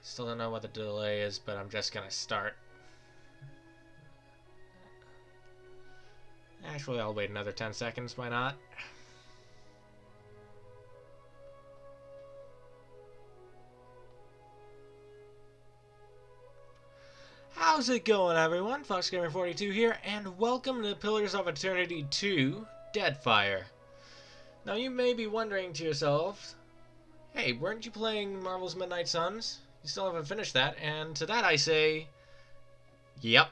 Still don't know what the delay is, but I'm just gonna start. Actually, I'll wait another 10 seconds, why not? How's it going, everyone? FoxGamer42 here, and welcome to Pillars of Eternity 2, Deadfire. Now, you may be wondering to yourself, hey, weren't you playing Marvel's Midnight Suns? You still haven't finished that, and to that I say, yep.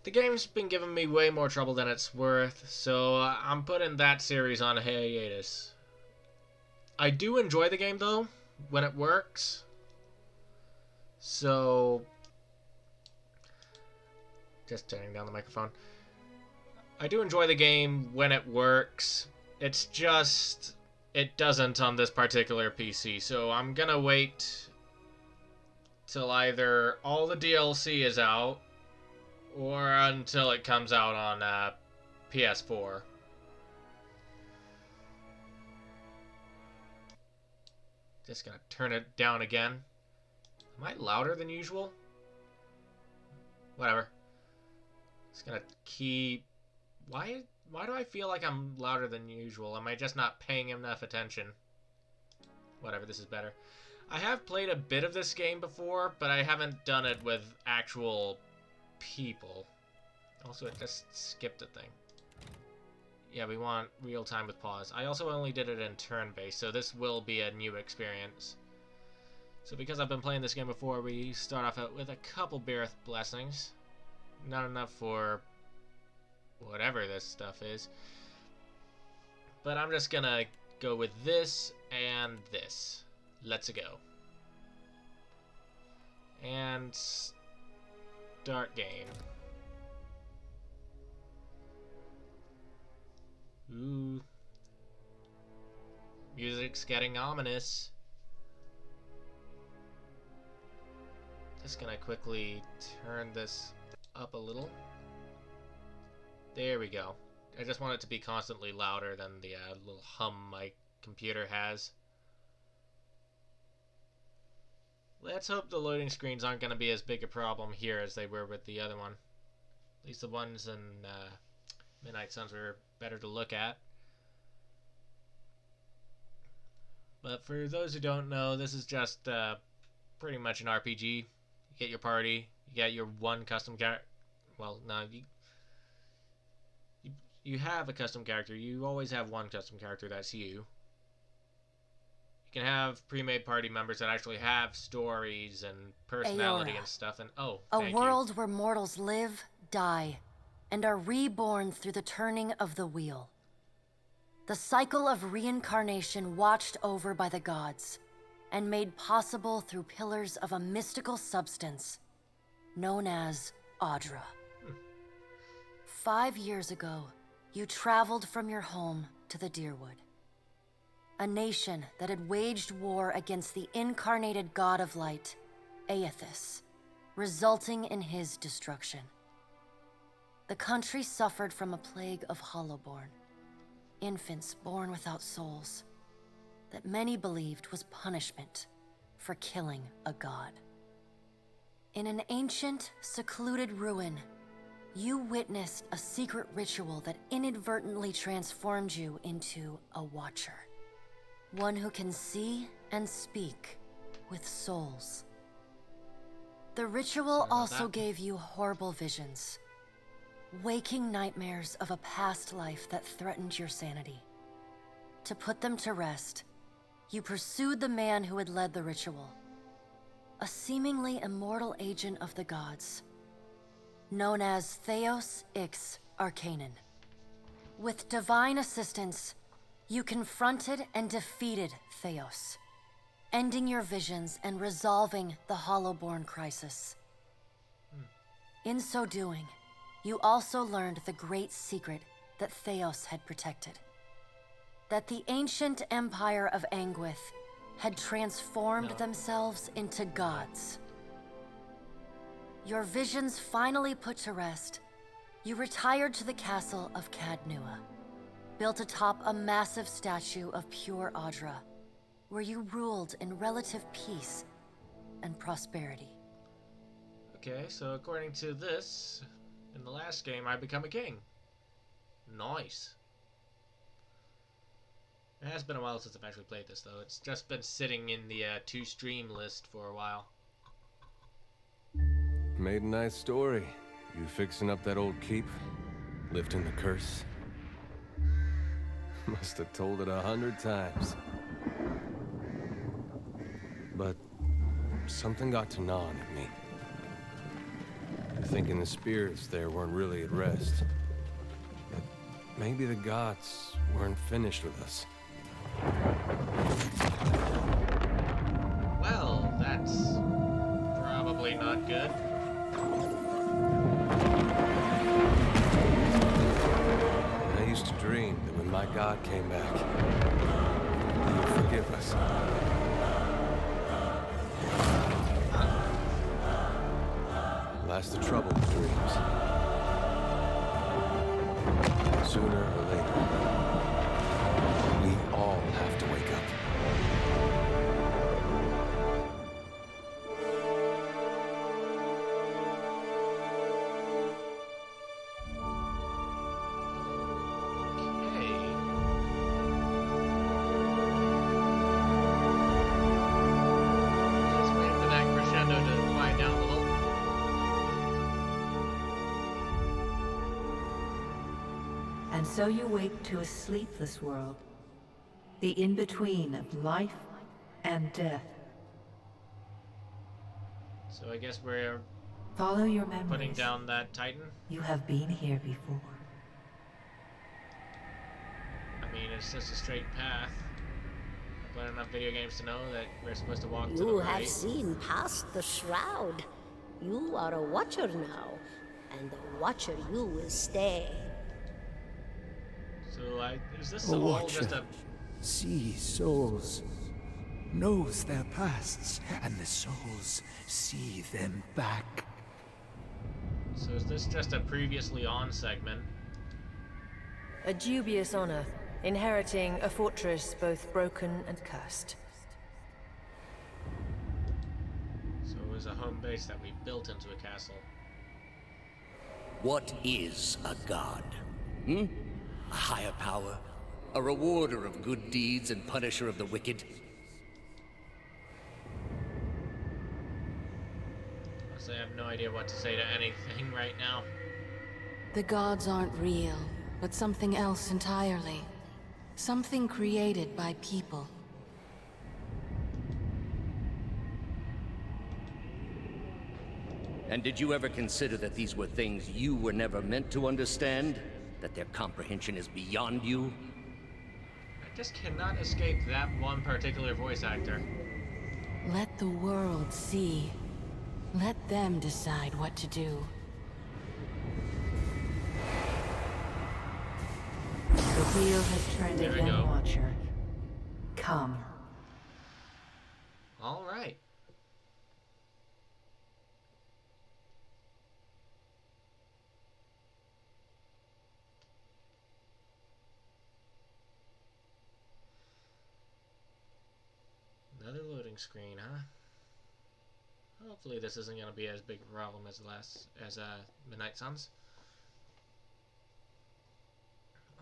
The game's been giving me way more trouble than it's worth, so I'm putting that series on hiatus. I do enjoy the game, though, when it works. So, just turning down the microphone. I do enjoy the game when it works. It's just, it doesn't on this particular PC. So I'm gonna wait till either all the DLC is out or until it comes out on PS4. Just gonna turn it down again. Am I louder than usual? Whatever. Just gonna keep... Why do I feel like I'm louder than usual? Am I just not paying enough attention? Whatever, this is better. I have played a bit of this game before, but I haven't done it with actual people. Also, it just skipped a thing. Yeah, we want real time with pause. I also only did it in turn-based, so this will be a new experience. So because I've been playing this game before, we start off with a couple Bareth blessings. Not enough for whatever this stuff is. But I'm just gonna go with this and this. Let's go. And start game. Ooh. Music's getting ominous. Just gonna quickly turn this up a little. There we go. I just want it to be constantly louder than the little hum my computer has. Let's hope the loading screens aren't going to be as big a problem here as they were with the other one. At least the ones in Midnight Suns were better to look at. But for those who don't know, this is just pretty much an RPG. You get your party, you get your one custom character. Well, no, you have a custom character. You always have one custom character, that's you. You can have pre-made party members that actually have stories and personality Eora. and stuff. And oh, A thank world where mortals live, die, and are reborn through the turning of the wheel. The cycle of reincarnation watched over by the gods, and made possible through pillars of a mystical substance known as Audra. 5 years ago, you traveled from your home to the Dyrwood, a nation that had waged war against the incarnated god of light, Aethys, resulting in his destruction. The country suffered from a plague of Hollowborn, infants born without souls, that many believed was punishment for killing a god. In an ancient, secluded ruin, you witnessed a secret ritual that inadvertently transformed you into a Watcher. One who can see and speak with souls. The ritual also gave you horrible visions, waking nightmares of a past life that threatened your sanity. To put them to rest, you pursued the man who had led the ritual, a seemingly immortal agent of the gods, known as Theos Ix Arcanon. With divine assistance, you confronted and defeated Theos, ending your visions and resolving the Hollowborn crisis. In so doing, you also learned the great secret that Theos had protected. That the ancient empire of Anguith had transformed themselves into gods. Your visions finally put to rest, you retired to the castle of Cadnua, built atop a massive statue of pure Audra, where you ruled in relative peace and prosperity. Okay, so according to this, in the last game, I become a king. Nice. It has been a while since I've actually played this, though. It's just been sitting in the to-stream list for a while. Made a nice story. You fixing up that old keep? Lifting the curse? Must have told it 100 times. But something got to gnawing at me. Thinking the spirits there weren't really at rest. But maybe the gods weren't finished with us. Well, that's probably not good. I used to dream that when my god came back, he would forgive us. That's the trouble with dreams. Sooner or later, we all have to wake up. Okay. Just waiting for that crescendo to quiet down a little. And so you wake to a sleepless world, the in-between of life and death. So I guess we're Follow your memories. putting down that Titan. You have been here before. I mean, it's just a straight path. I've played enough video games to know that we're supposed to walk to the You right. have seen past the shroud. You are a watcher now, and the watcher you will stay. So is this A all watcher just a... sees souls, knows their pasts, and the souls see them back. So is this just a previously on segment? A dubious honor, inheriting a fortress both broken and cursed. So it was a home base that we built into a castle. What is a god? A higher power? A rewarder of good deeds and punisher of the wicked? Honestly, I have no idea what to say to anything right now. The gods aren't real, but something else entirely. Something created by people. And did you ever consider that these were things you were never meant to understand? That their comprehension is beyond you? I just cannot escape that one particular voice actor. Let the world see. Let them decide what to do. The wheel has turned There we again, go. Watcher. Come. All right. Another loading screen, huh? Hopefully this isn't going to be as big a problem as Midnight Suns.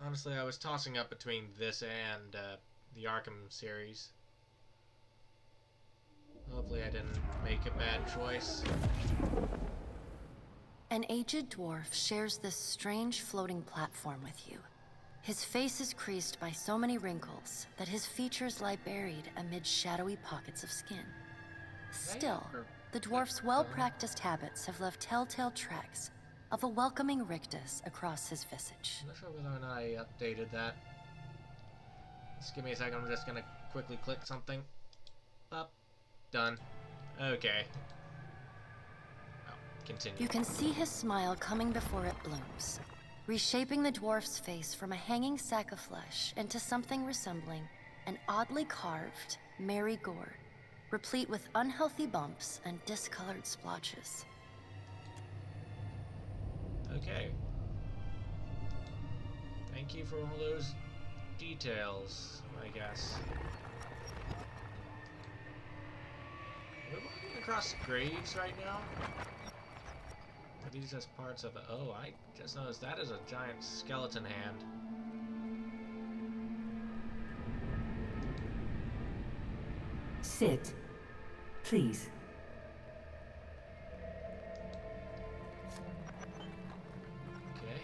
Honestly, I was tossing up between this and the Arkham series. Hopefully I didn't make a bad choice. An aged dwarf shares this strange floating platform with you. His face is creased by so many wrinkles that his features lie buried amid shadowy pockets of skin. Still, the dwarf's well-practiced habits have left telltale tracks of a welcoming rictus across his visage. I'm not sure whether or not I updated that. Just give me a second, I'm just gonna quickly click something. Up. Done. Okay. Oh, continue. You can see his smile coming before it blooms, reshaping the dwarf's face from a hanging sack of flesh into something resembling an oddly carved, merry gourd, replete with unhealthy bumps and discolored splotches. Okay. Thank you for all those details, I guess. across graves right now? Are these just parts of it? Oh, I just noticed that is a giant skeleton hand. Sit. Please. Okay.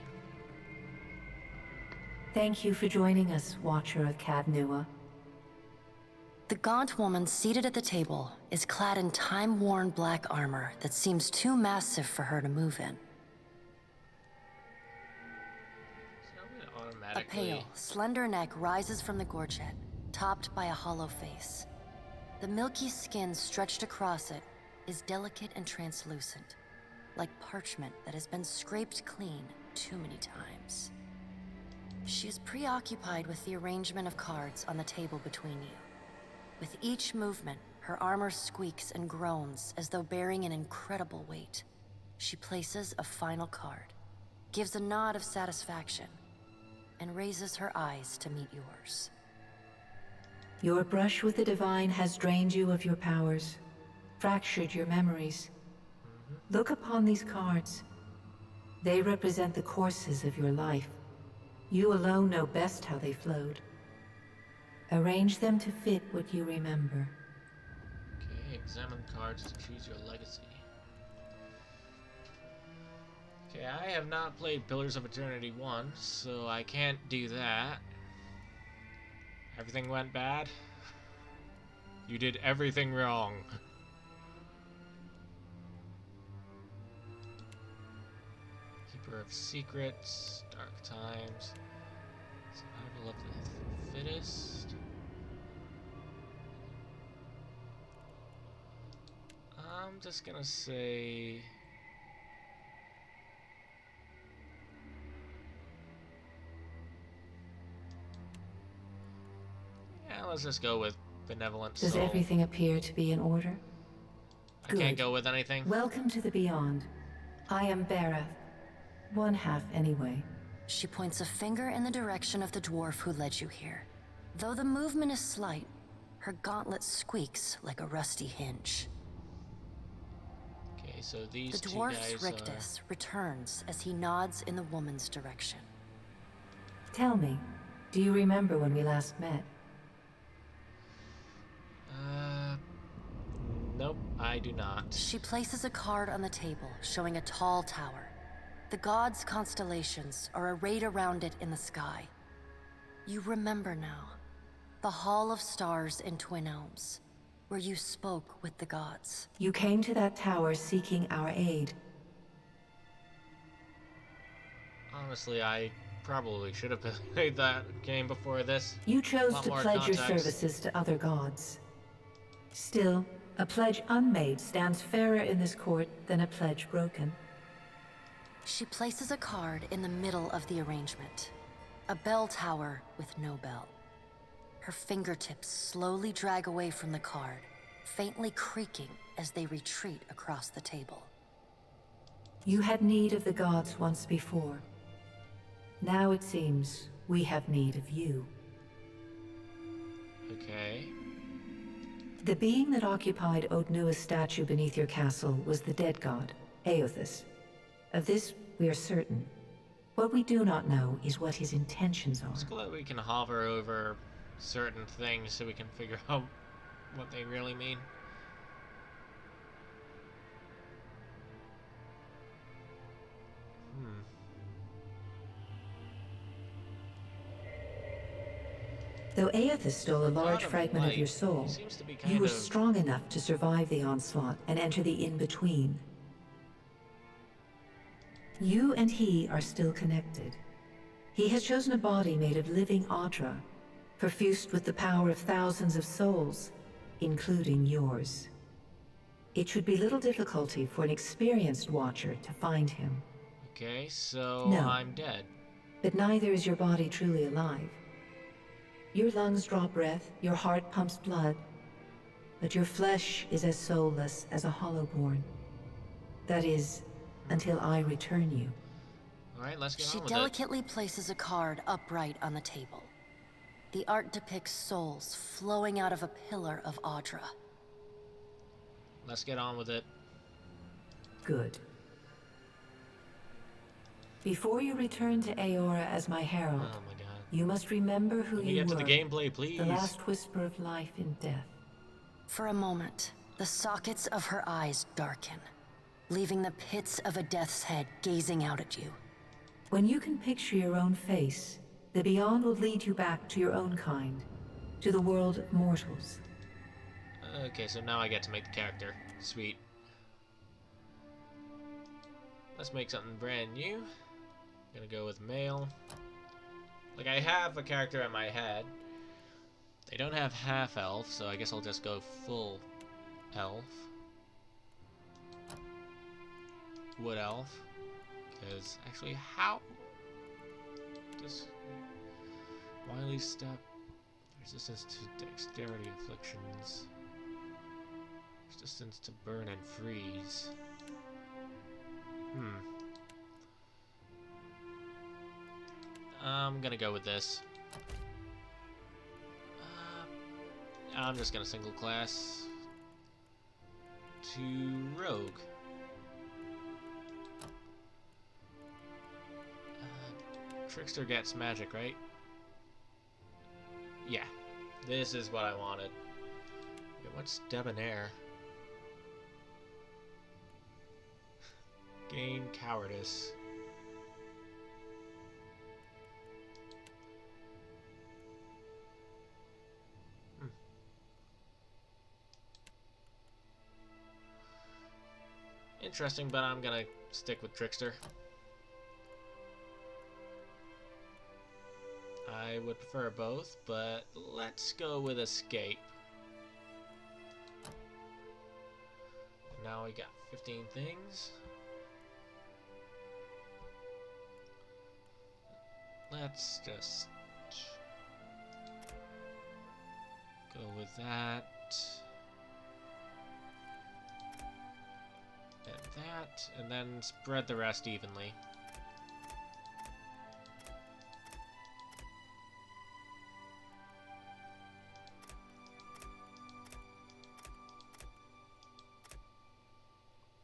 Thank you for joining us, Watcher of Caed Nua. The gaunt woman seated at the table is clad in time-worn black armor that seems too massive for her to move in. So I'm gonna A automatically... pale, slender neck rises from the gorget, topped by a hollow face. The milky skin stretched across it is delicate and translucent, like parchment that has been scraped clean too many times. She is preoccupied with the arrangement of cards on the table between you. With each movement, her armor squeaks and groans as though bearing an incredible weight. She places a final card, gives a nod of satisfaction, and raises her eyes to meet yours. Your brush with the divine has drained you of your powers, fractured your memories. Look upon these cards. They represent the courses of your life. You alone know best how they flowed. Arrange them to fit what you remember. Okay, examine cards to choose your legacy. Okay, I have not played Pillars of Eternity 1, so I can't do that. Everything went bad? You did everything wrong. Keeper of Secrets, Dark Times, Survival of the Fittest. I'm just gonna say... yeah, let's just go with Benevolent Soul. Does everything appear to be in order? I can't go with anything. Welcome to the Beyond. I am Berath. One half, anyway. She points a finger in the direction of the dwarf who led you here. Though the movement is slight, her gauntlet squeaks like a rusty hinge. Okay, so these The two dwarf's guys rictus returns as he nods in the woman's direction. Tell me, do you remember when we last met? Nope, I do not. She places a card on the table showing a tall tower. The gods' constellations are arrayed around it in the sky. You remember now. The Hall of Stars in Twin Elms, where you spoke with the gods. You came to that tower seeking our aid. Honestly, I probably should have played that game before this. You chose Lot to more pledge your context. services to other gods. Still, a pledge unmade stands fairer in this court than a pledge broken. She places a card in the middle of the arrangement. A bell tower with no bell. Her fingertips slowly drag away from the card, faintly creaking as they retreat across the table. You had need of the gods once before. Now it seems we have need of you. Okay. The being that occupied Odnua's statue beneath your castle was the dead god, Eothas. Of this, we are certain. What we do not know is what his intentions are. It's glad we can hover over certain things so we can figure out what they really mean. Though Eothas stole a large God of fragment of Light your soul, seems to be you kind were of... strong enough to survive the onslaught and enter the in-between. You and he are still connected. He has chosen a body made of living Audra, perfused with the power of thousands of souls, including yours. It should be little difficulty for an experienced watcher to find him. Okay, so No. I'm dead. But neither is your body truly alive. Your lungs draw breath, your heart pumps blood, but your flesh is as soulless as a hollowborn. That is, until I return you. Alright, let's get She on with it. delicately places a card upright on the table. The art depicts souls flowing out of a pillar of Audra. let's get on with it. Good. Before you return to Aora as my herald, Oh my god. you must remember who Can we you get to were. the gameplay, please? The last whisper of life in death. For a moment, the sockets of her eyes darken, leaving the pits of a death's head gazing out at you. When you can picture your own face, the Beyond will lead you back to your own kind, to the world of mortals. Okay, so now I get to make the character. Sweet. Let's make something brand new. Gonna go with male. Like, I have a character in my head. They don't have half elf, so I guess I'll just go full elf. Wood elf. Because, actually, how? Just wily step. Resistance to dexterity afflictions. Resistance to burn and freeze. I'm gonna go with this. I'm just gonna single class to rogue. Trickster gets magic, right? Yeah, this is what I wanted. Okay, what's debonair? Gain cowardice. Interesting, but I'm gonna stick with Trickster. I would prefer both, but let's go with Escape. Now we got 15 things. Let's just go with that. And that, and then spread the rest evenly.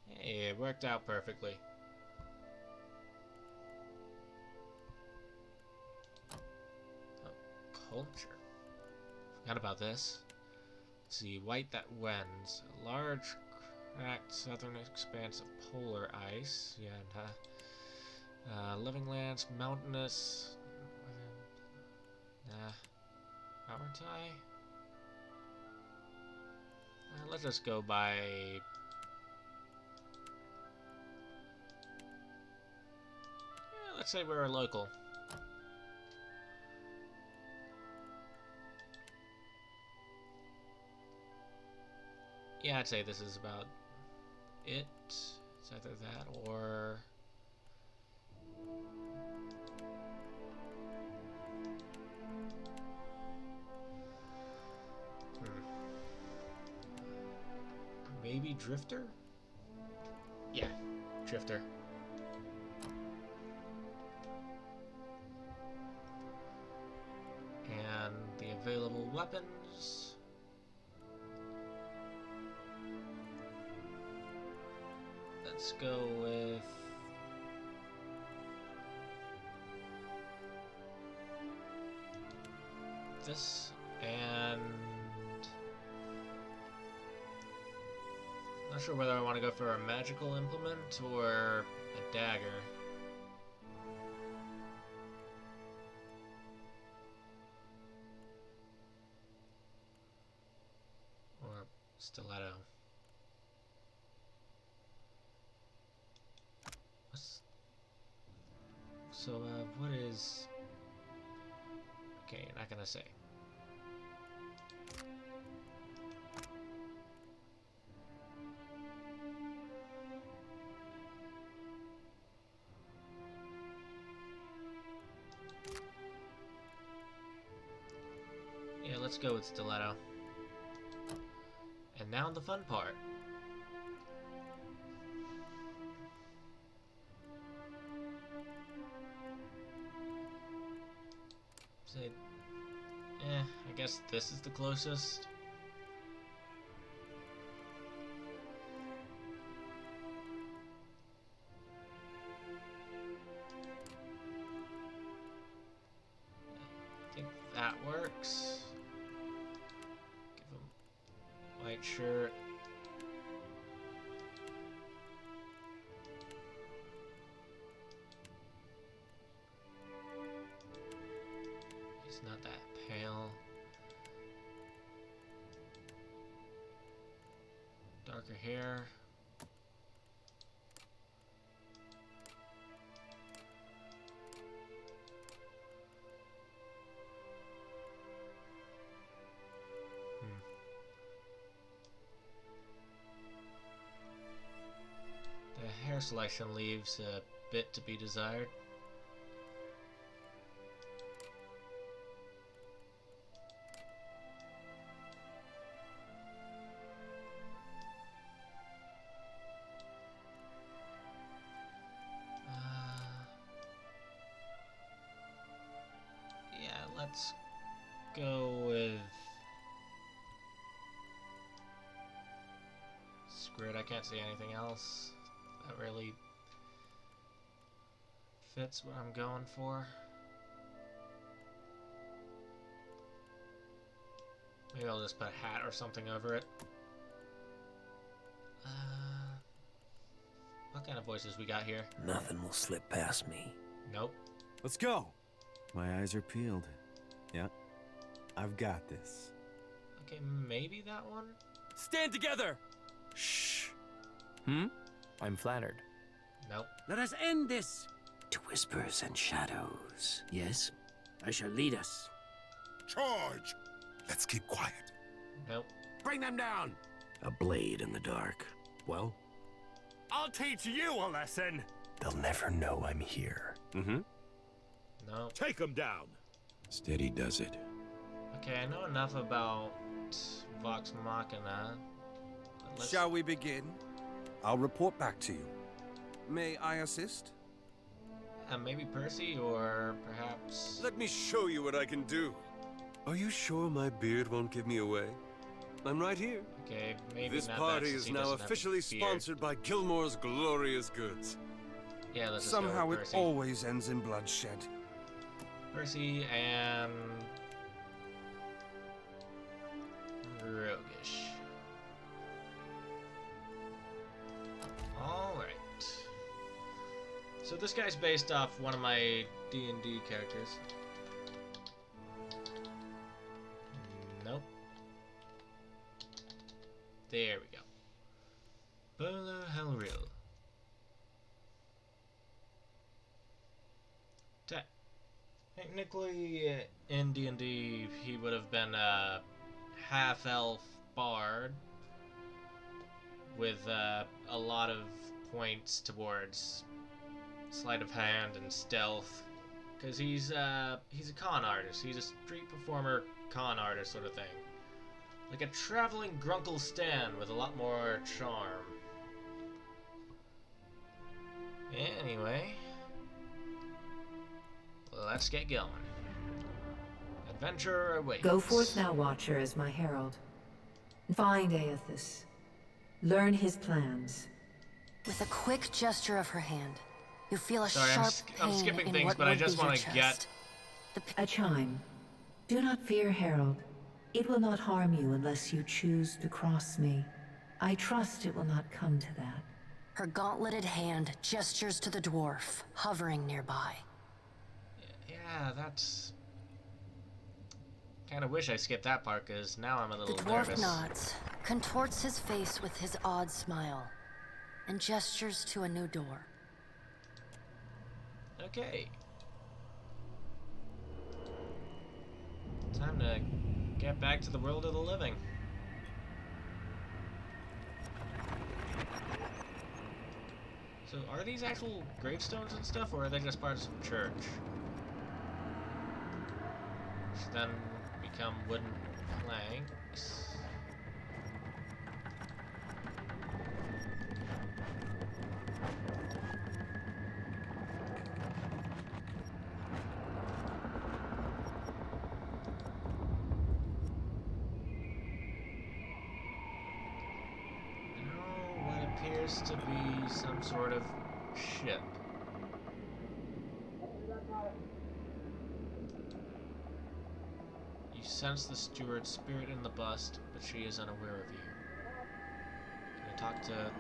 Hey, it worked out perfectly. Culture. Forgot about this. Let's see, white that wends. A large, cracked southern expanse of polar ice. Yeah, living lands, mountainous. Nah. Aren't I? Let's just go by. Yeah, let's say we're a local. Yeah, I'd say this is about it. It's either that or... Maybe Drifter? Yeah, Drifter. And the available weapons... Let's go with... this, and... Not sure whether I want to go for a magical implement or a dagger. Or stiletto. So, what is... Okay, you're not gonna say. Yeah, let's go with stiletto. And now the fun part. Say, I guess this is the closest. white shirt. He's not that pale. Darker hair. The hair selection leaves a bit to be desired. Yeah, let's go with... Screw it, I can't see anything else that really fits what I'm going for. Maybe I'll just put a hat or something over it. What kind of voices we got here? Nothing will slip past me. Nope. Let's go. My eyes are peeled. Yeah, I've got this. Okay, maybe that one? Stand together! Shh. I'm flattered. Nope. Let us end this. To whispers and shadows. Yes? I shall lead us. Charge! Let's keep quiet. Nope. Bring them down. A blade in the dark. Well? I'll teach you a lesson! They'll never know I'm here. No. Take them down! Steady does it. Okay, I know enough about Vox Machina. Shall we begin? I'll report back to you. May I assist? Maybe Percy, or perhaps... Let me show you what I can do. Are you sure my beard won't give me away? I'm right here. Okay, maybe this not party that, since is he now doesn't have a officially beard. sponsored by Gilmore's Glorious Goods. Yeah, let's just go Somehow with it Percy. always ends in bloodshed. Percy and... Roguish. Alright. So this guy's based off one of my D&D characters. Nope. There we go. Bolo Helril. Technically, in D&D, he would have been a half-elf bard with a lot of points towards sleight of hand and stealth, because he's a con artist. He's a street performer, con artist sort of thing, like a traveling Grunkle Stan with a lot more charm. Anyway, let's get going. Adventure awaits. Go forth now, Watcher, as my herald. Find Aethys. Learn his plans. With a quick gesture of her hand, you feel a Sorry, sharp I'm pain skipping in things, what but I would just be your want to get... chest. A chime. Do not fear, Herald. It will not harm you unless you choose to cross me. I trust it will not come to that. Her gauntleted hand gestures to the dwarf, hovering nearby. Yeah, that's... Kind of wish I skipped that part, because now I'm a little The dwarf nervous. nods, contorts his face with his odd smile, and gestures to a new door. Okay. Time to get back to the world of the living. So, are these actual gravestones and stuff, or are they just parts of a church? Which then become wooden planks. Appears to be some sort of ship. You sense the steward's spirit in the bust, but she is unaware of you. talk to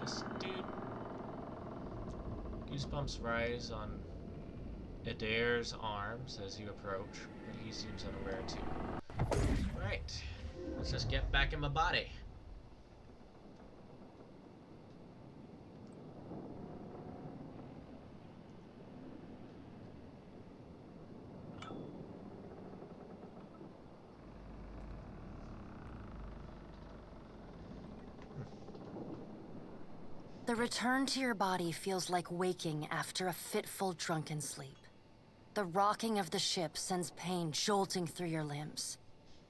this dude. Goosebumps rise on Adair's arms as you approach, but he seems unaware too. Alright, let's just get back in my body. The return to your body feels like waking after a fitful drunken sleep. The rocking of the ship sends pain jolting through your limbs.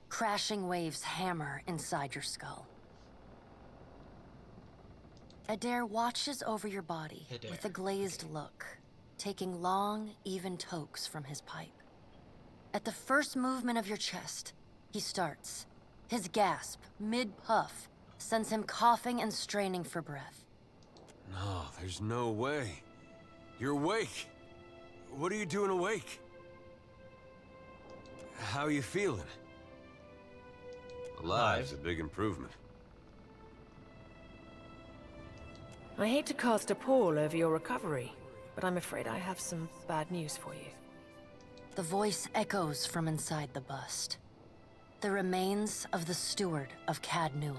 Crashing waves hammer inside your skull. Adair watches over your body with a glazed look, taking long, even tokes from his pipe. At the first movement of your chest, he starts. His gasp, mid-puff, sends him coughing and straining for breath. No, there's no way. You're awake. What are you doing awake? How are you feeling? Alive's a big improvement. I hate to cast a pall over your recovery, but I'm afraid I have some bad news for you. The voice echoes from inside the bust. The remains of the steward of Cadnua.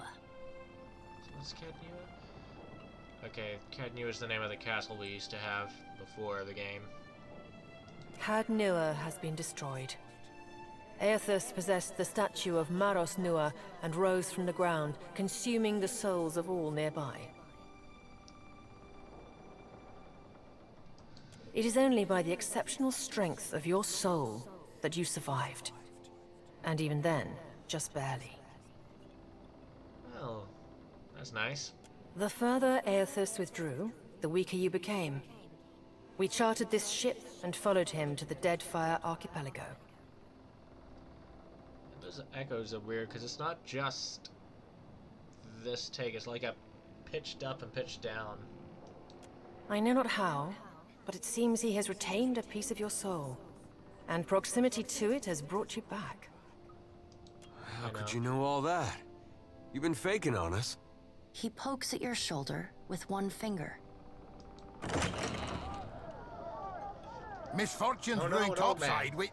So what's Cadnua? Okay, Cadnua is the name of the castle we used to have before the game. Cadnua has been destroyed. Aethys possessed the statue of Maros Nua and rose from the ground, consuming the souls of all nearby. It is only by the exceptional strength of your soul that you survived. And even then, just barely. Well, that's nice. The further Aethys withdrew, the weaker you became. We chartered this ship and followed him to the Deadfire Archipelago. Those echoes are weird because it's not just this take, it's like a pitched up and pitched down. I know not how, but it seems he has retained a piece of your soul, and proximity to it has brought you back. How could you know all that? You've been faking on us. He pokes at your shoulder with one finger. Misfortune's brewing topside. We...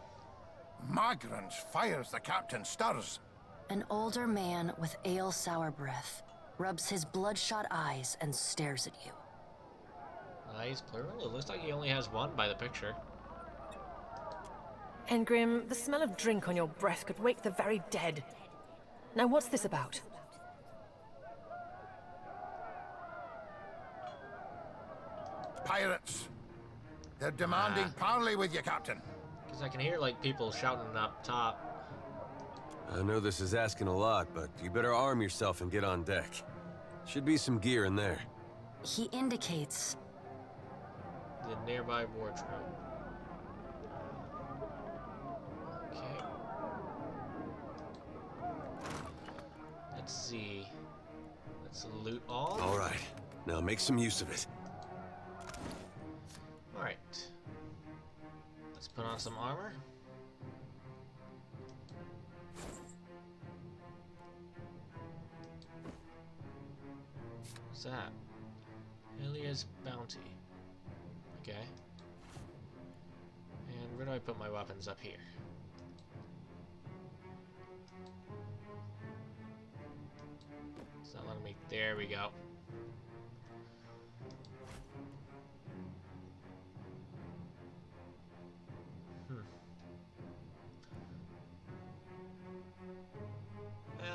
Magrans fires the captain stirs. An older man with ale-sour breath rubs his bloodshot eyes and stares at you. Eyes plural? It looks like he only has one by the picture. Engrim, the smell of drink on your breath could wake the very dead. Now what's this about? Pirates. They're demanding parley with you, Captain. Because I can hear, like, people shouting up top. I know this is asking a lot, but you better arm yourself and get on deck. Should be some gear in there. He indicates the nearby wardrobe. Okay. Let's see. Let's loot all. All right. Now make some use of it. All right. Let's put on some armor. What's that? Ilia's Bounty. Okay. And where do I put my weapons? Up here. It's not letting me. There we go.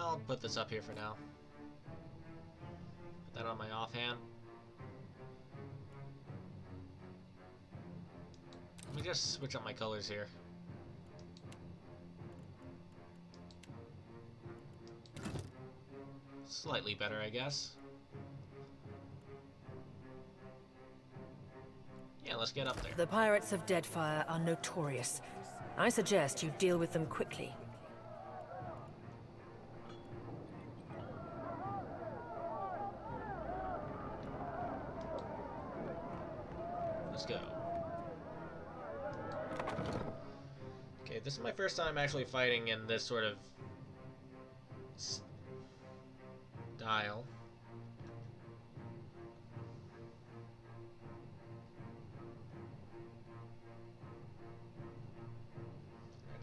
I'll put this up here for now. Put that on my offhand. Let me just switch up my colors here. Slightly better, I guess. Yeah, let's get up there. The pirates of Deadfire are notorious. I suggest you deal with them quickly. Let's go. Okay, this is my first time actually fighting in this sort of style.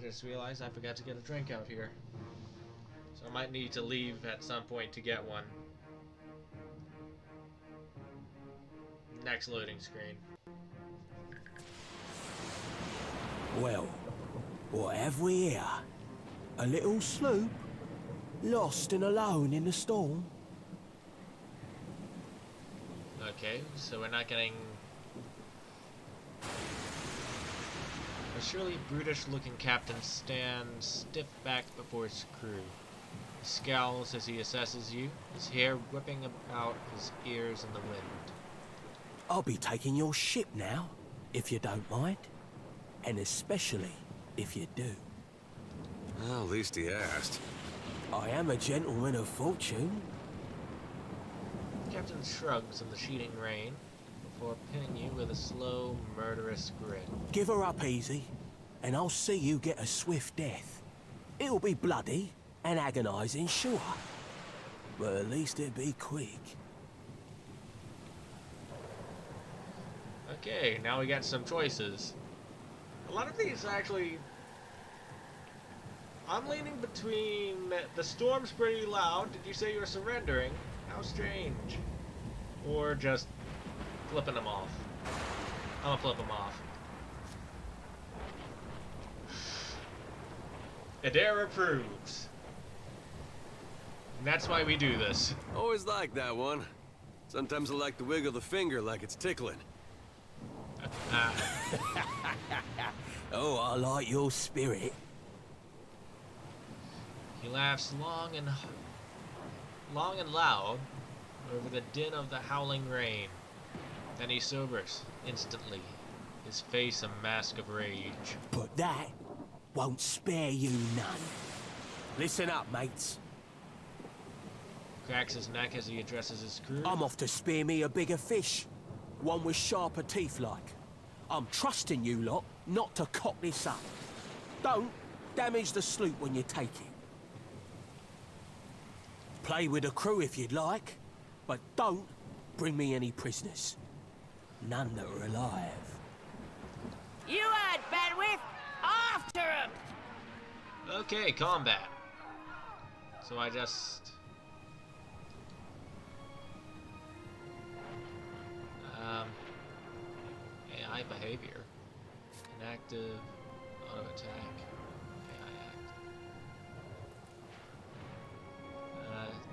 just realized I forgot to get a drink out here. So I might need to leave at some point to get one. Next loading screen. Well, what have we here? A little sloop? Lost and alone in the storm? Okay, so we're not getting... A surely brutish-looking captain stands stiff-backed before his crew. He scowls as he assesses you, his hair whipping about his ears in the wind. I'll be taking your ship now, if you don't mind. And especially if you do. Well, at least he asked. I am a gentleman of fortune. The captain shrugs in the sheeting rain before pinning you with a slow, murderous grin. Give her up easy, and I'll see you get a swift death. It'll be bloody and agonizing, sure. But at least it'll be quick. Okay, now we got some choices. A lot of these actually... I'm leaning between the storm's pretty loud, did you say you were surrendering? How strange. Or just flipping them off. I'm gonna flip them off. Adair approves. And that's why we do this. Always like that one. Sometimes I like to wiggle the finger like it's tickling. Oh, I like your spirit. He laughs long and loud over the din of the howling rain. Then he sobers instantly, his face a mask of rage. But that won't spare you none. Listen up, mates. Cracks his neck as he addresses his crew. I'm off to spear me a bigger fish. One with sharper teeth like. I'm trusting you lot not to cock this up. Don't damage the sloop when you take it. Play with the crew if you'd like, but don't bring me any prisoners. None that are alive. You heard, Bedwyth! After him! Okay, combat. So I just... AI behavior. Inactive, auto attack, AI act.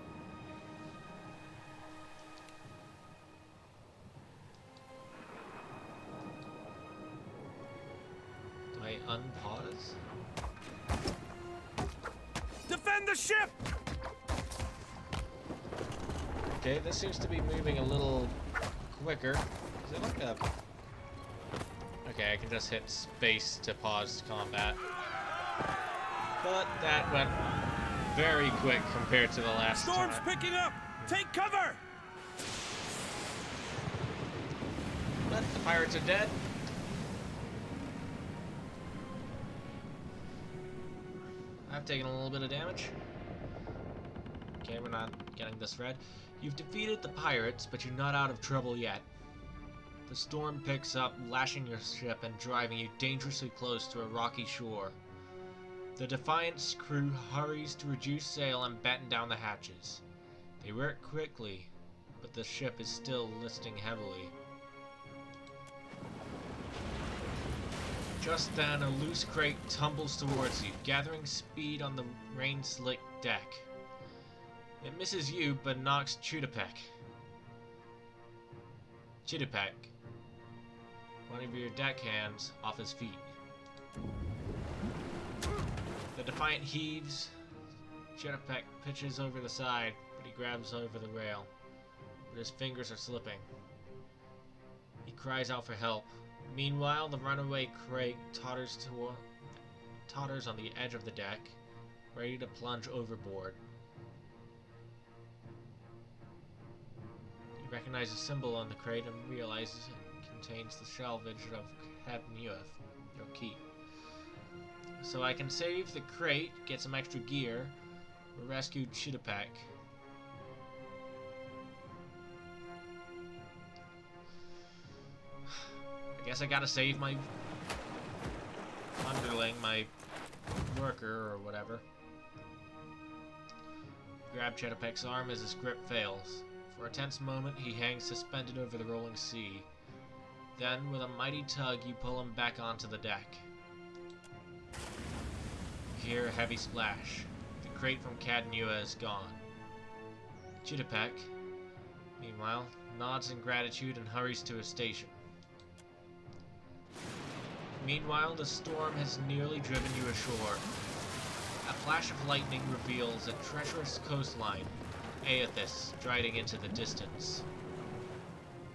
Do I unpause? Defend the ship! Okay, this seems to be moving a little quicker. Is it like a... Okay, I can just hit space to pause combat. But that went very quick compared to the last Storm's time. picking up! Take cover! But the pirates are dead. I've taken a little bit of damage. Okay, we're not getting this red. You've defeated the pirates, but you're not out of trouble yet. The storm picks up, lashing your ship and driving you dangerously close to a rocky shore. The Defiant's crew hurries to reduce sail and batten down the hatches. They work quickly, but the ship is still listing heavily. Just then, a loose crate tumbles towards you, gathering speed on the rain-slicked deck. It misses you, but knocks Chitupek, one of your deckhands, off his feet. The Defiant heaves. Chitupek pitches over the side, but he grabs over the rail. But his fingers are slipping. He cries out for help. Meanwhile, the runaway crate totters on the edge of the deck, ready to plunge overboard. You recognize a symbol on the crate and realizes it contains the salvage of Heb Nueth, your keep. So I can save the crate, get some extra gear, or rescue Chitupek. I guess I gotta save my underling, my worker or whatever. Grab Chetopek's arm as his grip fails. For a tense moment, he hangs suspended over the rolling sea. Then, with a mighty tug, you pull him back onto the deck. You hear a heavy splash. The crate from Cadnua is gone. Chetopek, meanwhile, nods in gratitude and hurries to his station. Meanwhile, the storm has nearly driven you ashore. A flash of lightning reveals a treacherous coastline, Aethys striding into the distance.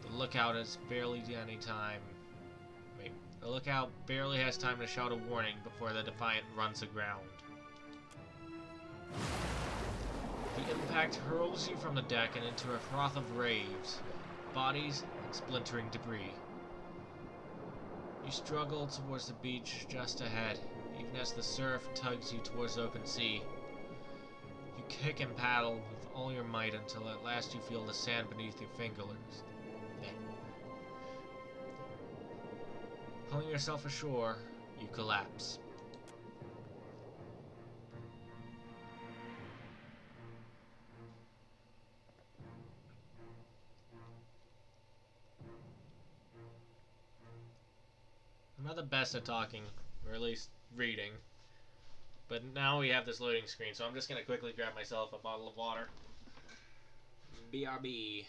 The lookout has barely any time. Wait, the lookout barely has time to shout a warning before the Defiant runs aground. The impact hurls you from the deck and into a froth of waves, bodies, and splintering debris. You struggle towards the beach just ahead, even as the surf tugs you towards open sea. You kick and paddle with all your might until at last you feel the sand beneath your fingers. Pulling yourself ashore, you collapse. I'm not the best at talking, or at least reading, but now we have this loading screen, so I'm just going to quickly grab myself a bottle of water. BRB.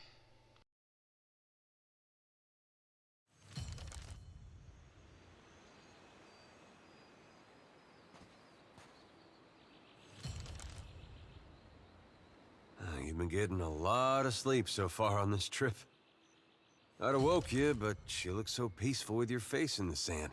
You've been getting a lot of sleep so far on this trip. I'd have woke you, but you look so peaceful with your face in the sand.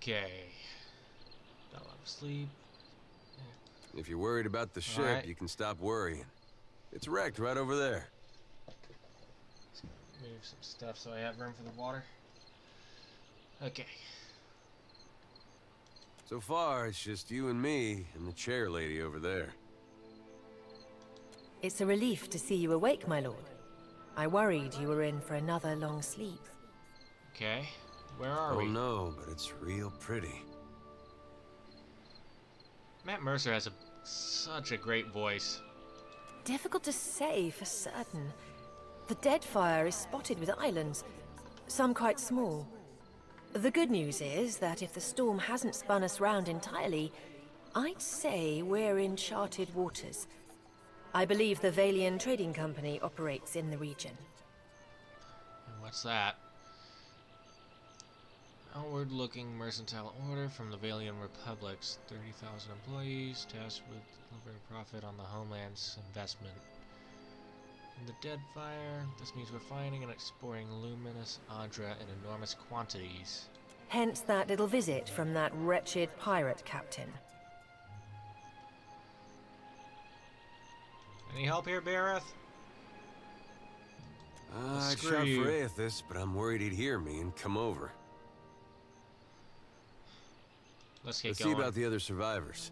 Okay. Got a lot of sleep. If you're worried about the ship, Alright. you can stop worrying. It's wrecked right over there. Move some stuff so I have room for the water. Okay. So far, it's just you and me and the chair lady over there. It's a relief to see you awake, my lord. I worried you were in for another long sleep. Okay. Where are we? Oh no, but it's real pretty. Matt Mercer has such a great voice. Difficult to say for certain. The Deadfire is spotted with islands, some quite small. The good news is that if the storm hasn't spun us round entirely, I'd say we're in charted waters. I believe the Valian Trading Company operates in the region. And what's that? Outward-looking mercantile order from the Valian Republic's 30,000 employees, tasked with delivering profit on the homeland's investment. In the Deadfire, this means we're finding and exporting luminous Adra in enormous quantities. Hence that little visit from that wretched pirate captain. Any help here, Bareth? I'd Screw shout you. for Aethys, but I'm worried he'd hear me and come over. Let's get Let's going. see about the other survivors.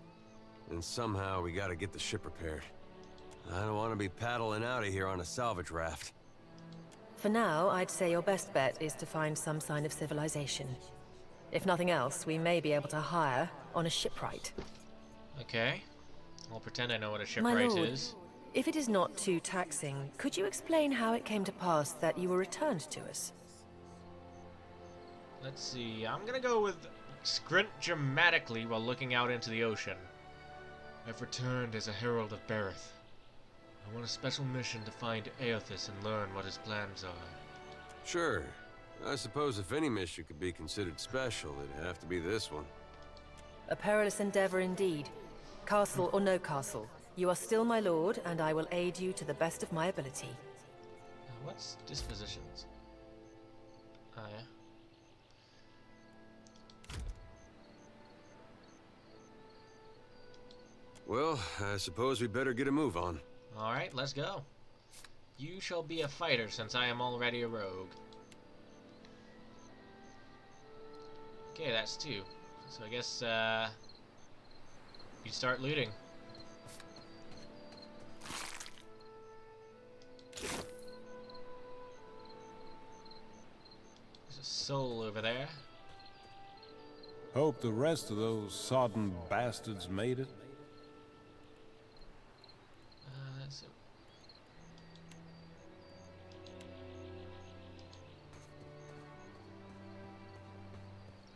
And somehow we gotta get the ship repaired. I don't want to be paddling out of here on a salvage raft. For now, I'd say your best bet is to find some sign of civilization. If nothing else, we may be able to hire on a shipwright. Okay. I'll pretend I know what a My shipwright lord, is. if it is not too taxing, could you explain how it came to pass that you were returned to us? Let's see. I'm gonna go with scrint dramatically while looking out into the ocean. I've returned as a herald of Bareth. I want a special mission to find Aothis and learn what his plans are. Sure. I suppose if any mission could be considered special, it'd have to be this one. A perilous endeavor indeed. Castle or no castle, you are still my lord, and I will aid you to the best of my ability. What's dispositions? Oh, yeah. Well, I suppose we better get a move on. Alright, let's go. You shall be a fighter, since I am already a rogue. Okay, that's two. So I guess, you start looting. There's a soul over there. Hope the rest of those sodden bastards made it. That's it.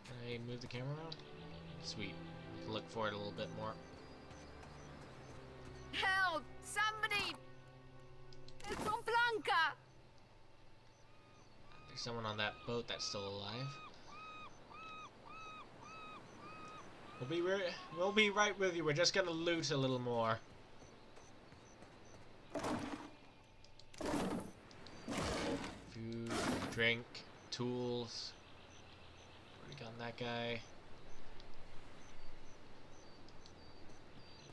Can I move the camera around? Sweet. I can look for it a little bit more. Help! Somebody! It's from Blanca! There's someone on that boat that's still alive. We'll be right with you. We're just gonna loot a little more. Food, drink, tools. Already got that guy.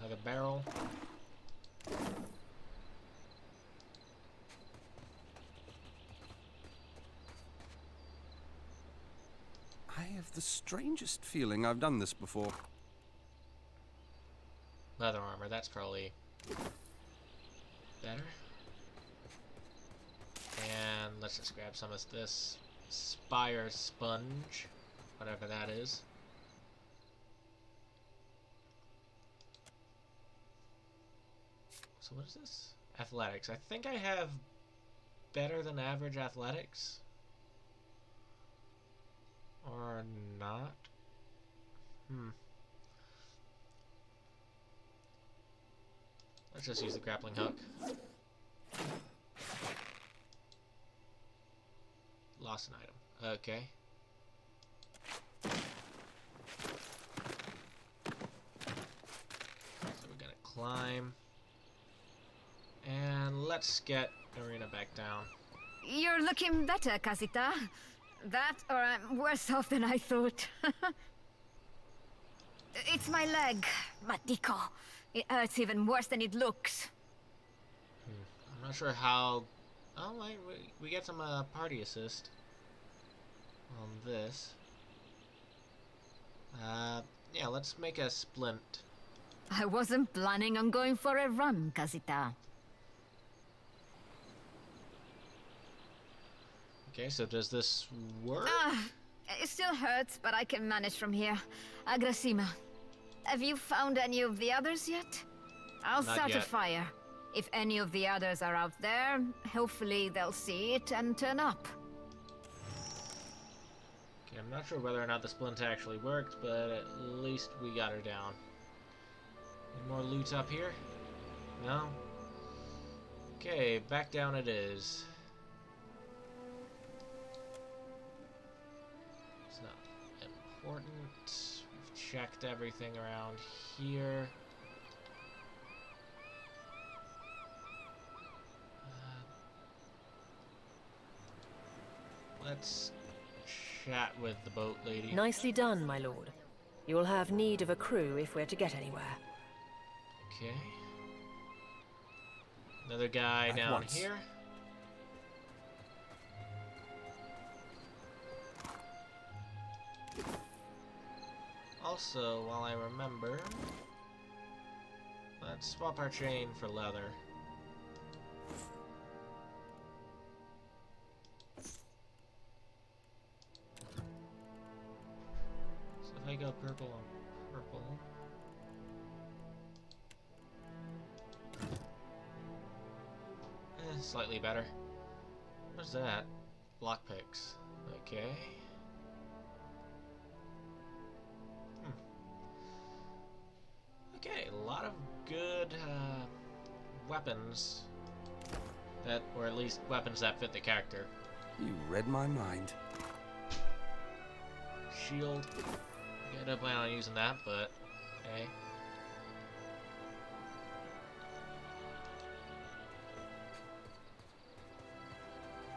Another barrel. I have the strangest feeling I've done this before. Leather armor, that's probably better. And let's just grab some of this Spire Sponge, whatever that is. So what is this? Athletics. I think I have better than average athletics. Or not? Let's just use the grappling hook. Lost an item. Okay. So we're gonna climb. And let's get Irina back down. You're looking better, Casita. That, or I'm worse off than I thought. It's my leg, Matico. It hurts even worse than it looks. I'm not sure how... Oh, wait, we get some party assist on this. Yeah, let's make a splint. I wasn't planning on going for a run, Casita. Okay, so does this work? It still hurts, but I can manage from here. Agrasima, have you found any of the others yet? I'll Not start yet. a fire. If any of the others are out there, hopefully they'll see it and turn up. Okay, I'm not sure whether or not the splint actually worked, but at least we got her down. Any more loot up here? No? Okay, back down it is. It's not important. We've checked everything around here. Let's chat with the boat lady. Nicely done, my lord. You will have need of a crew if we're to get anywhere. Okay. Another guy At down once. here. Also, while I remember, let's swap our chain for leather. So if I go purple on purple. Slightly better. What's that? Lockpicks. Okay. Okay, a lot of good weapons that, or at least weapons that fit the character. You read my mind. Shield. Yeah, I don't plan on using that, but hey.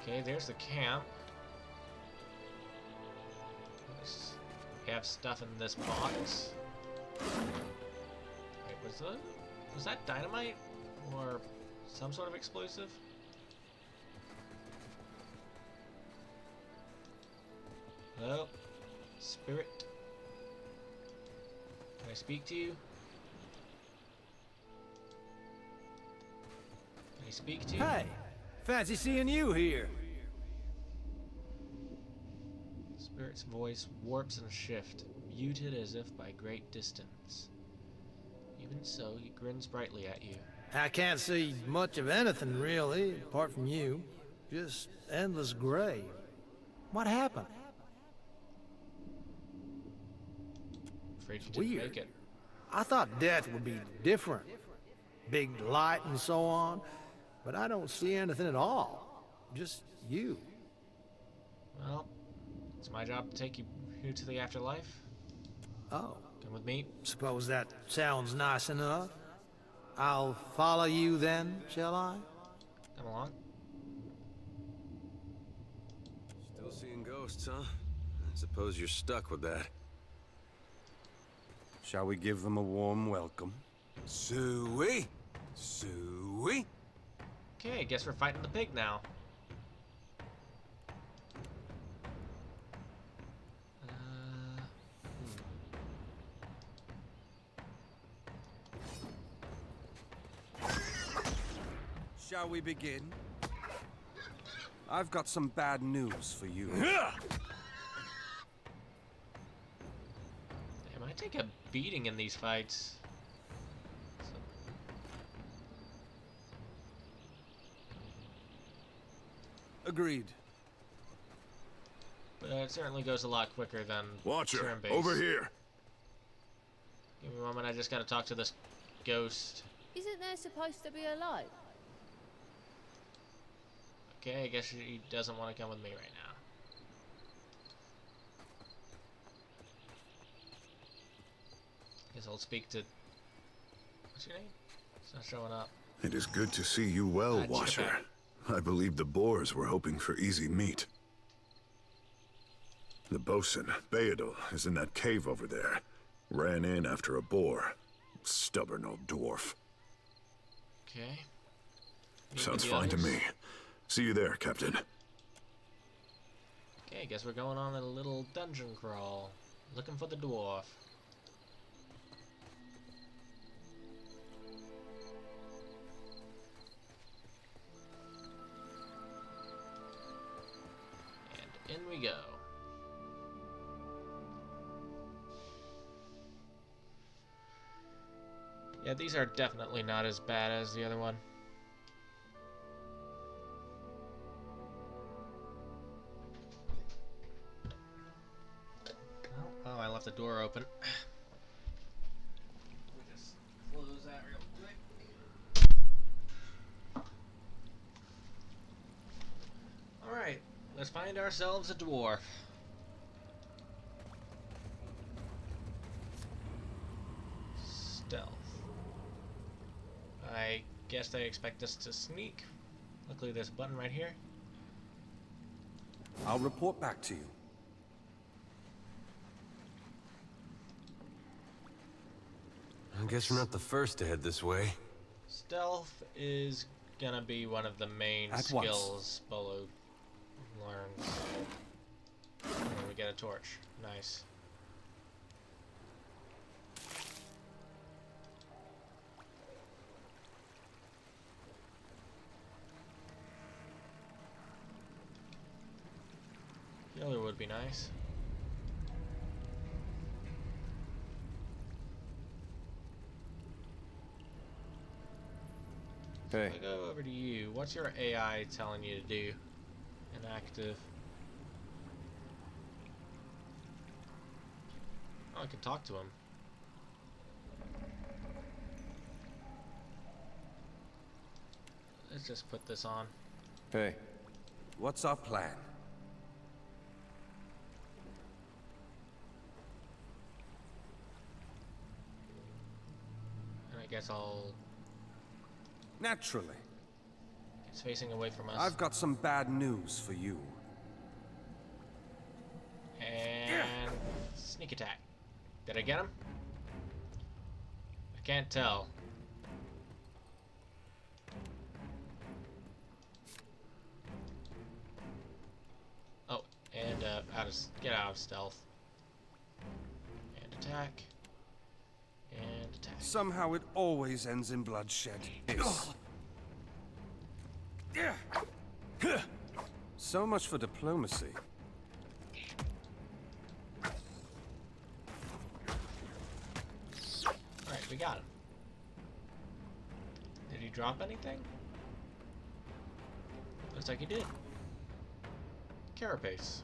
Okay, there's the camp. We have stuff in this box. Wait, was that dynamite or some sort of explosive? Hello? Spirit? Can I speak to you? Can I speak to you? Hey! Fancy seeing you here. Spirit's voice warps and shifts, muted as if by great distance. Even so, he grins brightly at you. I can't see much of anything, really, apart from you. Just endless gray. What happened? Afraid you didn't make it. I thought death would be different. Big light and so on. But I don't see anything at all. Just you. Well, it's my job to take you to the afterlife. Oh. Come with me. Suppose that sounds nice enough. I'll follow you then, shall I? Come along. Still seeing ghosts, huh? I suppose you're stuck with that. Shall we give them a warm welcome? Suey! Suey! Okay, guess we're fighting the pig now. Shall we begin? I've got some bad news for you. Damn, I take a beating in these fights. Agreed. But it certainly goes a lot quicker than Watcher, turn-based. over here. Give me a moment, I just gotta talk to this ghost. Isn't there supposed to be a light? Okay, I guess he doesn't want to come with me right now. Guess I'll speak to... What's your name? It's not showing up. It is good to see you well, Watcher. I believe the Boers were hoping for easy meat. The bosun, Beedle, is in that cave over there. Ran in after a boar. Stubborn old dwarf. Okay. Sounds fine to me. See you there, Captain. Okay, guess we're going on a little dungeon crawl. Looking for the dwarf. And in we go. Yeah, these are definitely not as bad as the other one. Oh, I left the door open. Let me just close that real quick. Alright, let's find ourselves a dwarf. Stealth. I guess they expect us to sneak. Luckily there's a button right here. I'll report back to you. I guess we're not the first to head this way. Stealth is gonna be one of the main At skills Bolo learns. And we get a torch. Nice. Healer would be nice. Hey. I go over to you. What's your AI telling you to do? Inactive. Oh, I can talk to him. Let's just put this on. Hey, what's our plan? And I guess I'll... Naturally. It's facing away from us. I've got some bad news for you. And... Sneak attack. Did I get him? I can't tell. Oh, and get out of stealth. And attack. And attack. Somehow it always ends in bloodshed. So much for diplomacy. Alright, we got him. Did he drop anything? Looks like he did. Carapace.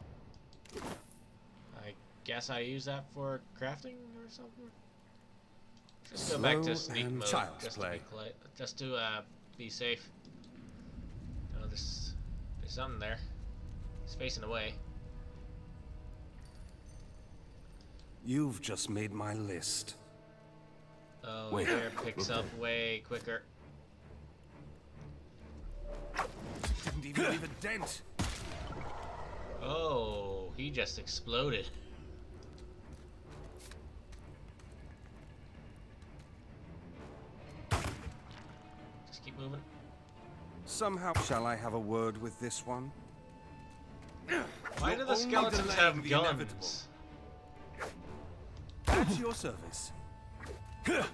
I guess I use that for crafting or something? Just go back to sneak mode just to be safe. Oh, there's something there. It's facing away. You've just made my list. Oh, there picks up way quicker. Didn't even leave a dent. Oh, he just exploded. Just keep moving. Somehow, shall I have a word with this one? Why do the skeletons have guns? At your service. Okay,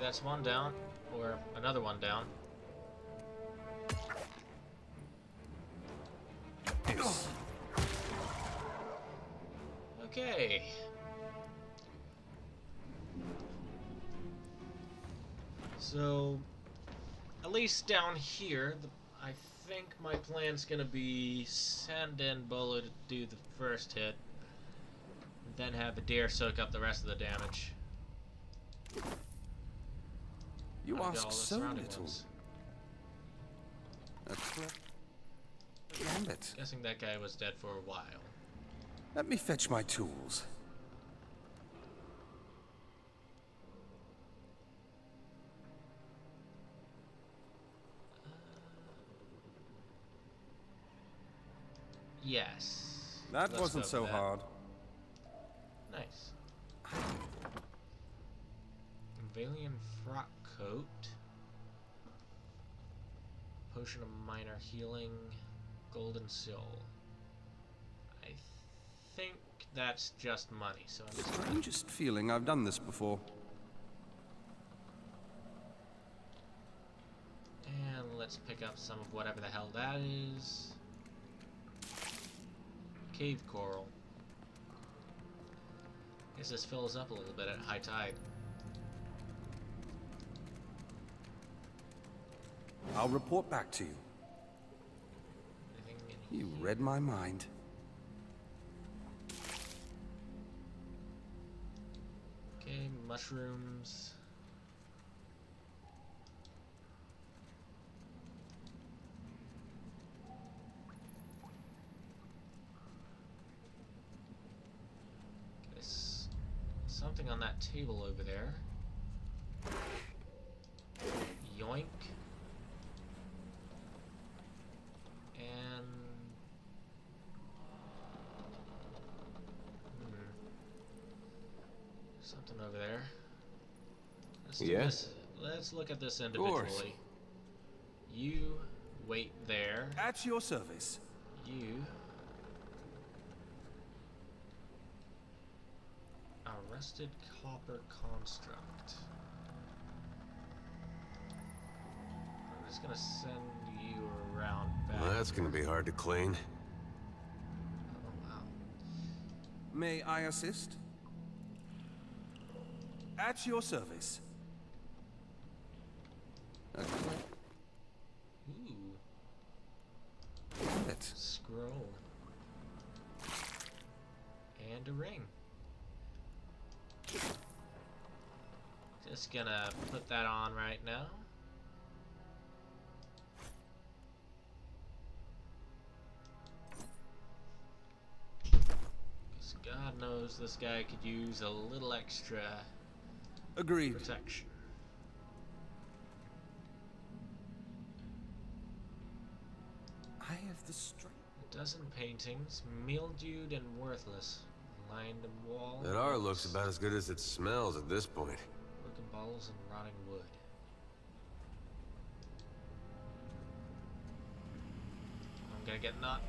that's one down, or another one down. Okay. So, at least down here, I think my plan's gonna be send in Bolo to do the first hit, then have the deer soak up the rest of the damage. You ask so little. Gambit. Guessing that guy was dead for a while. Let me fetch my tools. Yes. That wasn't so hard. Nice. Valian frock coat. Potion of minor healing. Golden soul. I think that's just money, so I'm just feeling I've done this before. And let's pick up some of whatever the hell that is. Cave coral. Guess this fills up a little bit at high tide. I'll report back to you. You read my mind. Okay, mushrooms. There's something on that table over there. Yoink. And something over there. Let's do this. Let's look at this individually. You wait there. At your service. You. A rusted copper construct. I'm just gonna send you around back. Well, that's gonna be hard to clean. Oh, wow. May I assist? At your service. Ooh. It. Scroll. And a ring. Just gonna put that on right now. God knows this guy could use a little extra Agreed. protection. I have the strength. A dozen paintings, mildewed and worthless, lined wall. That art looks about as good as it smells at this point. Broken bottles and rotting wood. I'm gonna get not.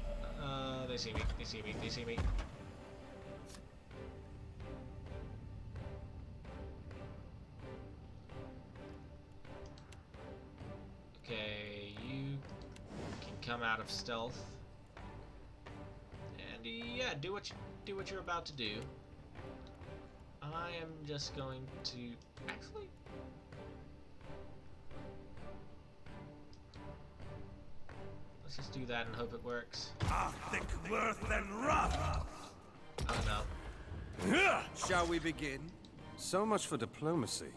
They see me. They see me. They see me. Okay, you can come out of stealth. And yeah, do what you're about to do. I am just going to actually. Let's just do that and hope it works. Thick worth and rough. I don't know. Shall we begin? So much for diplomacy.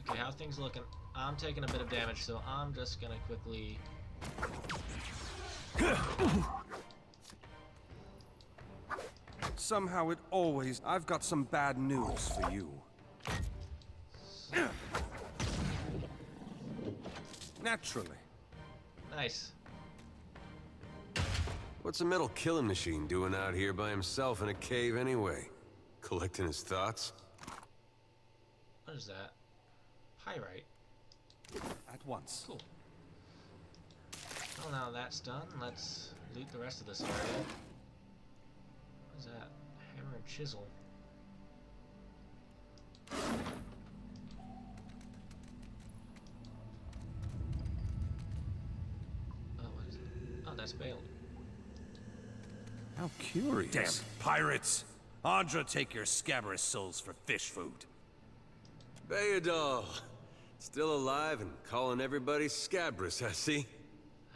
Okay, how things looking? I'm taking a bit of damage, so I'm just gonna quickly. Somehow it always... I've got some bad news for you. Naturally. Nice. What's a metal killing machine doing out here by himself in a cave anyway? Collecting his thoughts? What is that? Pyrite. At once. Cool. Well, now that's done, let's loot the rest of this area. What is that? Hammer and chisel. Oh, what is it? Oh, that's Bale. How curious. Damn pirates! Andra, take your scabrous souls for fish food. Bayadol! Still alive and calling everybody Scabrous, I see.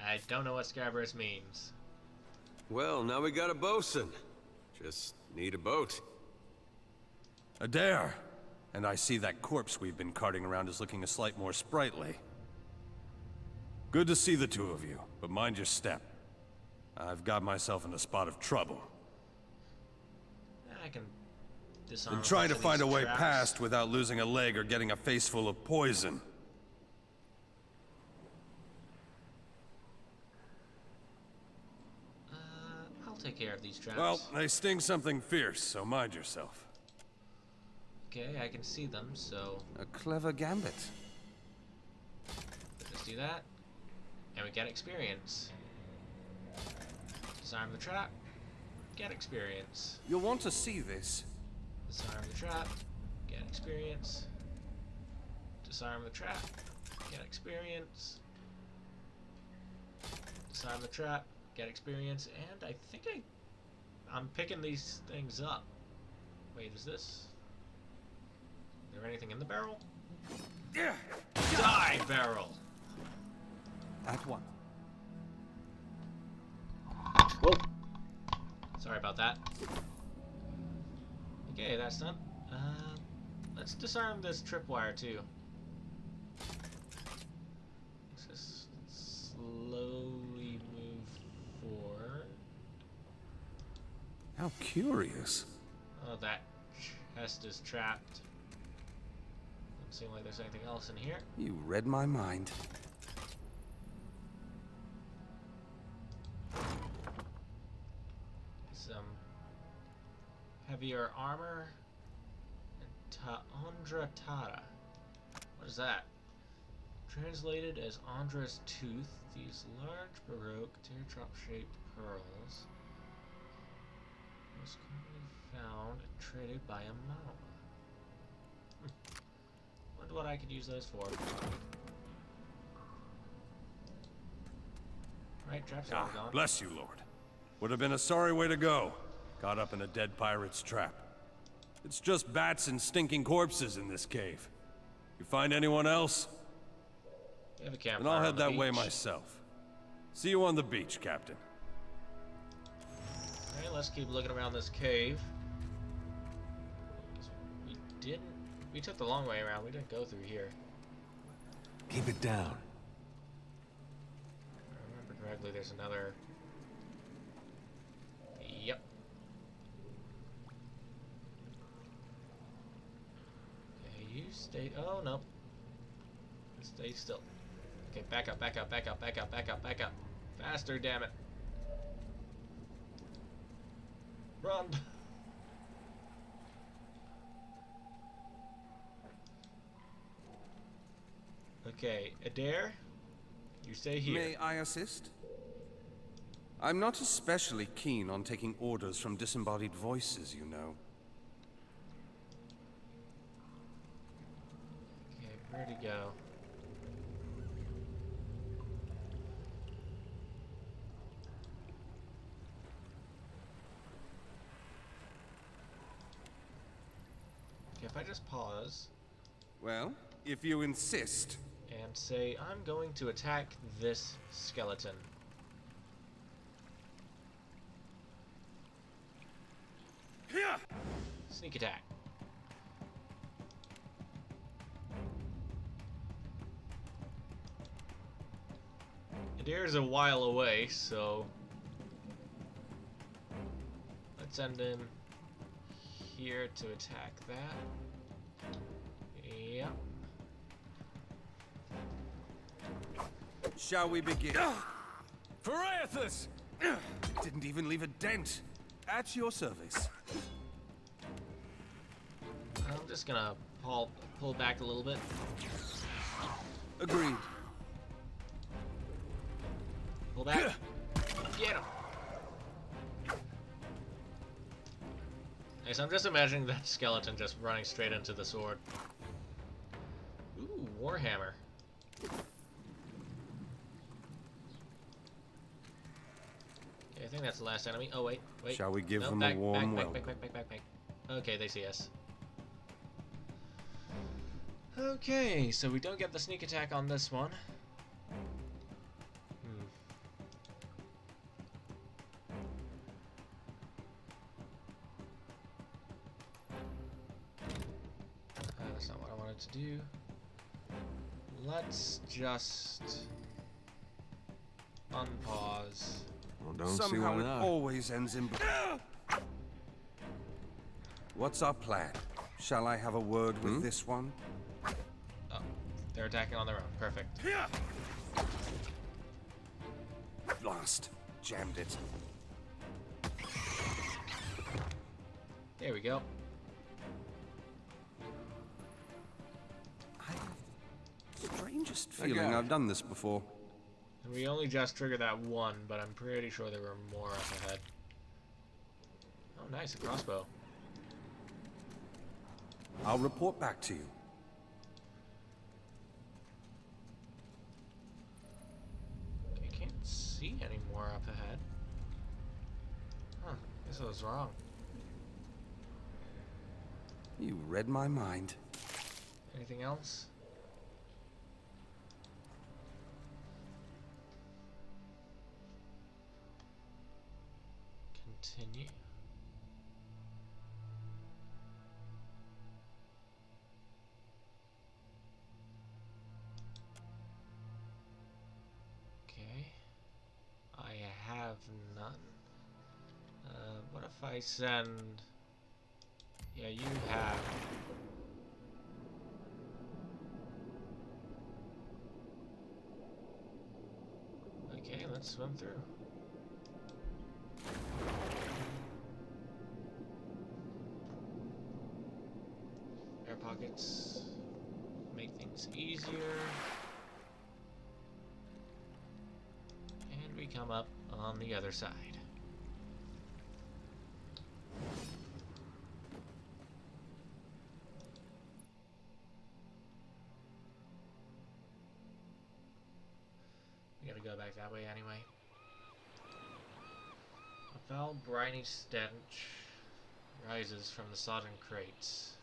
I don't know what Scabrous means. Well, now we got a bosun. Just need a boat. Adair! And I see that corpse we've been carting around is looking a slight more sprightly. Good to see the two of you, but mind your step. I've got myself in a spot of trouble. I can disarm. I'm trying to find a way traps. past without losing a leg or getting a face full of poison. I'll take care of these traps. Well, they sting something fierce, so mind yourself. Okay, I can see them, so A clever gambit. let's do that. And we get experience. Disarm the trap. Get experience. You'll want to see this. Disarm the trap. Get experience. Disarm the trap. Get experience. Disarm the trap. Get experience. And I think I'm picking these things up. Wait, is this? Is there anything in the barrel? Yeah. Die, barrel! At one. Whoa. Sorry about that. Okay, that's done. Let's disarm this tripwire too. Let's just slowly move forward. How curious. Oh, that chest is trapped. Doesn't seem like there's anything else in here. You read my mind. Some heavier armor. Andra Tara. What is that? Translated as Andra's tooth, these large Baroque teardrop-shaped pearls most commonly found and traded by a Mao. Wonder what I could use those for. Right, traps are gone. Bless you, Lord. Would have been a sorry way to go. Caught up in a dead pirate's trap. It's just bats and stinking corpses in this cave. You find anyone else? We have a campfire. And I'll head on the that way beach. myself. See you on the beach, Captain. Alright, let's keep looking around this cave. We took the long way around. We didn't go through here. Keep it down. If I remember correctly, there's another... Yep. Okay, you stay... Oh, no. Stay still. Okay, back up, back up, back up, back up, back up, back up. Faster, damn it. Run! Okay, Adair, you stay here. May I assist? I'm not especially keen on taking orders from disembodied voices, you know. Okay, where'd he go? Okay, if I just pause... Well, if you insist. And say, I'm going to attack this skeleton. Sneak attack. Adair's a while away, so let's send him here to attack that. Yep. Shall we begin? For Aethys! Didn't even leave a dent. At your service. I'm just gonna pull back a little bit. Agreed. Pull back. Get him. Okay, so I'm just imagining that skeleton just running straight into the sword. Ooh, Warhammer. Okay, I think that's the last enemy. Oh, wait. Shall we give no, them back, a warm back, welcome? back. Okay, they see us. Okay, so we don't get the sneak attack on this one. That's not what I wanted to do. Let's just unpause. Well, don't Somehow see why it not. always ends in... What's our plan? Shall I have a word with this one? Oh, they're attacking on their own. Perfect. Blast. Jammed it. There we go. Strangest feeling I've done this before. And we only just triggered that one, but I'm pretty sure there were more up ahead. Oh, nice, a crossbow. I'll report back to you. I can't see any more up ahead. Huh, guess I was wrong. You read my mind. Anything else? Continue. Okay. I have none. What if I send... Yeah, you have... Okay, let's swim through. Air pockets make things easier. And we come up on the other side. We gotta go back that way anyway. A foul, briny stench rises from the sodden crates.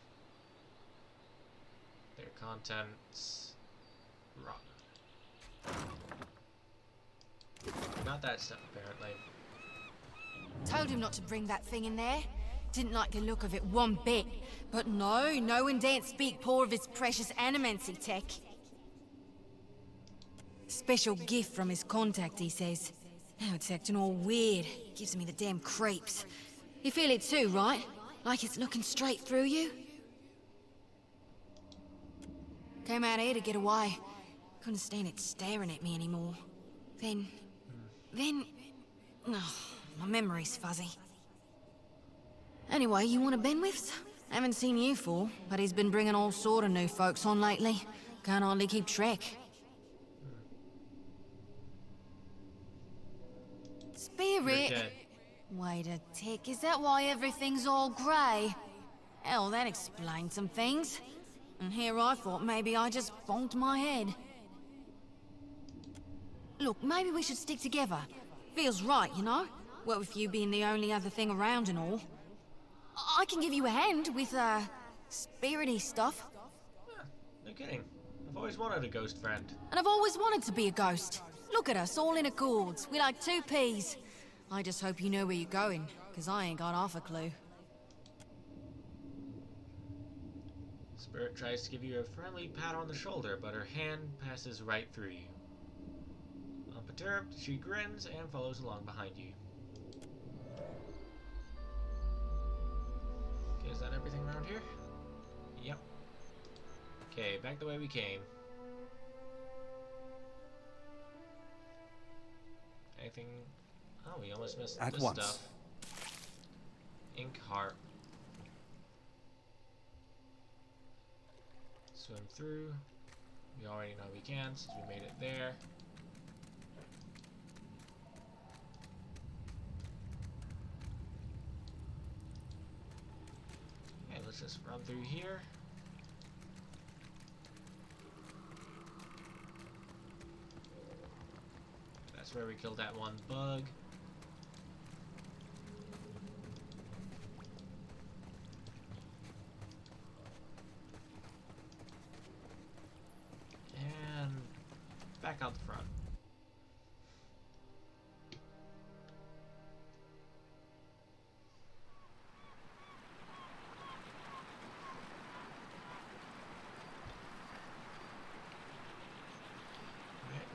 Their contents rotten. Not that stuff, apparently. Told him not to bring that thing in there. Didn't like the look of it one bit. But no one daren't speak poor of his precious animancy tech. Special gift from his contact, he says. Now it's acting all weird. Gives me the damn creeps. You feel it too, right? Like it's looking straight through you? Came out here to get away. Couldn't stand it staring at me anymore. Then... Oh, my memory's fuzzy. Anyway, you want a Benwith's? Haven't seen you for, but he's been bringing all sort of new folks on lately. Can't hardly keep track. Spirit? Wait a tick, is that why everything's all grey? Hell, that explains some things. And here I thought maybe I just bonked my head. Look, maybe we should stick together. Feels right, you know? What with you being the only other thing around and all. I can give you a hand with, spirity stuff. Yeah, no kidding. I've always wanted a ghost friend. And I've always wanted to be a ghost. Look at us, all in accords. We're like two peas. I just hope you know where you're going, because I ain't got half a clue. Spirit tries to give you a friendly pat on the shoulder, but her hand passes right through you. Unperturbed, she grins and follows along behind you. Okay, is that everything around here? Yep. Okay, back the way we came. Anything? Oh, we almost missed this stuff. Ink heart. Swim through. We already know we can since we made it there. Okay, let's just run through here. That's where we killed that one bug. And back out the front.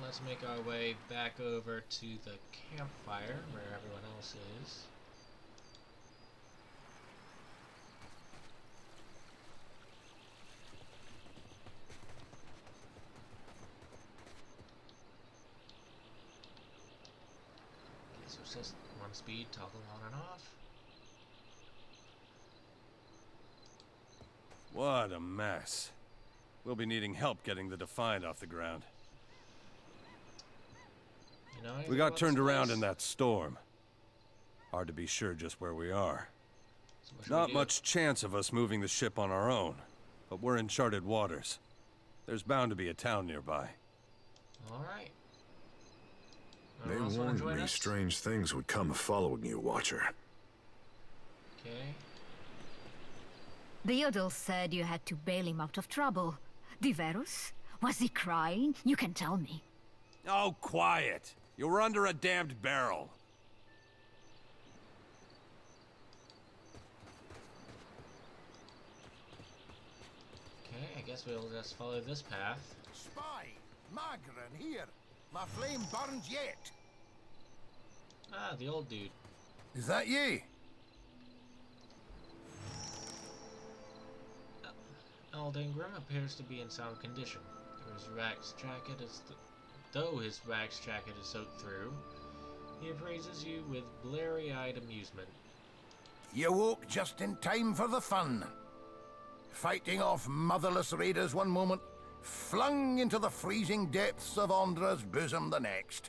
Let's make our way back over to the campfire where everyone else is. Okay, so it's just one speed, toggle on and off. What a mess. We'll be needing help getting the Defiant off the ground. We got turned around in that storm. Hard to be sure just where we are. So Not much chance of us moving the ship on our own, but we're in charted waters. There's bound to be a town nearby. Alright. They warned me strange things would come following you, Watcher. Okay. Theodul said you had to bail him out of trouble. Diverus? Was he crying? You can tell me. Oh, quiet! You were under a damned barrel. Okay, I guess we'll just follow this path. Spy! Magran, here! My flame burns yet! Ah, the old dude. Is that ye? Eldengrim appears to be in sound condition. Though his wax jacket is soaked through, he appraises you with bleary-eyed amusement. You woke just in time for the fun. Fighting off motherless raiders one moment, flung into the freezing depths of Ondra's bosom the next.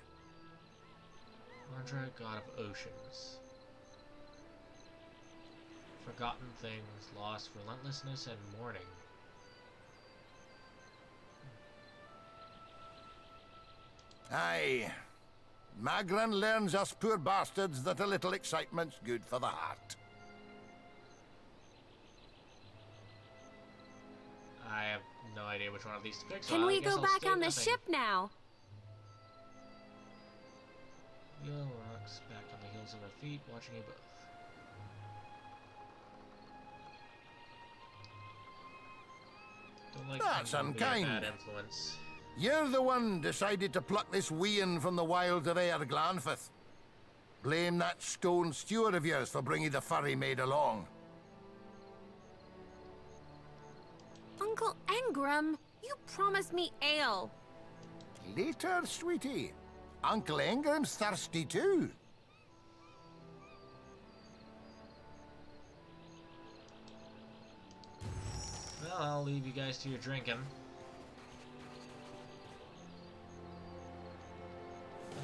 Ondra, god of oceans. Forgotten things, lost relentlessness and mourning. Aye. Magran learns us poor bastards that a little excitement's good for the heart. I have no idea which one of these to pick. Can we go back on the ship now? Wheel rocks back on the heels of our feet, watching you both. Don't like That's to be a unkind. bad influence. You're the one decided to pluck this wean from the wilds of Aer Glanfith. Blame that stone steward of yours for bringing the furry maid along. Uncle Engram, you promised me ale. Later, sweetie. Uncle Engram's thirsty too. Well, I'll leave you guys to your drinking.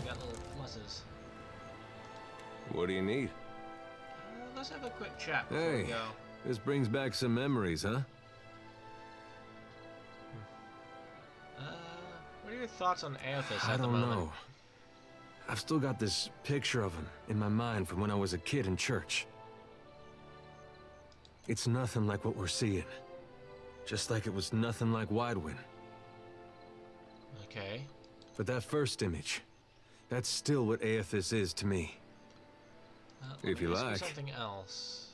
I got little pluses. What do you need? Let's have a quick chat before we Hey, go. this brings back some memories, huh? What are your thoughts on Aethys I at the don't moment? know. I've still got this picture of him in my mind from when I was a kid in church. It's nothing like what we're seeing. Just like it was nothing like Widewind. Okay. But that first image, that's still what Aethys is to me. If you Let me ask like. something else.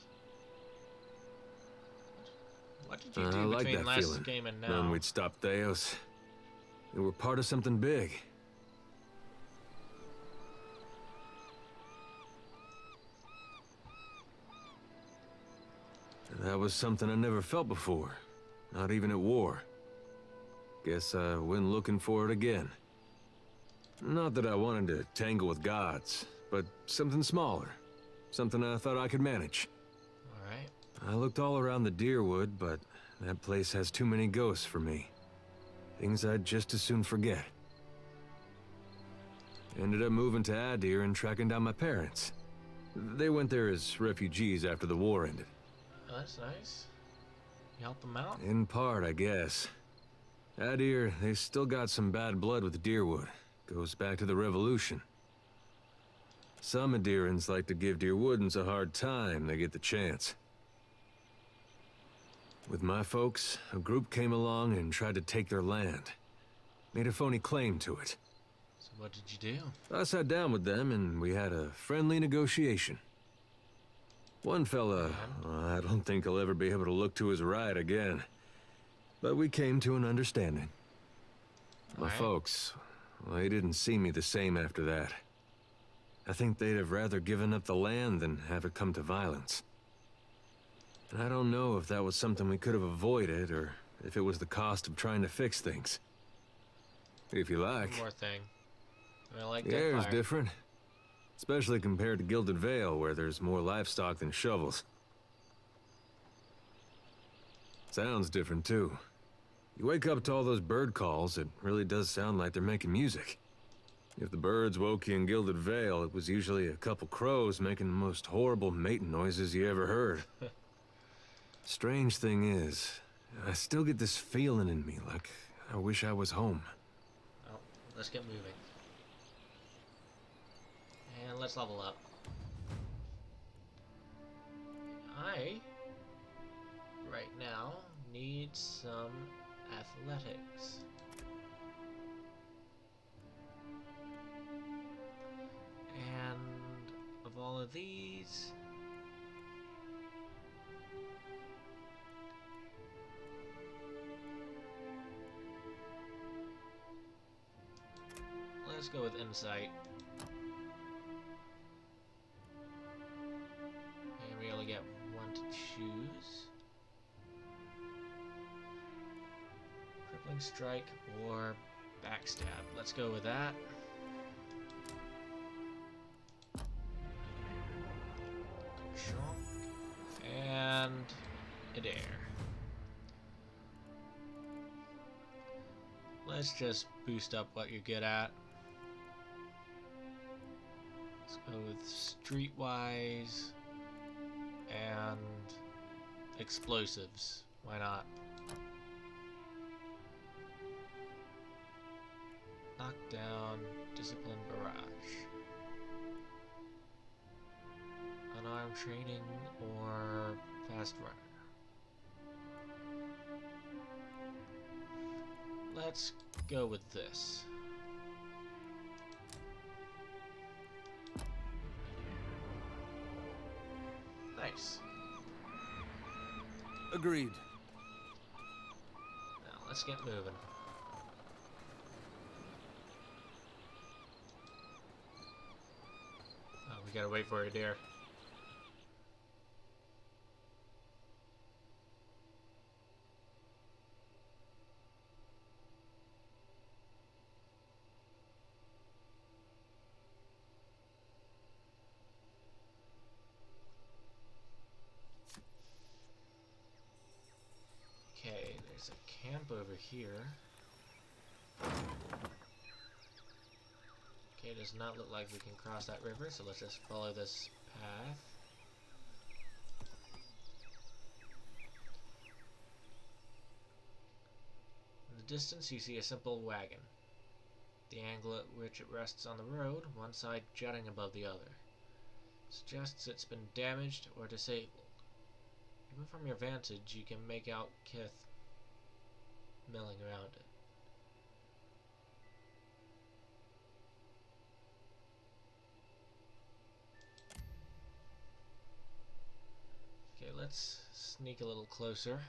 What did you I do like between that last feeling. game and Knowing now? we'd stop Theos. We were part of something big. That was something I never felt before. Not even at war. Guess I went looking for it again. Not that I wanted to tangle with gods, but something smaller. Something I thought I could manage. Alright. I looked all around the Deerwood, but that place has too many ghosts for me. Things I'd just as soon forget. Ended up moving to Adir and tracking down my parents. They went there as refugees after the war ended. Oh, that's nice. You help them out? In part, I guess. Adir, they still got some bad blood with Deerwood. Goes back to the Revolution. Some Adirans like to give Deerwoodans a hard time they get the chance. With my folks, a group came along and tried to take their land. Made a phony claim to it. So what did you do? I sat down with them and we had a friendly negotiation. One fella, I don't think he'll ever be able to look to his right again. But we came to an understanding. My folks, well, they didn't see me the same after that. I think they'd have rather given up the land than have it come to violence. And I don't know if that was something we could have avoided, or if it was the cost of trying to fix things. If you like. One more thing. I like The air's Deadfire. different. Especially compared to Gilded Vale, where there's more livestock than shovels. Sounds different, too. You wake up to all those bird calls, it really does sound like they're making music. If the birds woke you in Gilded Vale, it was usually a couple crows making the most horrible mating noises you ever heard. Strange thing is, I still get this feeling in me like I wish I was home. Well, let's get moving. And let's level up. I, right now, need some athletics. And of all of these, let's go with insight. And we only get one to choose. Crippling strike or backstab. Let's go with that. And Adair. Let's just boost up what you're good at. Let's go with streetwise and explosives. Why not? Knockdown, discipline, barrage. Unarmed training or fast runner. Let's go with this. Nice. Agreed. Now let's get moving. gotta wait for a deer. Okay, there's a camp over here. Okay, it does not look like we can cross that river, so let's just follow this path. In the distance, you see a simple wagon. The angle at which it rests on the road, one side jutting above the other, suggests it's been damaged or disabled. Even from your vantage, you can make out Kith milling around it. Okay, let's sneak a little closer.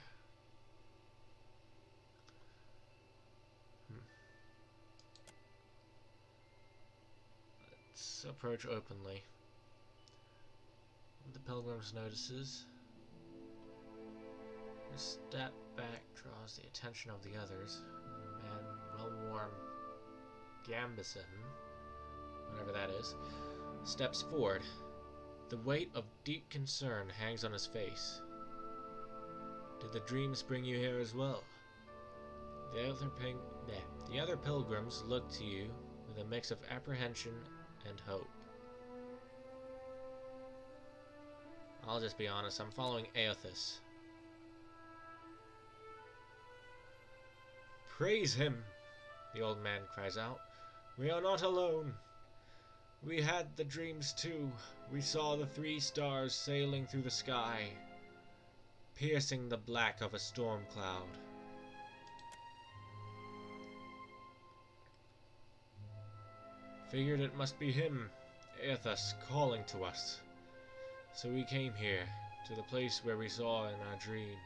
Let's approach openly. The pilgrims notices. A step back draws the attention of the others. A man, well-worn Gambison, whatever that is, steps forward. The weight of deep concern hangs on his face. Did the dreams bring you here as well? The other pilgrims look to you with a mix of apprehension and hope. I'll just be honest, I'm following Aothas. Praise him, the old man cries out. We are not alone. We had the dreams too. We saw the 3 stars sailing through the sky, piercing the black of a storm cloud. Figured it must be him, Aothas, calling to us. So we came here, to the place where we saw in our dreams.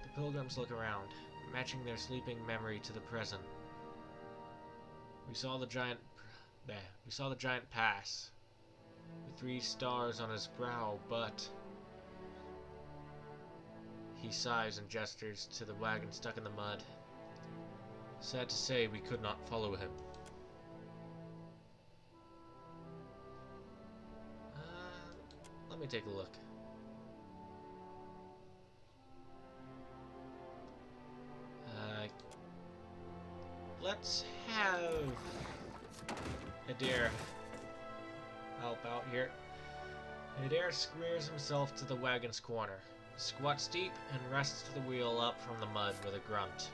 The pilgrims look around, matching their sleeping memory to the present. We saw the giant pass, with 3 stars on his brow, but... He sighs and gestures to the wagon stuck in the mud. Sad to say, we could not follow him. Let me take a look. Let's have Adair help out here. Adair squares himself to the wagon's corner, squats deep, and rests the wheel up from the mud with a grunt.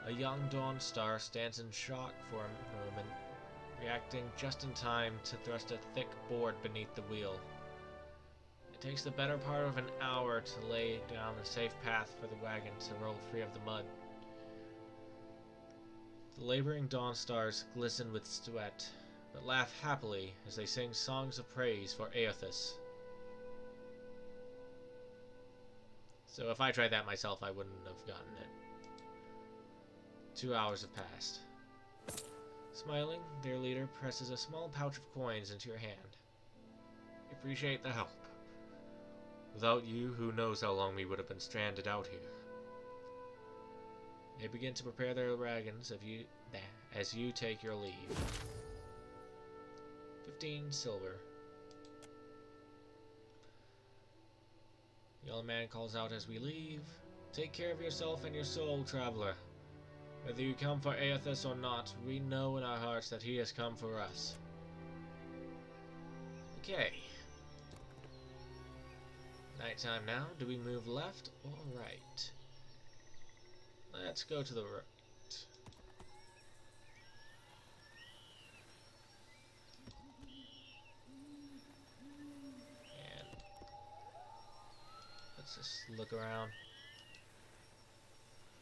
A young Dawnstar stands in shock for a moment, reacting just in time to thrust a thick board beneath the wheel. It takes the better part of an hour to lay down a safe path for the wagon to roll free of the mud. The laboring Dawnstars glisten with sweat, but laugh happily as they sing songs of praise for Aothas. So if I tried that myself, I wouldn't have gotten it. 2 hours have passed. Smiling, their leader presses a small pouch of coins into your hand. Appreciate the help. Without you, who knows how long we would have been stranded out here. They begin to prepare their wagons as you take your leave. 15 silver. The old man calls out as we leave. Take care of yourself and your soul, traveler. Whether you come for Aothas or not, we know in our hearts that he has come for us. Okay. Nighttime now. Do we move left or right? Let's go to the right. And let's just look around.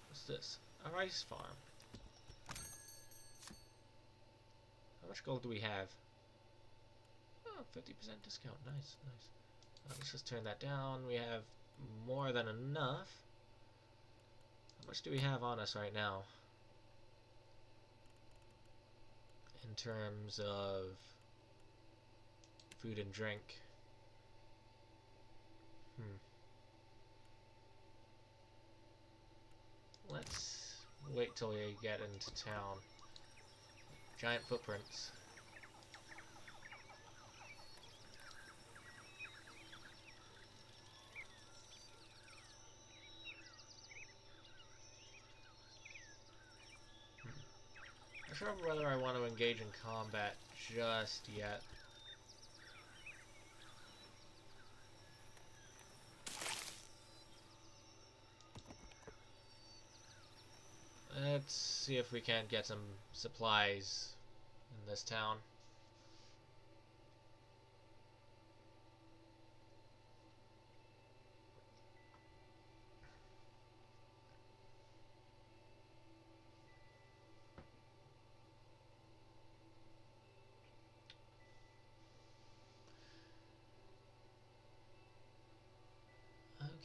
What's this? A rice farm. How much gold do we have? Oh, 50% discount. Nice, nice. Let's just turn that down. We have more than enough. How much do we have on us right now? In terms of food and drink. Let's wait till we get into town. Giant footprints. Not sure whether I want to engage in combat just yet. Let's see if we can't get some supplies in this town.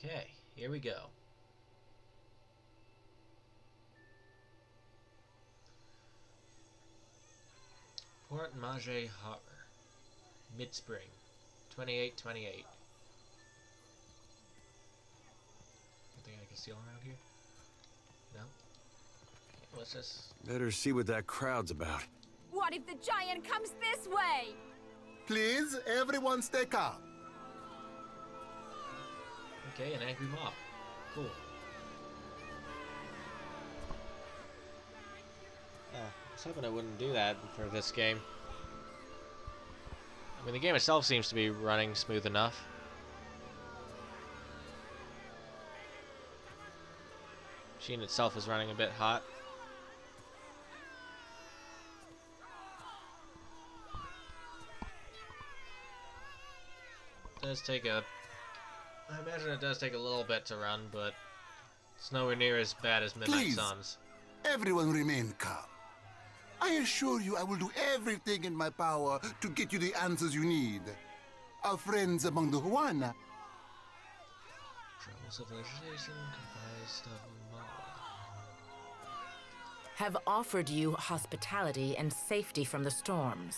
Okay, here we go. Port Maje Harbor, Mid-Spring, 2828. Anything I can steal around here? No? Okay, let's just... Better see what that crowd's about. What if the giant comes this way? Please, everyone stay calm. Okay, an angry mob. Cool. I was hoping it wouldn't do that for this game. I mean, the game itself seems to be running smooth enough. Machine itself is running a bit hot. It does take a... I imagine it does take a little bit to run, but it's nowhere near as bad as Midnight Please, Suns. Everyone remain calm. I assure you I will do everything in my power to get you the answers you need. Our friends among the Huana Tribal civilization comprised of Mala. Have offered you hospitality and safety from the storms.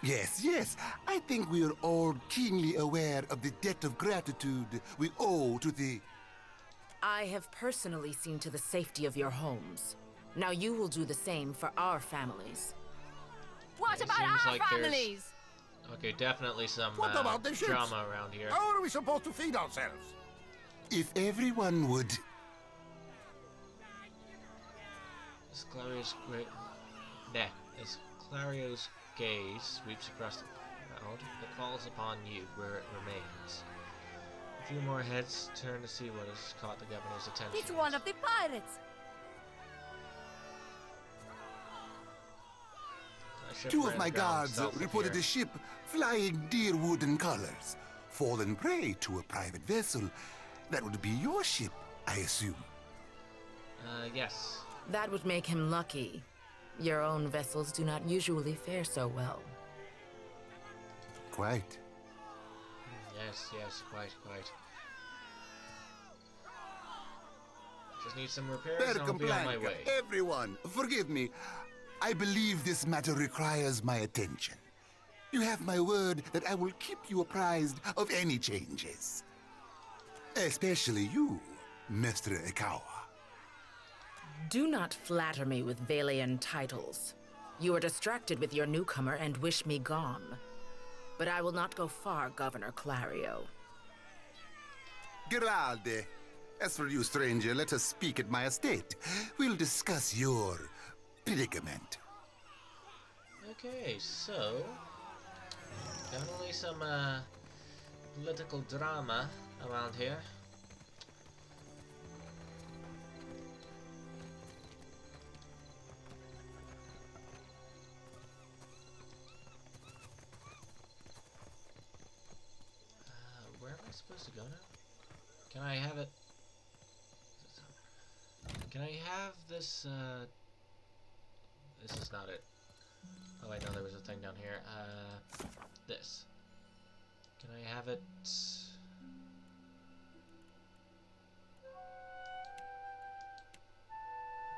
Yes, yes. I think we are all keenly aware of the debt of gratitude we owe to the... I have personally seen to the safety of your homes. Now you will do the same for our families. What It about seems our like there's- families? Okay, definitely some What about the ships? drama around here. How are we supposed to feed ourselves? If everyone would... As Clario's great... Nah. As Clario's gaze sweeps across the crowd, it falls upon you, where it remains. A few more heads turn to see what has caught the governor's attention. It's one of the pirates. Two of my guards reported a ship flying deer wooden colors, fallen prey to a private vessel. That would be your ship, I assume. Yes. That would make him lucky. Your own vessels do not usually fare so well. Quite. Yes, yes, quite. Just need some repairs and I'll be on my way. Everyone, forgive me. I believe this matter requires my attention. You have my word that I will keep you apprised of any changes. Especially you, Mr. Ikawa. Do not flatter me with Valian titles. You are distracted with your newcomer and wish me gone. But I will not go far, Governor Clario. Geralde, as for you, stranger, let us speak at my estate. We'll discuss your predicament. Okay, so... definitely some, political drama around here. Where am I supposed to go now? Can I have it? Can I have this, This is not it. Oh, I know there was a thing down here. This. Can I have it?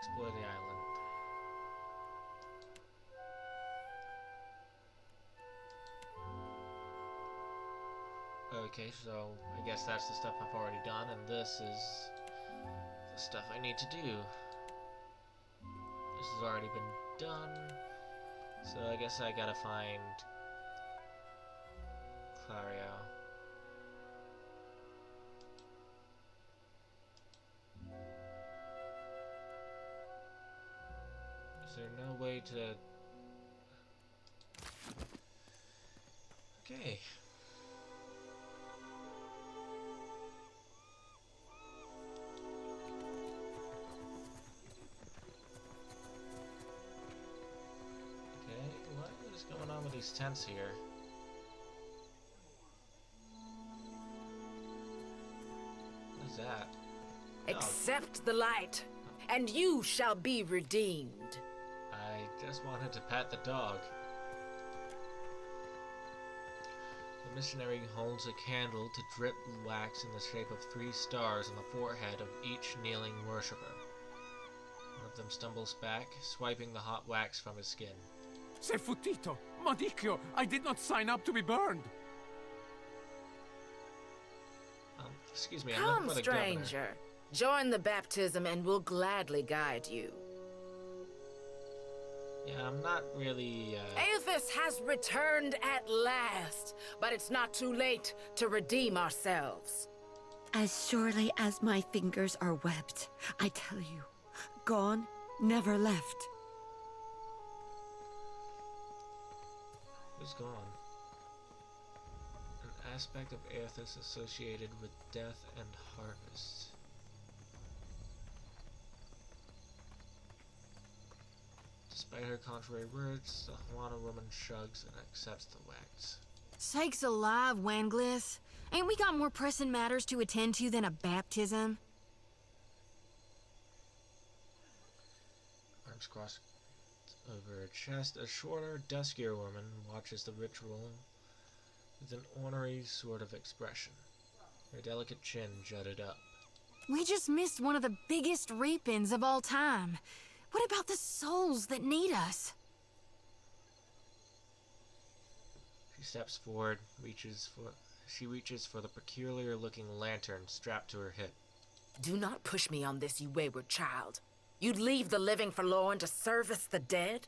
Explore the island. okay, so I guess that's the stuff I've already done, and this is the stuff I need to do. This has already been done, so I guess I gotta find Clario. Is there no way to... Okay. What is going on with these tents here? What is that? Accept the light, and you shall be redeemed. I just wanted to pat the dog. The missionary holds a candle to drip wax in the shape of 3 stars on the forehead of each kneeling worshipper. One of them stumbles back, swiping the hot wax from his skin. Sei futtito! Maledicchio! I did not sign up to be burned! Excuse me, I'm Come, looking for the stranger. governor. Join the baptism and we'll gladly guide you. Yeah, I'm not really, Aethys has returned at last, but it's not too late to redeem ourselves. As surely as my fingers are webbed, I tell you, gone, never left. Who's gone? An aspect of Aethys associated with death and harvest. Despite her contrary words, the Huana woman shrugs and accepts the wax. Sakes alive, Wanglith. Ain't we got more pressing matters to attend to than a baptism? Arms crossed over her chest, a shorter, duskier woman watches the ritual with an ornery sort of expression. Her delicate chin jutted up. We just missed one of the biggest reap-ins of all time. What about the souls that need us? She steps forward, she reaches for the peculiar-looking lantern strapped to her hip. Do not push me on this, you wayward child. You'd leave the living forlorn to service the dead?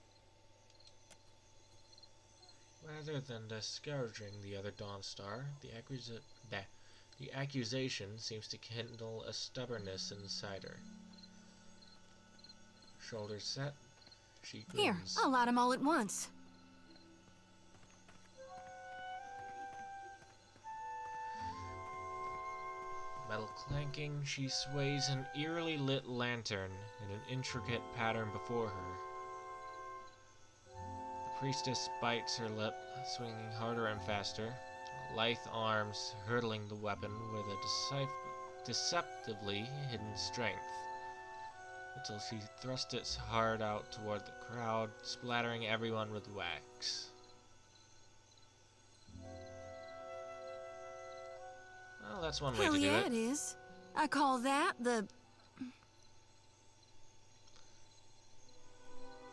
Rather than discouraging the other Dawnstar, the accusation seems to kindle a stubbornness inside her. Shoulders set, she grins. Here, I'll light them all at once. Metal clanking, she sways an eerily lit lantern in an intricate pattern before her. The priestess bites her lip, swinging harder and faster, lithe arms hurtling the weapon with a deceptively hidden strength, until she thrusts it hard out toward the crowd, splattering everyone with wax. Well, that's one way Hell to do yeah, it. it is. I call that the...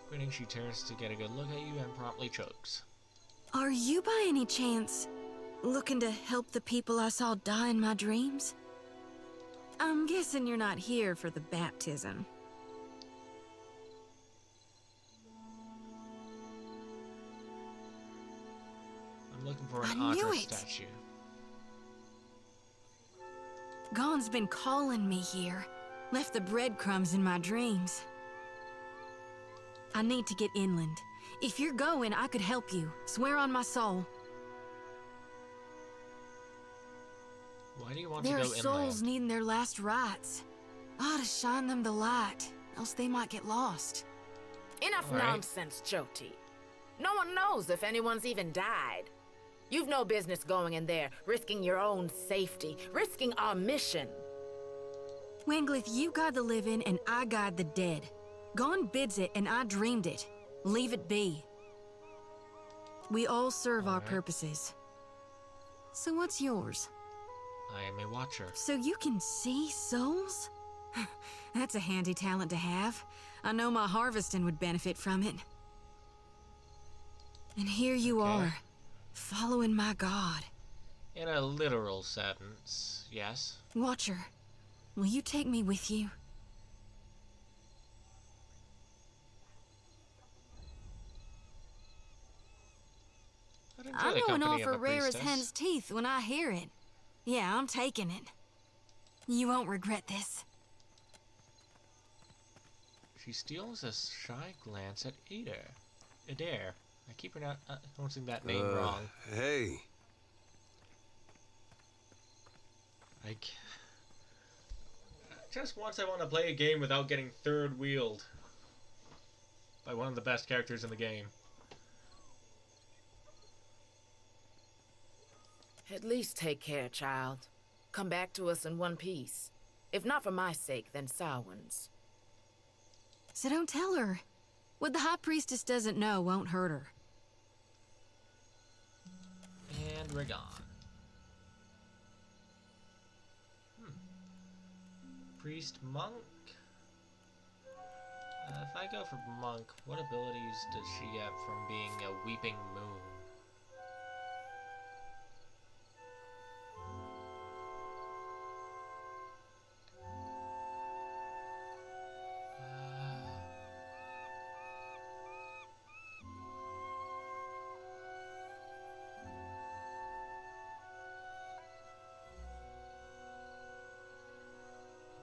Grinning, she turns to get a good look at you and promptly chokes. Are you by any chance looking to help the people I saw die in my dreams? I'm guessing you're not here for the baptism. I'm looking for an I knew Audra it. statue. Gon's been calling me here. Left the breadcrumbs in my dreams. I need to get inland. If you're going, I could help you. Swear on my soul. Why do you want There to are go inland? souls needing their last rites. I ought to shine them the light, else they might get lost. Enough All right. nonsense, Jyoti. No one knows if anyone's even died. You've no business going in there, risking your own safety, risking our mission. Wanglith, you guide the living and I guide the dead. Gon bids it and I dreamed it. Leave it be. We all serve our purposes. So what's yours? I am a watcher. So you can see souls? That's a handy talent to have. I know my harvesting would benefit from it. And here you are, following my god. In a literal sense, yes. Watcher, will you take me with you? I'm going off for rare as hen's teeth when I hear it. Yeah, I'm taking it. You won't regret this. She steals a shy glance at Adair. I keep pronouncing that name wrong. Hey. Just once I want to play a game without getting third wheeled by one of the best characters in the game. At least take care, child. Come back to us in one piece. If not for my sake, then Samhain's. So don't tell her. What the High Priestess doesn't know won't hurt her. And we're gone. Priest, monk? If I go for monk, what abilities does she have from being a weeping moon?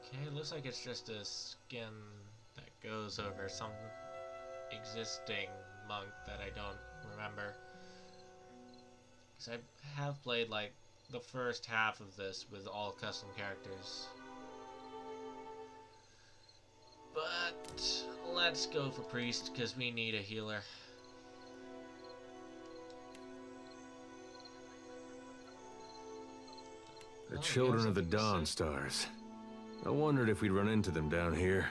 Okay, it looks like it's just a skin that goes over some existing monk that I don't remember. Because I have played like the first half of this with all custom characters. But let's go for priest because we need a healer. The Children of the Dawn Stars. I wondered if we'd run into them down here.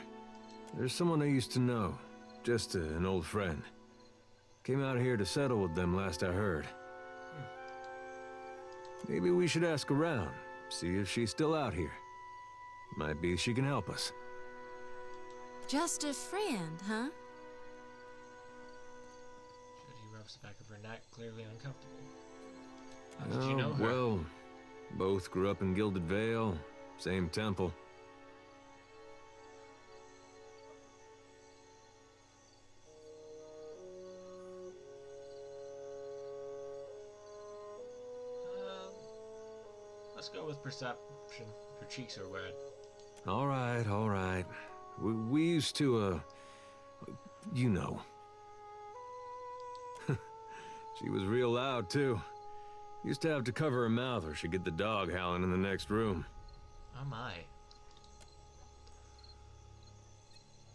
There's someone I used to know, just an old friend. Came out here to settle with them last I heard. Maybe we should ask around, see if she's still out here. Might be she can help us. Just a friend, huh? She rubs the back of her neck, clearly uncomfortable. How did you know her? Well, both grew up in Gilded Vale, same temple. Let's go with perception. Her cheeks are red. All right. We used to, you know. She was real loud, too. Used to have to cover her mouth or she'd get the dog howling in the next room. Oh my.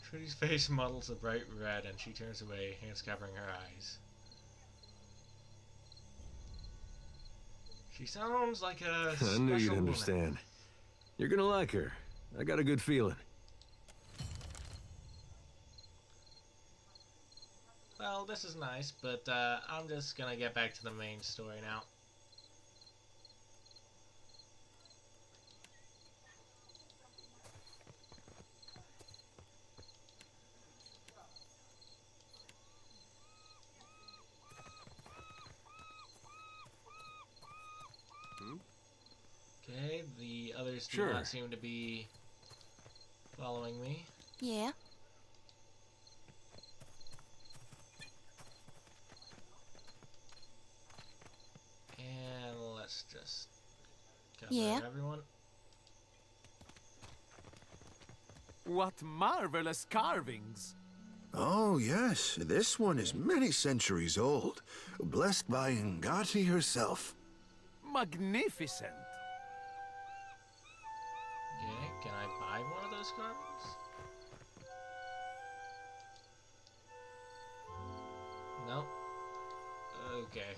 Trudy's face muddles a bright red and she turns away, hands covering her eyes. She sounds like a I knew you'd special understand. woman. You're gonna like her. I got a good feeling. Well, this is nice, but I'm just gonna get back to the main story now. Okay, the others do not seem to be following me. Yeah. And let's just cover everyone. What marvelous carvings! Oh, yes. This one is many centuries old. Blessed by Ngati herself. Magnificent! Okay, can I buy one of those cards? Nope. Okay.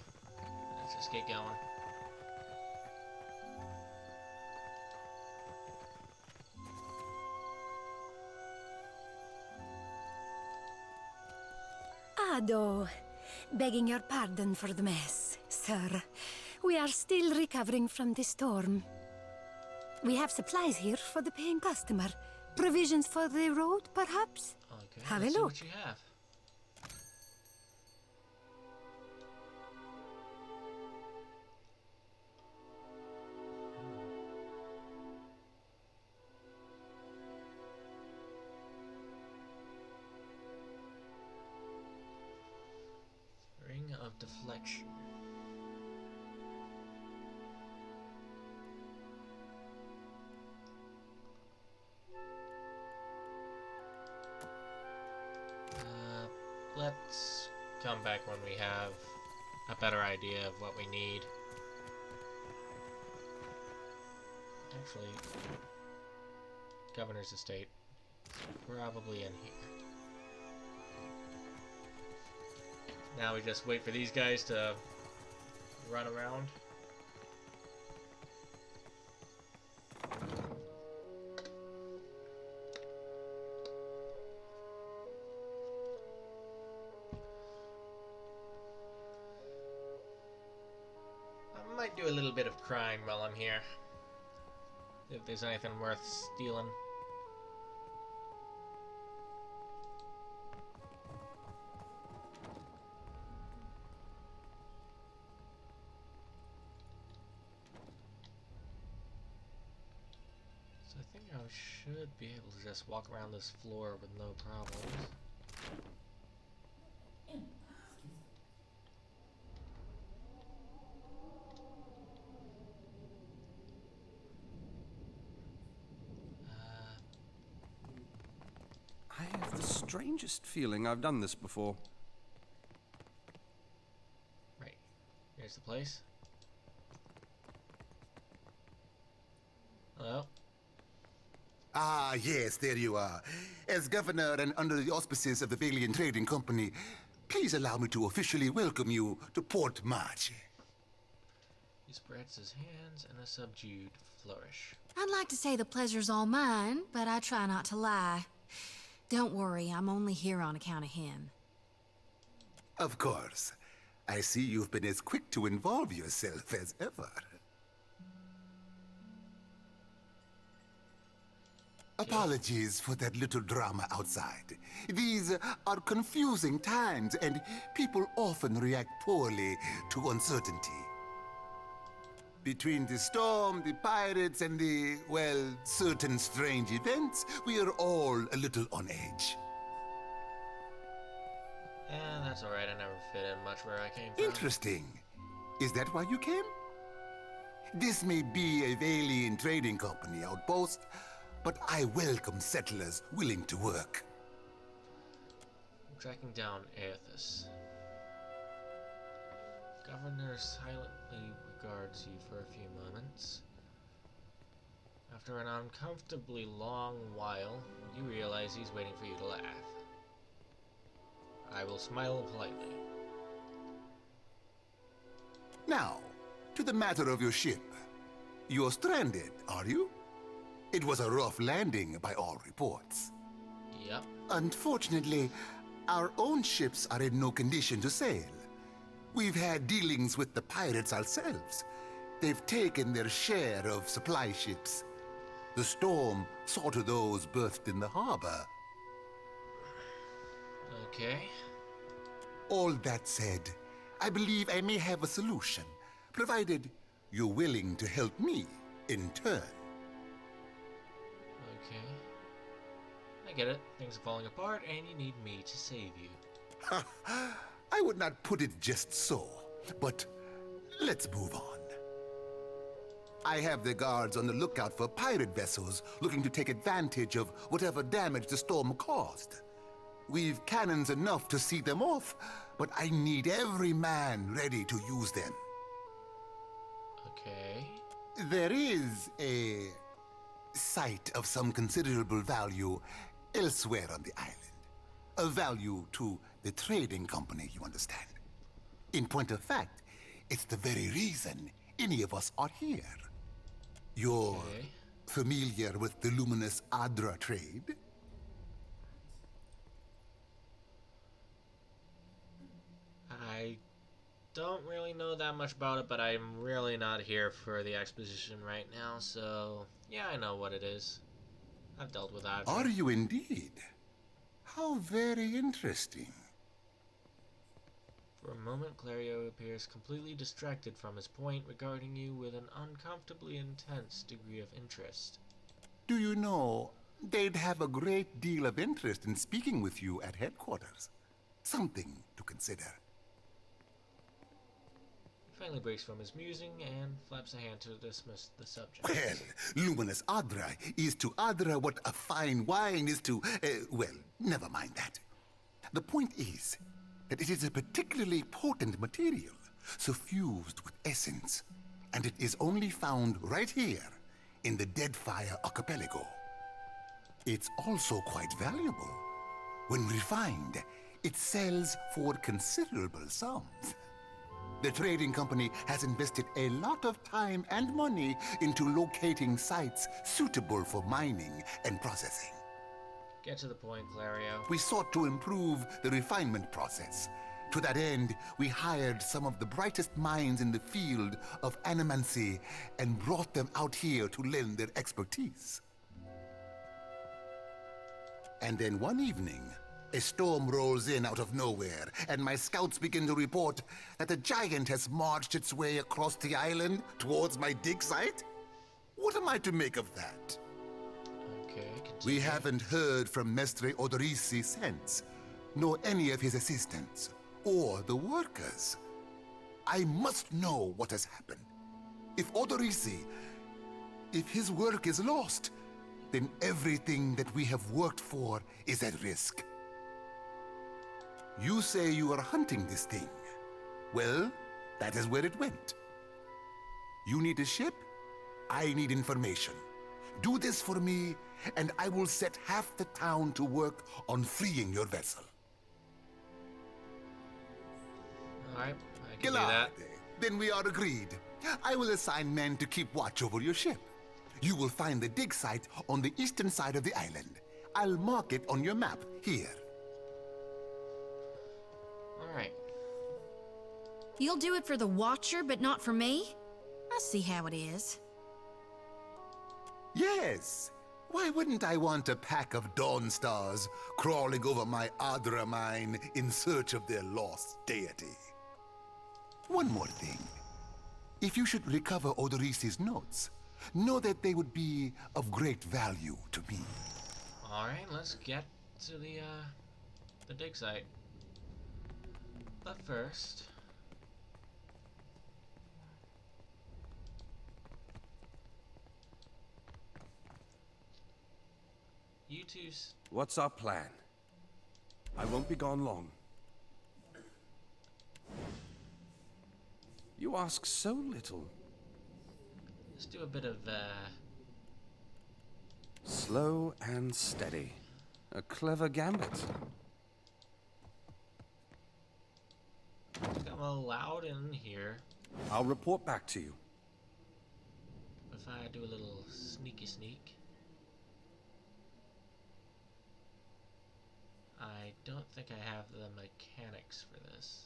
Let's just get going. Ado, begging your pardon for the mess, sir. We are still recovering from the storm. We have supplies here for the paying customer. Provisions for the road, perhaps? Okay, have let's a see look. what you have. deflection. Let's come back when we have a better idea of what we need. Actually, Governor's Estate, probably in here. Now we just wait for these guys to run around. I might do a little bit of crime while I'm here. If there's anything worth stealing. So I think I should be able to just walk around this floor with no problems. I have the strangest feeling I've done this before. Right. Here's the place. Hello? Ah, yes, there you are. As governor and under the auspices of the Valiant Trading Company, please allow me to officially welcome you to Port March. He spreads his hands in a subdued flourish. I'd like to say the pleasure's all mine, but I try not to lie. Don't worry, I'm only here on account of him. Of course. I see you've been as quick to involve yourself as ever. Apologies for that little drama outside. These are confusing times, and people often react poorly to uncertainty. Between the storm, the pirates, and the, well, certain strange events, we are all a little on edge. Yeah, that's alright. I never fit in much where I came from. Interesting. Is that why you came? This may be a Valiant Trading Company outpost, but I welcome settlers willing to work. I'm tracking down Aethys. Governor silently regards you for a few moments. After an uncomfortably long while, you realize he's waiting for you to laugh. I will smile politely. Now, to the matter of your ship. You're stranded, are you? It was a rough landing by all reports. Yep. Unfortunately, our own ships are in no condition to sail. We've had dealings with the pirates ourselves. They've taken their share of supply ships. The storm saw to those berthed in the harbor. Okay. All that said, I believe I may have a solution, provided you're willing to help me in turn. Okay. I get it. Things are falling apart and you need me to save you. I would not put it just so, but let's move on. I have the guards on the lookout for pirate vessels looking to take advantage of whatever damage the storm caused. We've cannons enough to see them off, but I need every man ready to use them. Okay. There is a site of some considerable value elsewhere on the island. A value to the trading company, you understand. In point of fact, it's the very reason any of us are here. You're familiar with the luminous Adra trade? I don't really know that much about it, but I'm really not here for the exposition right now, so yeah, I know what it is. I've dealt with that. Are you indeed? How very interesting. For a moment, Clario appears completely distracted from his point, regarding you with an uncomfortably intense degree of interest. Do you know, they'd have a great deal of interest in speaking with you at headquarters. Something to consider. Finally breaks from his musing and flaps a hand to dismiss the subject. Well, Luminous Adra is to Adra what a fine wine is to, well, never mind that. The point is that it is a particularly potent material, suffused with essence, and it is only found right here in the Deadfire Archipelago. It's also quite valuable. When refined, it sells for considerable sums. The trading company has invested a lot of time and money into locating sites suitable for mining and processing. Get to the point, Clario. We sought to improve the refinement process. To that end, we hired some of the brightest minds in the field of animancy and brought them out here to lend their expertise. And then one evening, a storm rolls in out of nowhere, and my scouts begin to report that a giant has marched its way across the island towards my dig site. What am I to make of that? Okay, we haven't heard from Mestre Odorisi since, nor any of his assistants, or the workers. I must know what has happened. If Odorisi, if his work is lost, then everything that we have worked for is at risk. You say you are hunting this thing. Well, that is where it went. You need a ship? I need information. Do this for me, and I will set half the town to work on freeing your vessel. Alright, I can do that. Then we are agreed. I will assign men to keep watch over your ship. You will find the dig site on the eastern side of the island. I'll mark it on your map here. Alright. You'll do it for the Watcher, but not for me? I see how it is. Yes. Why wouldn't I want a pack of Dawnstars crawling over my Adra mine in search of their lost deity? One more thing. If you should recover Odorisi's notes, know that they would be of great value to me. Alright, let's get to the dig site. But first... You two... What's our plan? I won't be gone long. You ask so little. Let's do a bit of, Slow and steady. A clever gambit. I'm allowed in here. I'll report back to you. If I do a little sneaky sneak. I don't think I have the mechanics for this.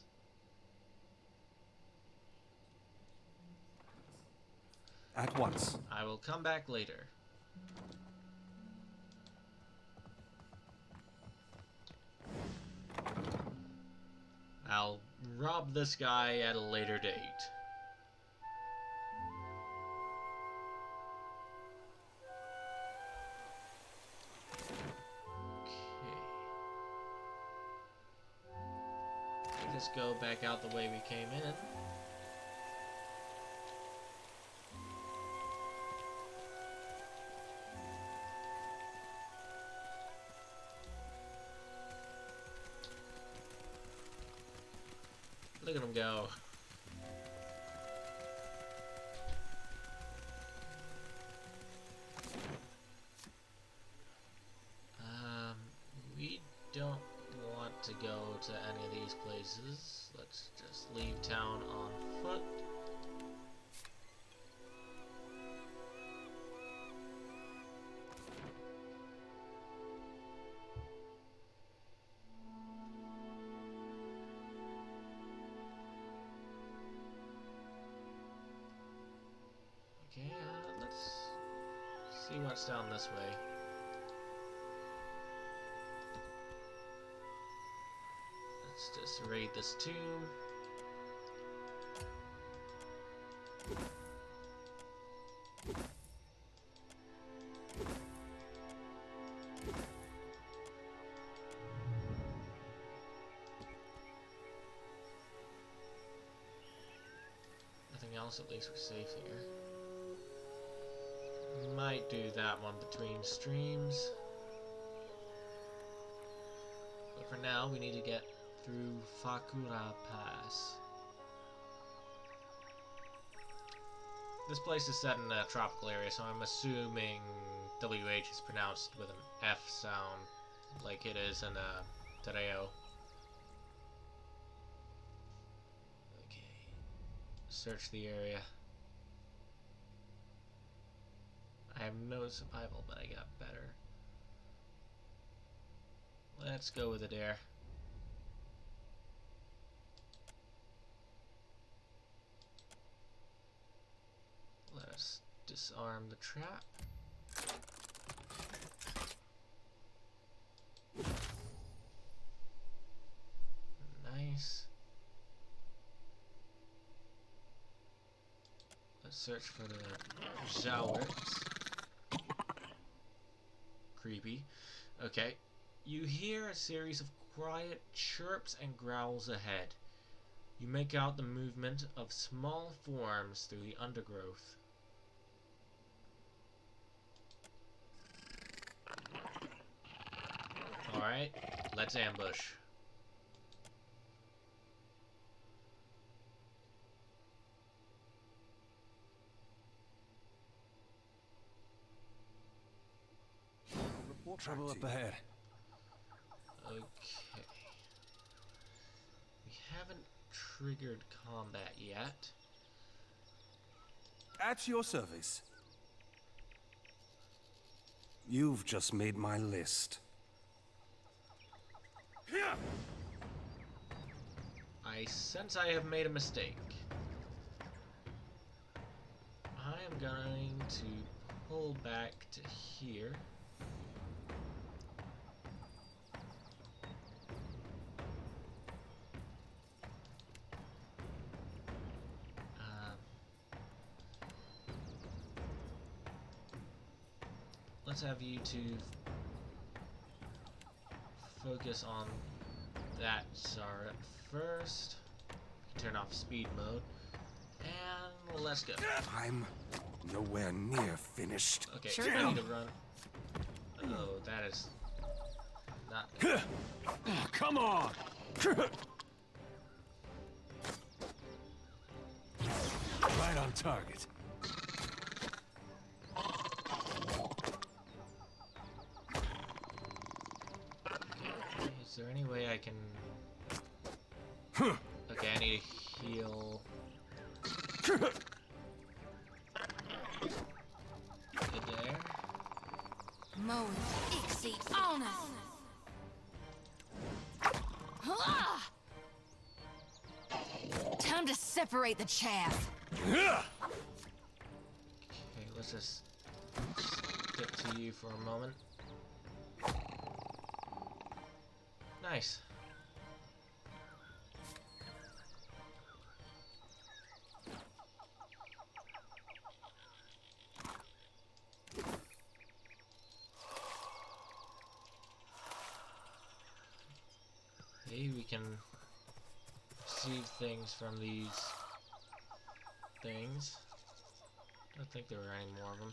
At once. I will come back later. I'll rob this guy at a later date. Okay. Let's go back out the way we came in. Look at him go. We don't want to go to any of these places. Let's just leave town on foot. Okay, let's see what's down this way. Let's just raid this tomb. else, at least we're safe here. Might do that one between streams. But for now, we need to get through Fakura Pass. This place is set in a tropical area, so I'm assuming WH is pronounced with an F sound, like it is in Tereo. Okay. Search the area. I have no survival, but I got better. Let's go with Adair. Let us disarm the trap. Nice. Let's search for the Zhaoworks. Creepy. Okay. You hear a series of quiet chirps and growls ahead. You make out the movement of small forms through the undergrowth. Alright, let's ambush. Trouble up ahead. Okay. We haven't triggered combat yet. At your service. You've just made my list. I sense I have made a mistake. I am going to pull back to here. Let's have you two focus on that Zara first. Turn off speed mode. And let's go. I'm nowhere near finished. Okay, sure. I need to run. Oh, that is not good. Oh, come on! Right on target. Is there any way I can... Okay, I need to heal... There. Moan, Ixie, honor. Time to separate the chaff. Okay, let's just stick to you for a moment. Nice. Maybe we can receive things from these things. I don't think there were any more of them.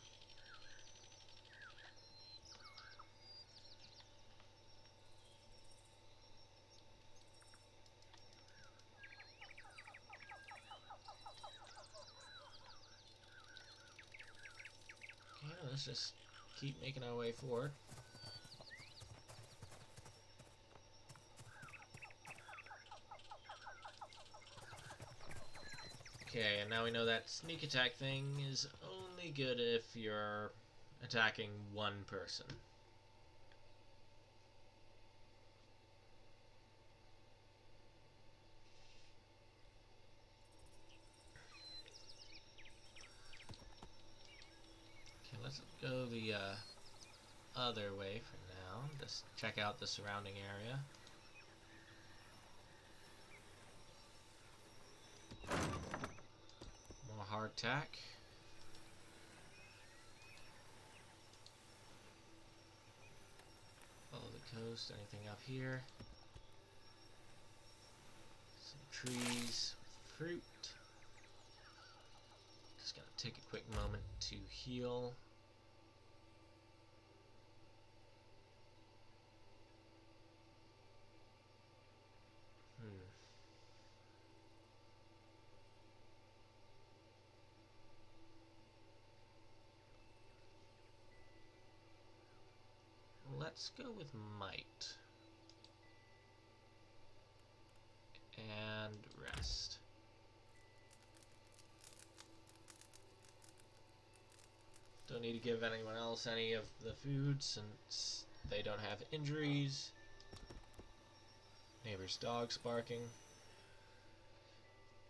Okay, let's just keep making our way forward. Okay, and now we know that sneak attack thing is only good if you're attacking one person. Okay, let's go the other way for now. Just check out the surrounding area. Hardtack. Follow the coast. Anything up here? Some trees, fruit. take a quick moment to heal. Let's go with might. And rest. Don't need to give anyone else any of the food since they don't have injuries. Neighbor's dog's barking.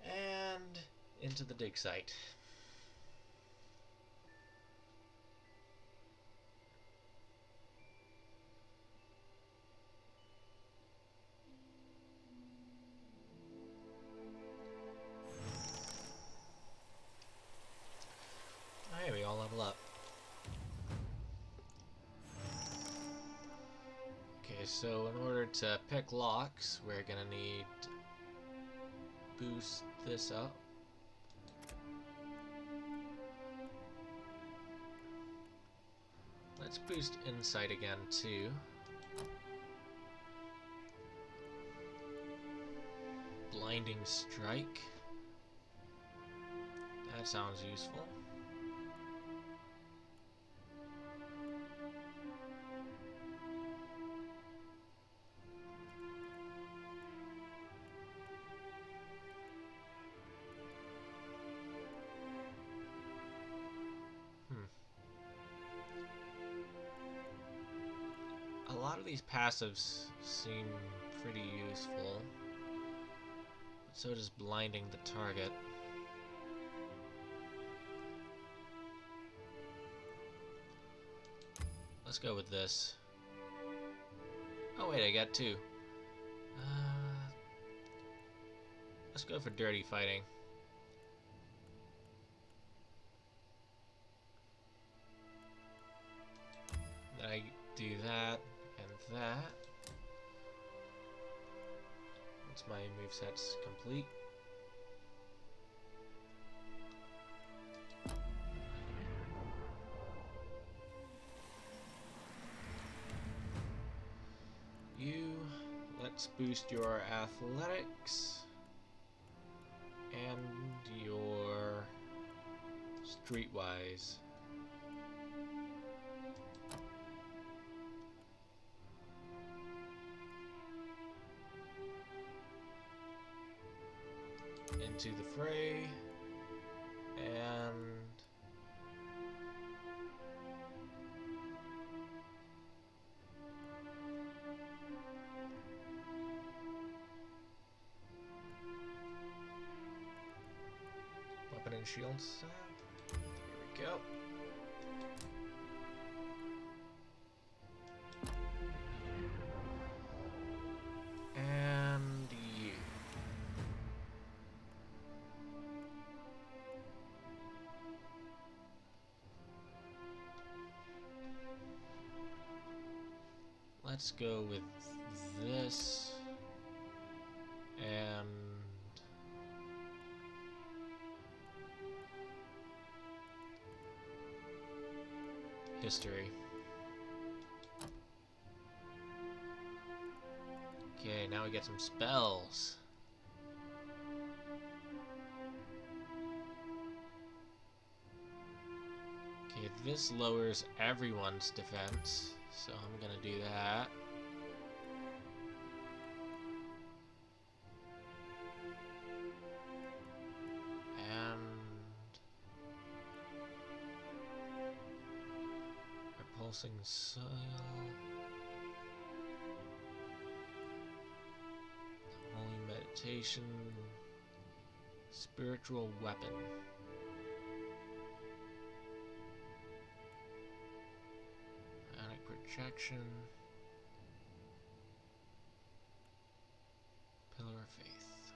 And into the dig site. Alright, we all level up. Okay, so in order to pick locks, we're gonna need to boost this up. Let's boost insight again too. Blinding strike. That sounds useful. A lot of these passives seem pretty useful. So does blinding the target. Let's go with this. Oh wait, I got two. Let's go for dirty fighting. Then I do that and that. Once my moveset's complete. Let's boost your athletics and your streetwise. Into the fray and weapon and shield set. Here we go. And you. Let's go with this and history. Okay, now we get some spells. Okay, this lowers everyone's defense, so I'm gonna do that. Pulsing soil. Holy meditation. Spiritual weapon. Ionic projection. Pillar of faith.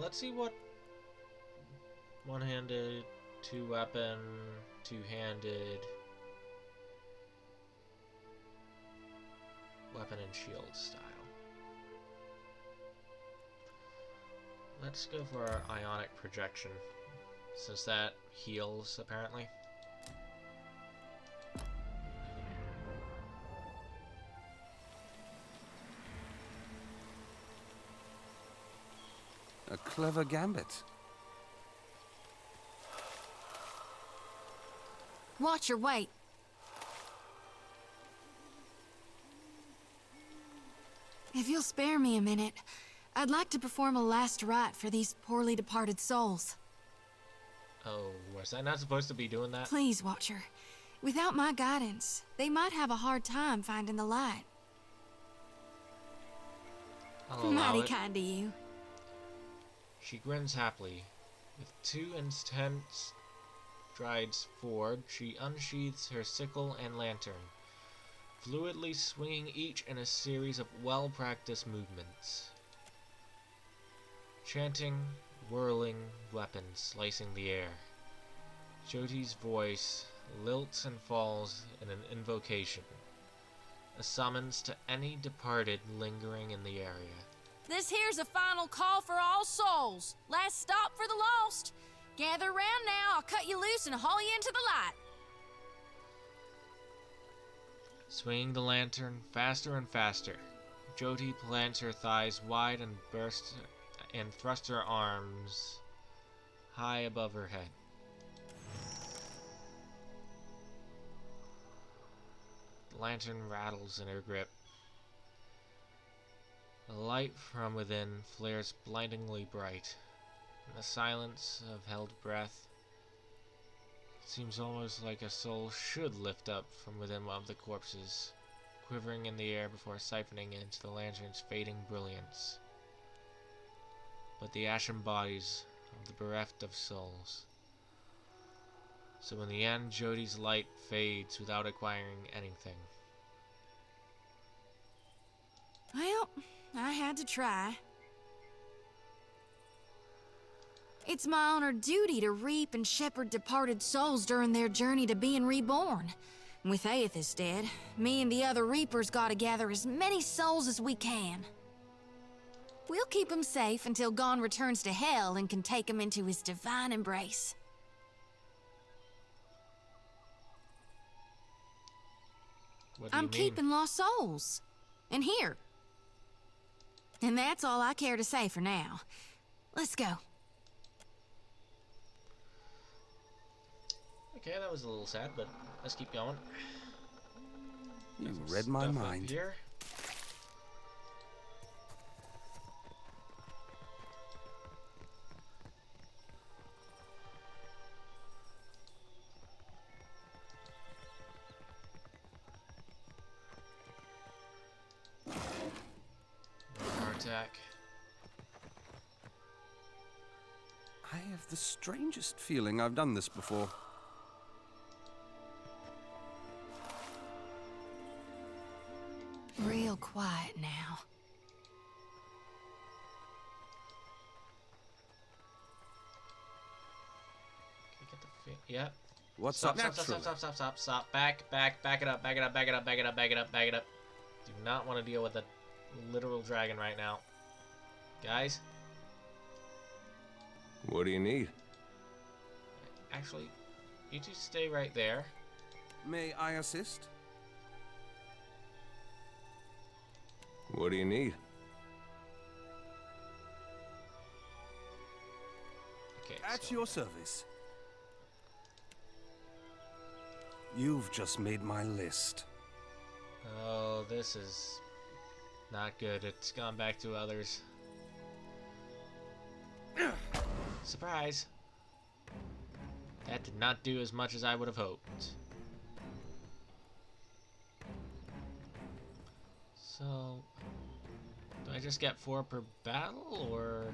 Let's see what one-handed, two-weapon, two-handed weapon and shield style. Let's go for our ionic projection. since that heals, apparently. A clever gambit. Watch your weight. If you'll spare me a minute, I'd like to perform a last rite for these poorly departed souls. Oh, was I not supposed to be doing that? Please, Watcher. Without my guidance, they might have a hard time finding the light. I'll allow Mighty it. kind of you. She grins happily. With 2 intense strides forward, she unsheathes her sickle and lantern, fluidly swinging each in a series of well-practiced movements. Chanting, whirling weapons slicing the air. Jyoti's voice lilts and falls in an invocation, a summons to any departed lingering in the area. This here's a final call for all souls. Last stop for the lost. Gather round now, I'll cut you loose and haul you into the light. Swinging the lantern faster and faster, Jyoti plants her thighs wide and thrusts her arms high above her head. The lantern rattles in her grip. The light from within flares blindingly bright. In the silence of held breath, it seems almost like a soul should lift up from within one of the corpses, quivering in the air before siphoning into the lantern's fading brilliance. But the ashen bodies of the bereft of souls. So in the end, Jyoti's light fades without acquiring anything. Well, I had to try. It's my honored duty to reap and shepherd departed souls during their journey to being reborn. With Aethys dead, me and the other reapers gotta gather as many souls as we can. We'll keep him safe until Gon returns to Hell and can take him into his divine embrace. What do you I'm mean? keeping lost souls. And here. And that's all I care to say for now. Let's go. Okay, that was a little sad, but let's keep going. You Got some read my stuff up mind. Here. Attack. I have the strangest feeling I've done this before. Real quiet now. Yep. What's Stop, up stop, naturally? Stop. Back it up. Do not want to deal with a literal dragon right now. Guys? What do you need? Actually, you two stay right there. May I assist? What do you need? Okay, At your service. You've just made my list. Oh, this is not good. It's gone back to others. Surprise! That did not do as much as I would have hoped. So, do I just get 4 per battle, or...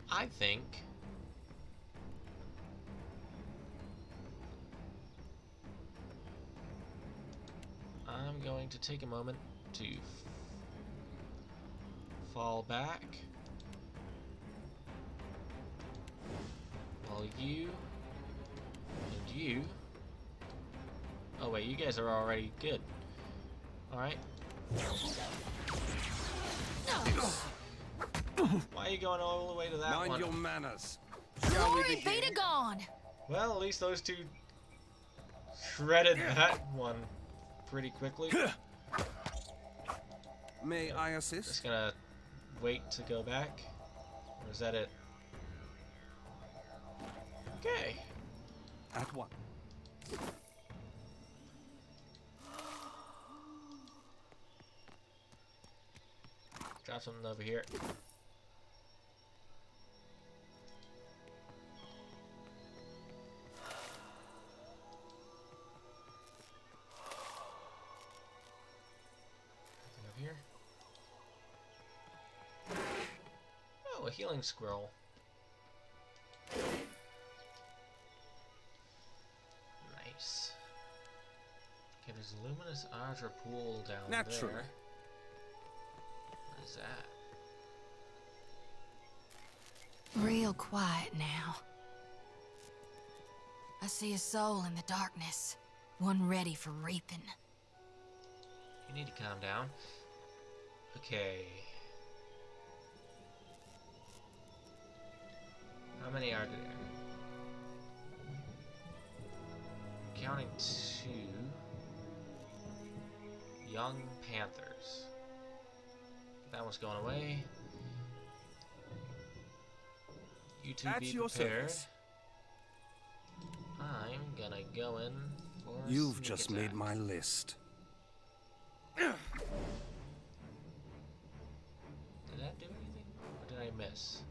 I think I'm going to take a moment to fall back while you and you... Oh wait, you guys are already good. Alright. Why are you going all the way to that one? Mind your manners. Glory be to God! Well, at least those two shredded that one pretty quickly. May I assist? Just gonna wait to go back. Or is that it? Okay. At what? Drop something over here. Nothing over here. Oh, a healing scroll. Nice. Okay, there's a luminous azure pool down Naturally. there. What is that? Real quiet now. I see a soul in the darkness, one ready for reaping. You need to calm down. Okay. How many are there? I'm counting 2 young panthers. That one's going away. You two At be your prepared. service. I'm gonna go in for a You've sneak just attack. made my list. Did that do anything? Or did I miss?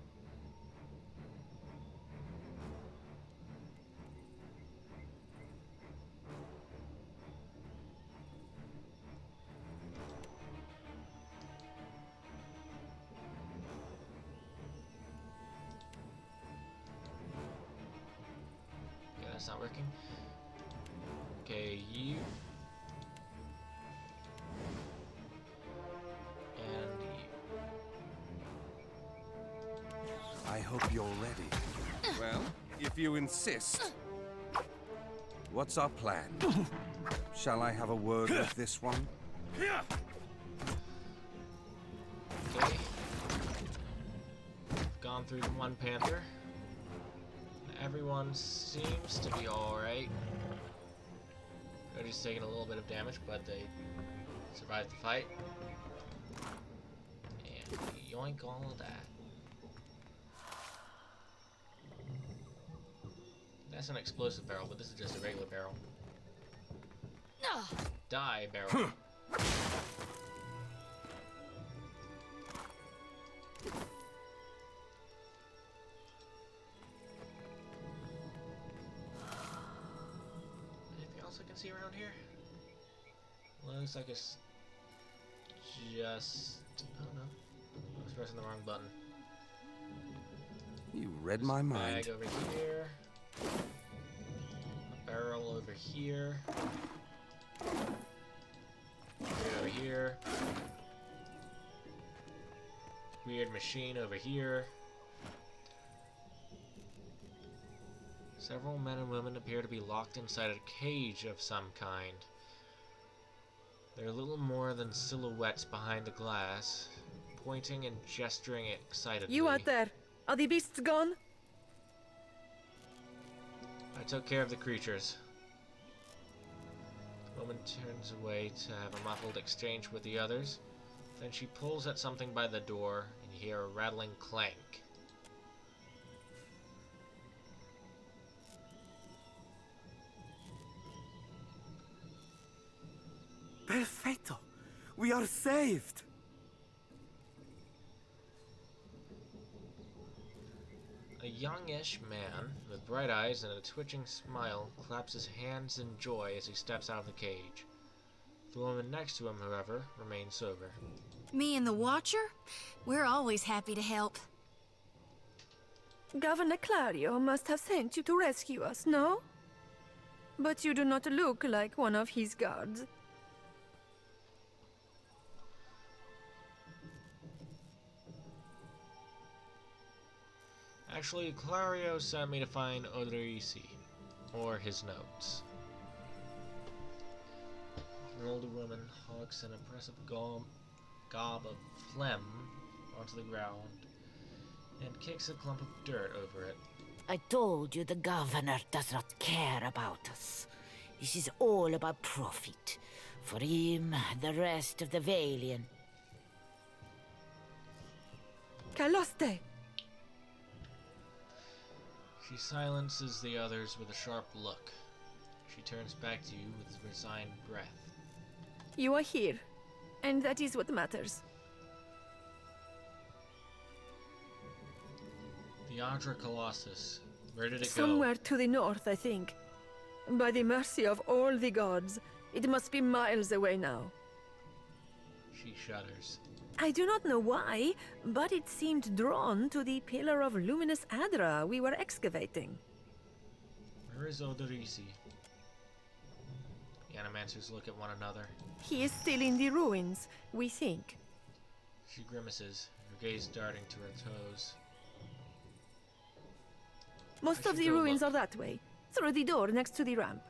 Okay, that's not working. Okay, you. And you. I hope you're ready. Well, if you insist. What's our plan? Shall I have a word with this one? Okay. Gone through the one panther. Everyone seems to be alright. Cody's taking a little bit of damage, but they survived the fight. And yoink all of that. That's an explosive barrel, but this is just a regular barrel. Die, barrel. Anything else I can see around here? Looks like it's just... oh no. I was pressing the wrong button. You read my mind. Bag over here. A barrel over here. Over here. Weird machine over here. Several men and women appear to be locked inside a cage of some kind. They're little more than silhouettes behind the glass, pointing and gesturing excitedly. You out there, are the beasts gone? I took care of the creatures. The woman turns away to have a muffled exchange with the others. Then she pulls at something by the door, and you hear a rattling clank. Perfetto! We are saved! A youngish man with bright eyes and a twitching smile claps his hands in joy as he steps out of the cage. The woman next to him, however, remains sober. Me and the Watcher? We're always happy to help. Governor Clario must have sent you to rescue us, no? But you do not look like one of his guards. Actually, Clario sent me to find Odorisi, or his notes. An older woman hawks an impressive gob of phlegm onto the ground and kicks a clump of dirt over it. I told you the governor does not care about us. This is all about profit. For him, the rest of the Valiant. Caloste! She silences the others with a sharp look. She turns back to you with a resigned breath. You are here, and that is what matters. The Ardra Colossus. Where did it Somewhere go? to the north, I think. By the mercy of all the gods, it must be miles away now. She shudders. I do not know why, but it seemed drawn to the pillar of luminous Adra we were excavating. Where is Odorisi? The Animancers look at one another. He is still in the ruins, we think. She grimaces, her gaze darting to her toes. Most of the ruins are that way, through the door next to the ramp.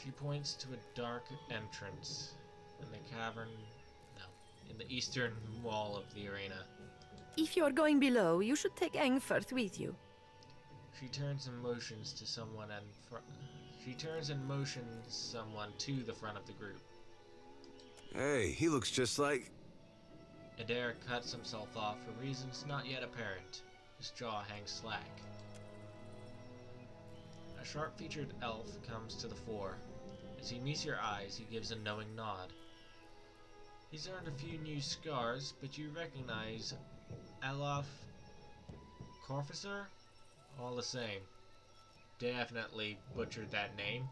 She points to a dark entrance in the cavern, in the eastern wall of the arena. If you are going below, you should take Engfirth with you. She turns and motions to someone someone to the front of the group. Hey, he looks just like... Adair cuts himself off for reasons not yet apparent. His jaw hangs slack. A sharp-featured elf comes to the fore. As he meets your eyes, he gives a knowing nod. He's earned a few new scars, but you recognize Alof Corficer? All the same. Definitely butchered that name.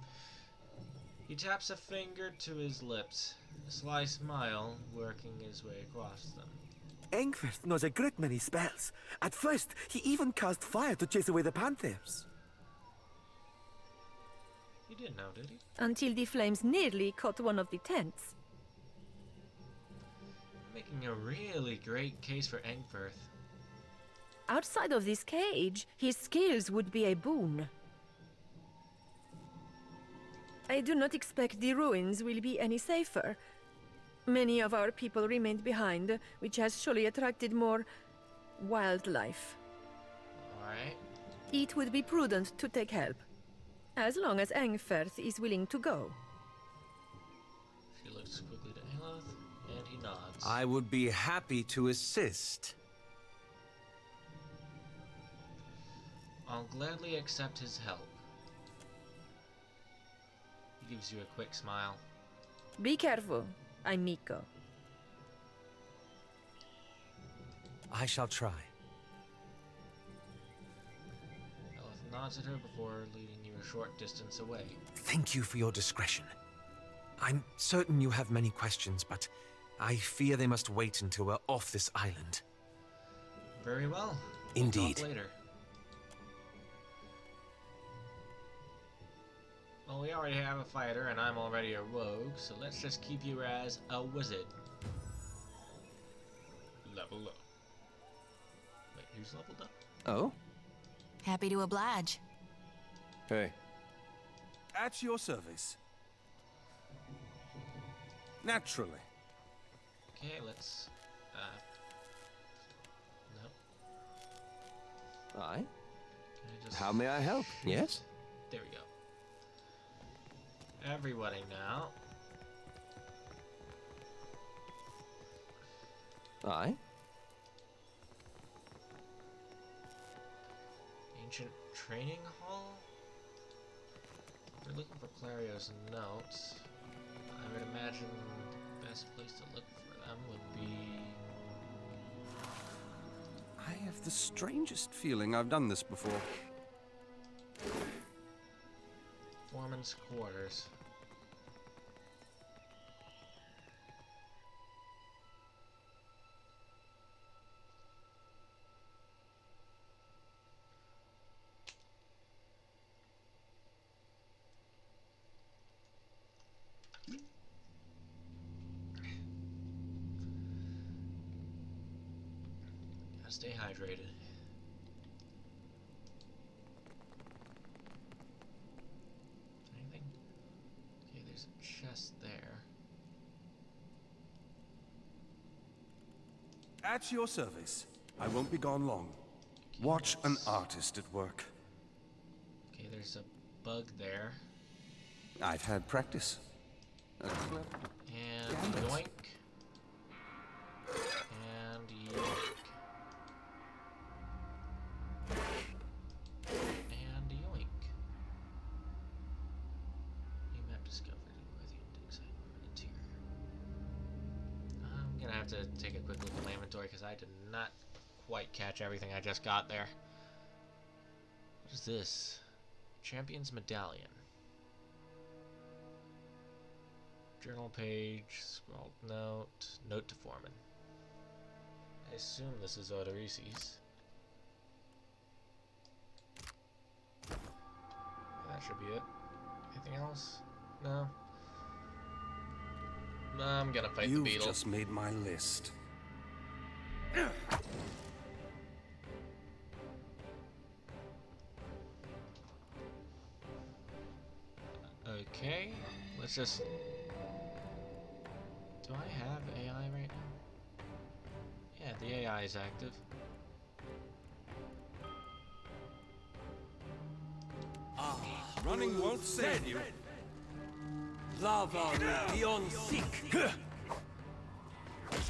He taps a finger to his lips, a sly smile working his way across them. Engfirth knows a great many spells. At first, he even cast fire to chase away the panthers. He didn't know, did he? Until the flames nearly caught one of the tents. Making a really great case for Engfirth. Outside of this cage, his skills would be a boon. I do not expect the ruins will be any safer. Many of our people remained behind, which has surely attracted more wildlife. Alright. It would be prudent to take help, as long as Engfirth is willing to go. She looks quickly to Aloth, and he nods. I would be happy to assist. I'll gladly accept his help. He gives you a quick smile. Be careful, I'm Miko. I shall try. Aloth nods at her before leading you a short distance away. Thank you for your discretion. I'm certain you have many questions, but I fear they must wait until we're off this island. Very well. We'll Indeed. talk later. Well, we already have a fighter, and I'm already a rogue, so let's just keep you as a wizard. Level up. Wait, who's leveled up? Oh? Happy to oblige. Hey. At your service. Naturally. Okay, let's, no. Aye? Can I just... How may I help? Yes? There we go. Everybody now. Aye? Ancient Training Hall? We're looking for Clario's notes. I would imagine the best place to look for them would be... I have the strangest feeling I've done this before. Foreman's quarters. Gotta stay hydrated. Anything? Okay, there's a chest there. At your service. I won't be gone long. Watch an artist at work. Okay, there's a bug there. I've had practice. And yoink. And yoink. And yoink. New map discovered with the index interior. I'm gonna have to take a quick look at my inventory because I did not quite catch everything I just got there. What is this? Champion's Medallion. Journal page, scrawled note, note to Foreman. I assume this is Odorisi's. That should be it. Anything else? No. I'm gonna fight the beetle. You've just made my list. Okay, let's just... Do I have AI right now? Yeah, the AI is active. Running won't save you. Lava beyond sick.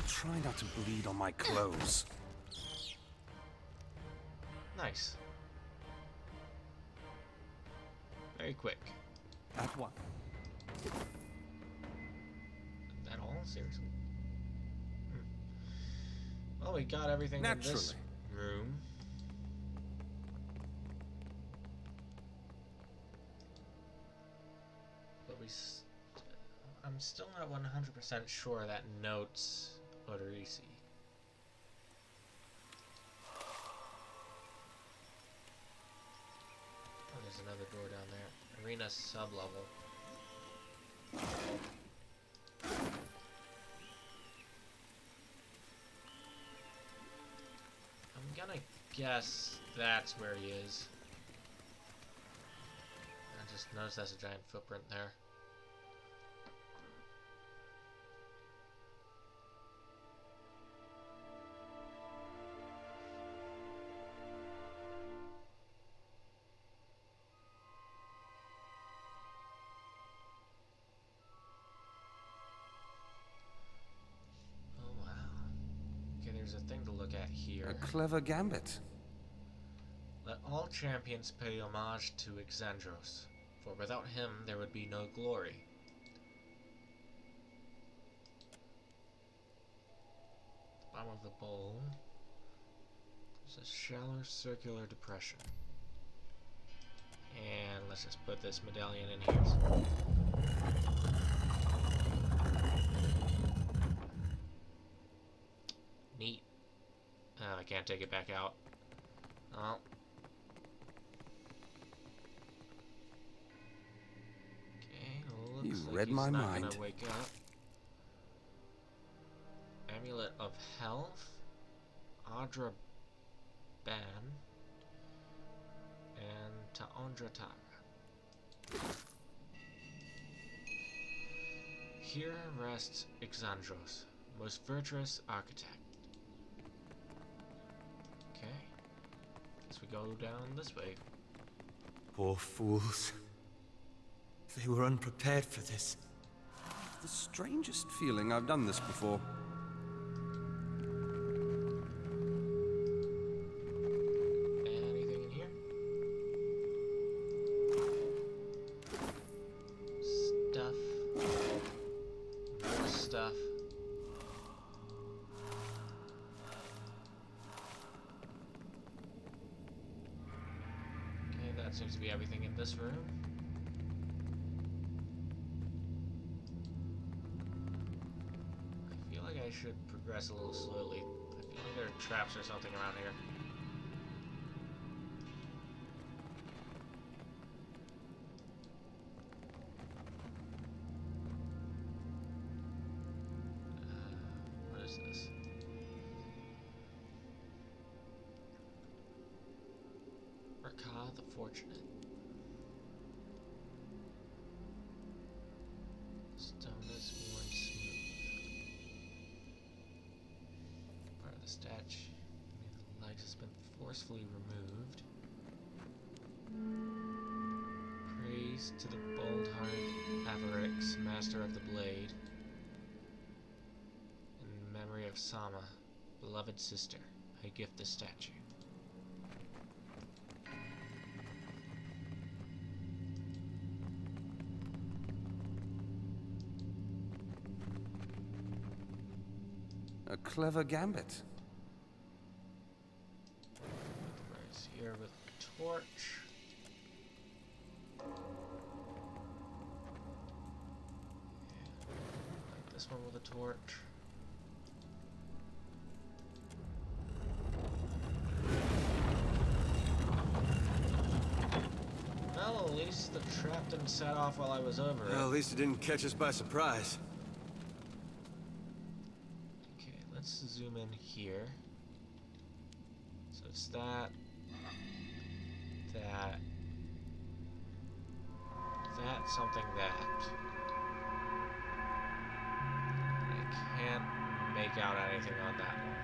Try not to bleed on my clothes. Nice. Very quick. At what? That all? Seriously? Well, we got everything in this room. But I'm still not 100% sure that notes Odorisi. Oh, there's another door down there. Arena sublevel. I'm gonna guess that's where he is. I just noticed that's a giant footprint there. There's a thing to look at here. A clever gambit. Let all champions pay homage to Exandros, for without him there would be no glory. Bottom of the bowl. There's a shallow circular depression. And let's just put this medallion in here. Neat. I can't take it back out. Oh. Okay, looks You like read he's my not mind. Gonna wake up. Amulet of Health, Audra Ban, and Taondra Tara. Here rests Exandros, most virtuous architect. Okay. Guess we go down this way. Poor fools. They were unprepared for this. The strangest feeling I've done this before. Anything in here? Stuff. More stuff. Okay, that seems to be everything in this room. I feel like I should progress a little slowly. I feel like there are traps or something around here. What is this? Rakah the Fortunate. Stone is worn smooth. Part of this Forcefully removed. Praise to the bold-hearted Avarix, master of the blade. In memory of Sama, beloved sister, I gift the statue. A clever gambit. Where's here with the torch? Like this one with a torch. Well, at least the trap didn't set off while I was over it. Well, at least it didn't catch us by surprise. Let's zoom in here. So it's that, something that. I can't make out anything on that one.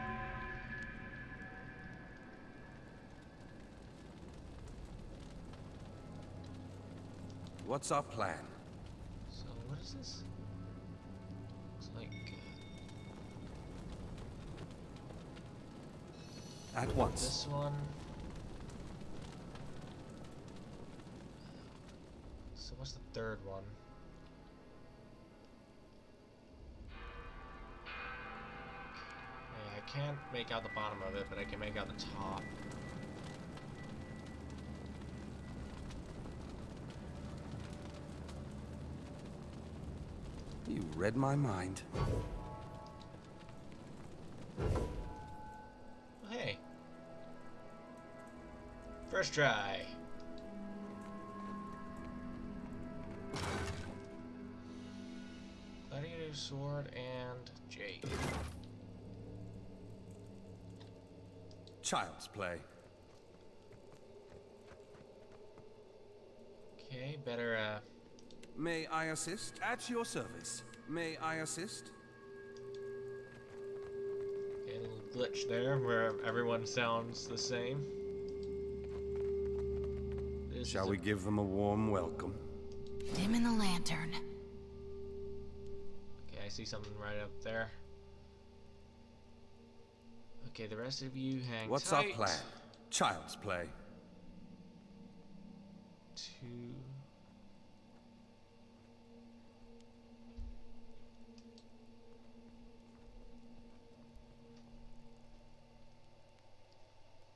What's our plan? So what is this? Looks like at once. This one. So what's the third one? Okay, I can't make out the bottom of it, but I can make out the top. You read my mind. Hey. First try. Gladiator sword and Jake. Child's play. Okay, better May I assist? At your service. May I assist? okay, a little glitch there where everyone sounds the same. Shall we give them a warm welcome? Dim in the lantern. Okay, I see something right up there. Okay, the rest of you hang What's tight. our plan? Child's play. 2.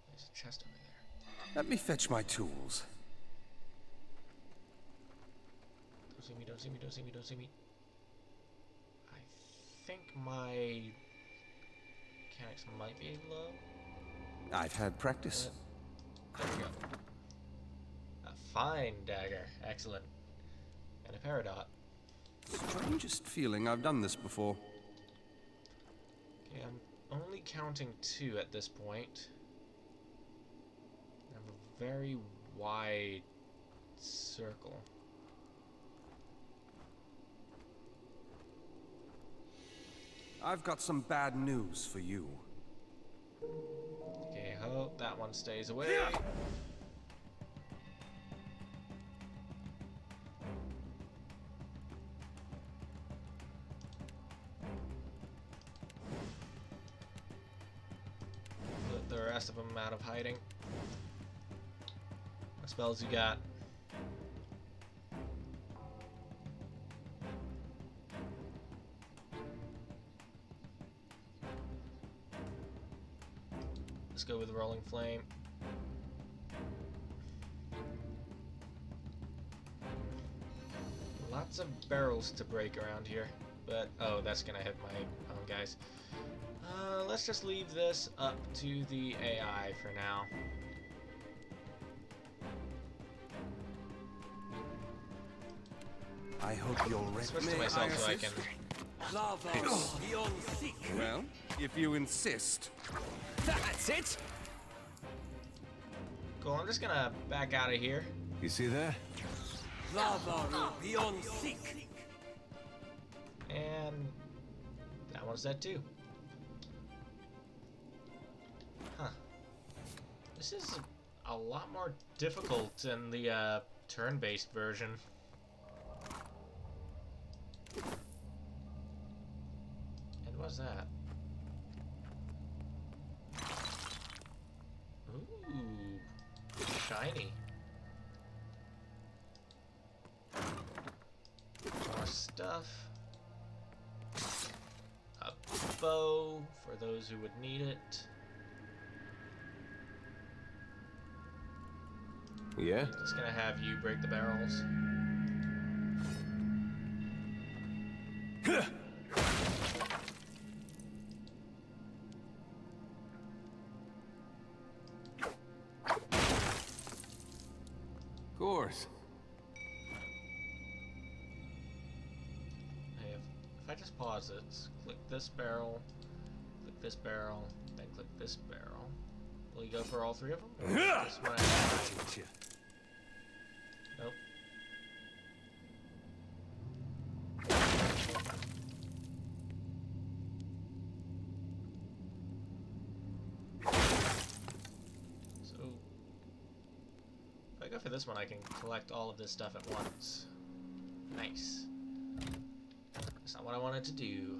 There's a chest over there. Let me fetch my tools. Don't see me, don't see me, don't see me, don't see me. I think my mechanics might be low. I've had practice. There we go. A fine dagger. Excellent. And a peridot. Strangest feeling I've done this before. Okay, I'm only counting 2 at this point. I have a very wide circle. I've got some bad news for you. Okay, hope that one stays away. Put the rest of them out of hiding. What spells you got? Let's go with Rolling Flame. Lots of barrels to break around here, but oh, that's gonna hit my own guys. Let's just leave this up to the AI for now. I hope you're ready. Switch to myself so I can. Well, if you insist. That's it! Cool, I'm just gonna back out of here. You see that? beyond seek. And that one's dead too. Huh. This is a lot more difficult than the turn-based version. And what's that? Ooh, shiny. More stuff. A bow for those who would need it. Yeah? Just gonna have you break the barrels. Of course. Hey, if I just pause it, click this barrel, then click this barrel. Will you go for all three of them? Or just one at a time? Nope. So, if I go for this one, I can collect all of this stuff at once. Nice. That's not what I wanted to do.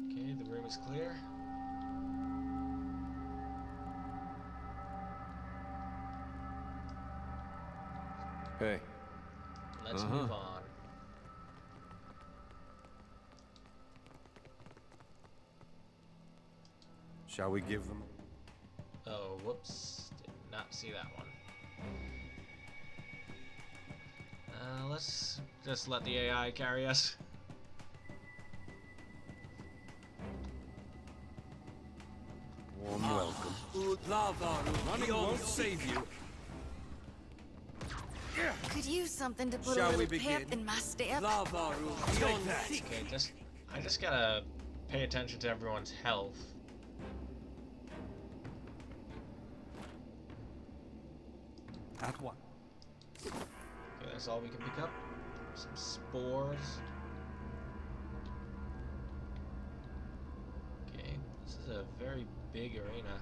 Okay, the room is clear. Hey. Let's move on. Shall we give them? Oh, whoops. Did not see that one. Let's just let the AI carry us. Warm welcome. Running won't save you. Could use something to put Shall a we little pep begin? in my step. Take that. Okay, I just gotta pay attention to everyone's health. At one. Okay, that's all we can pick up. Some spores. Okay, this is a very big arena.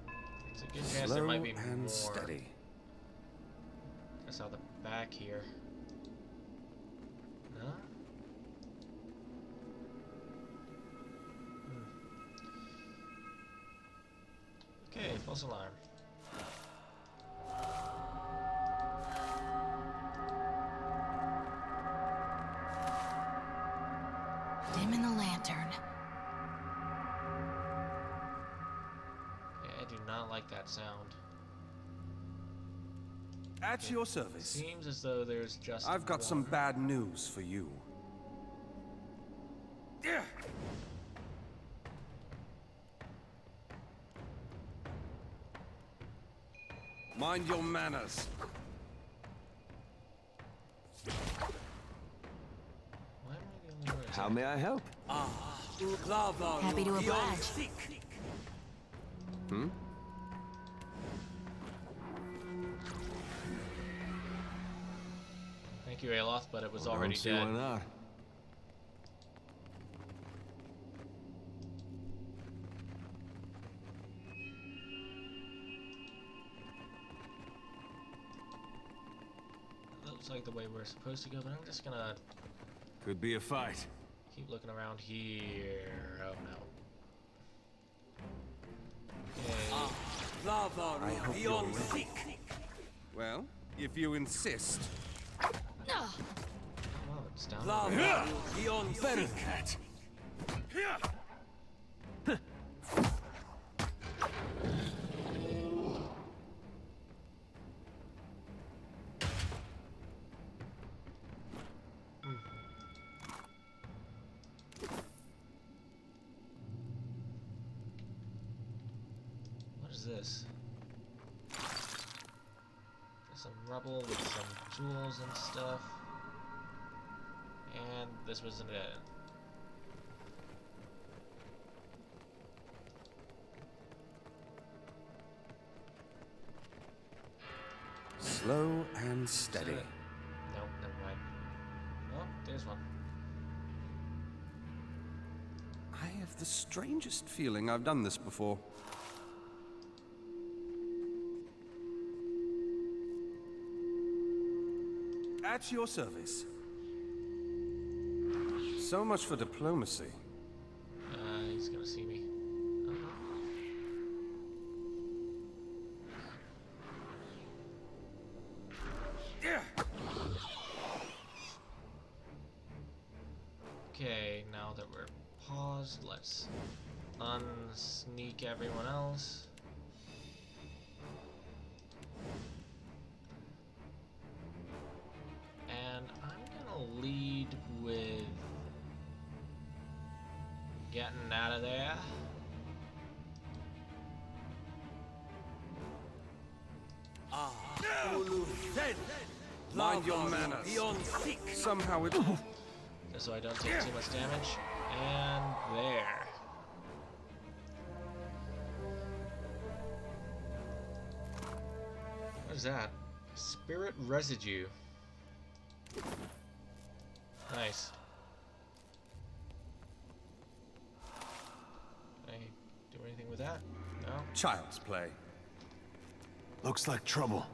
There's a good chance there might be and more. steady. That's out the back here. No? Okay, false alarm. Dimming the lantern. Yeah, I do not like that sound. At your service. Seems as though there's just I've got one. some bad news for you. Mind your manners. Why am I the only one? How may I help? Happy to oblige. Hmm? Thank you, Aloth, but it was Well, already don't see dead. why not. Looks like the way we're supposed to go, but I'm just gonna Could be a fight. keep looking around here. Oh no. Okay. I hope you're ready. Well, if you insist. Well, it's down. Better than that. What is this? There's some rubble with some jewels and stuff. And this wasn't it. Slow and steady. Nope, never mind. Oh, there's one. I have the the strangest feeling I've done this before. At your service. So much for diplomacy. He's gonna see me. Okay, now that we're paused, let's unsneak everyone else. And I'm gonna lead with getting out of there. Mind your manners. Somehow it... Just so I don't take too much damage. And there. What is that? Spirit residue. Nice. Can I do anything with that? No? Child's play. Looks like trouble.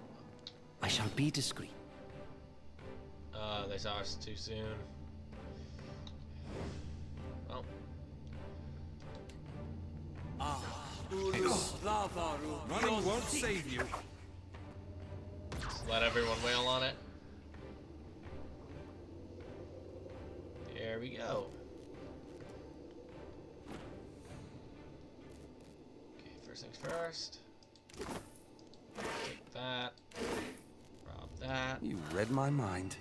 I shall be discreet. They saw us too soon. Well. Running won't save you. Just let everyone wail on it. There we go. Okay, first things first. Take that. Rob that. You read my mind.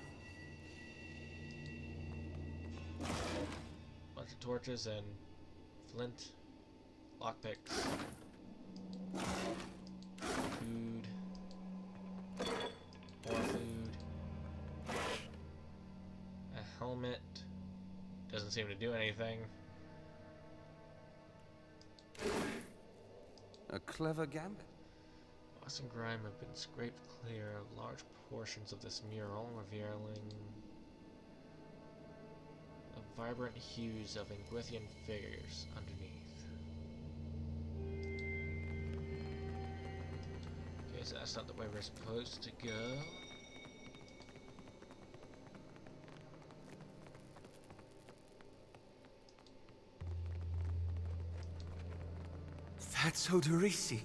Bunch of torches and flint. Lockpicks. Food. More food. A helmet. Doesn't seem to do anything. A clever gambit. Moss and grime have been scraped clear of large portions of this mural, revealing the vibrant hues of Ingwithian figures underneath. Okay, so that's not the way we're supposed to go. That's Odorisi.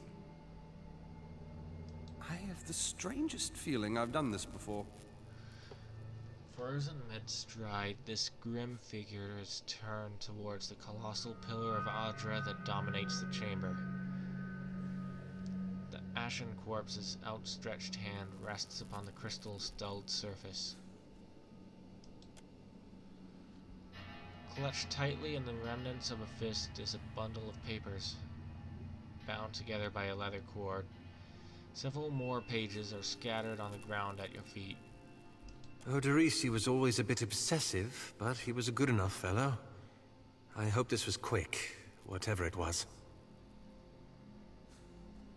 I have the strangest feeling I've done this before. Frozen mid-stride, this grim figure is turned towards the colossal pillar of Adra that dominates the chamber. The ashen corpse's outstretched hand rests upon the crystal's dulled surface. Clutched tightly in the remnants of a fist is a bundle of papers, bound together by a leather cord. Several more pages are scattered on the ground at your feet. Odorisi was always a bit obsessive, but he was a good enough fellow. I hope this was quick, whatever it was.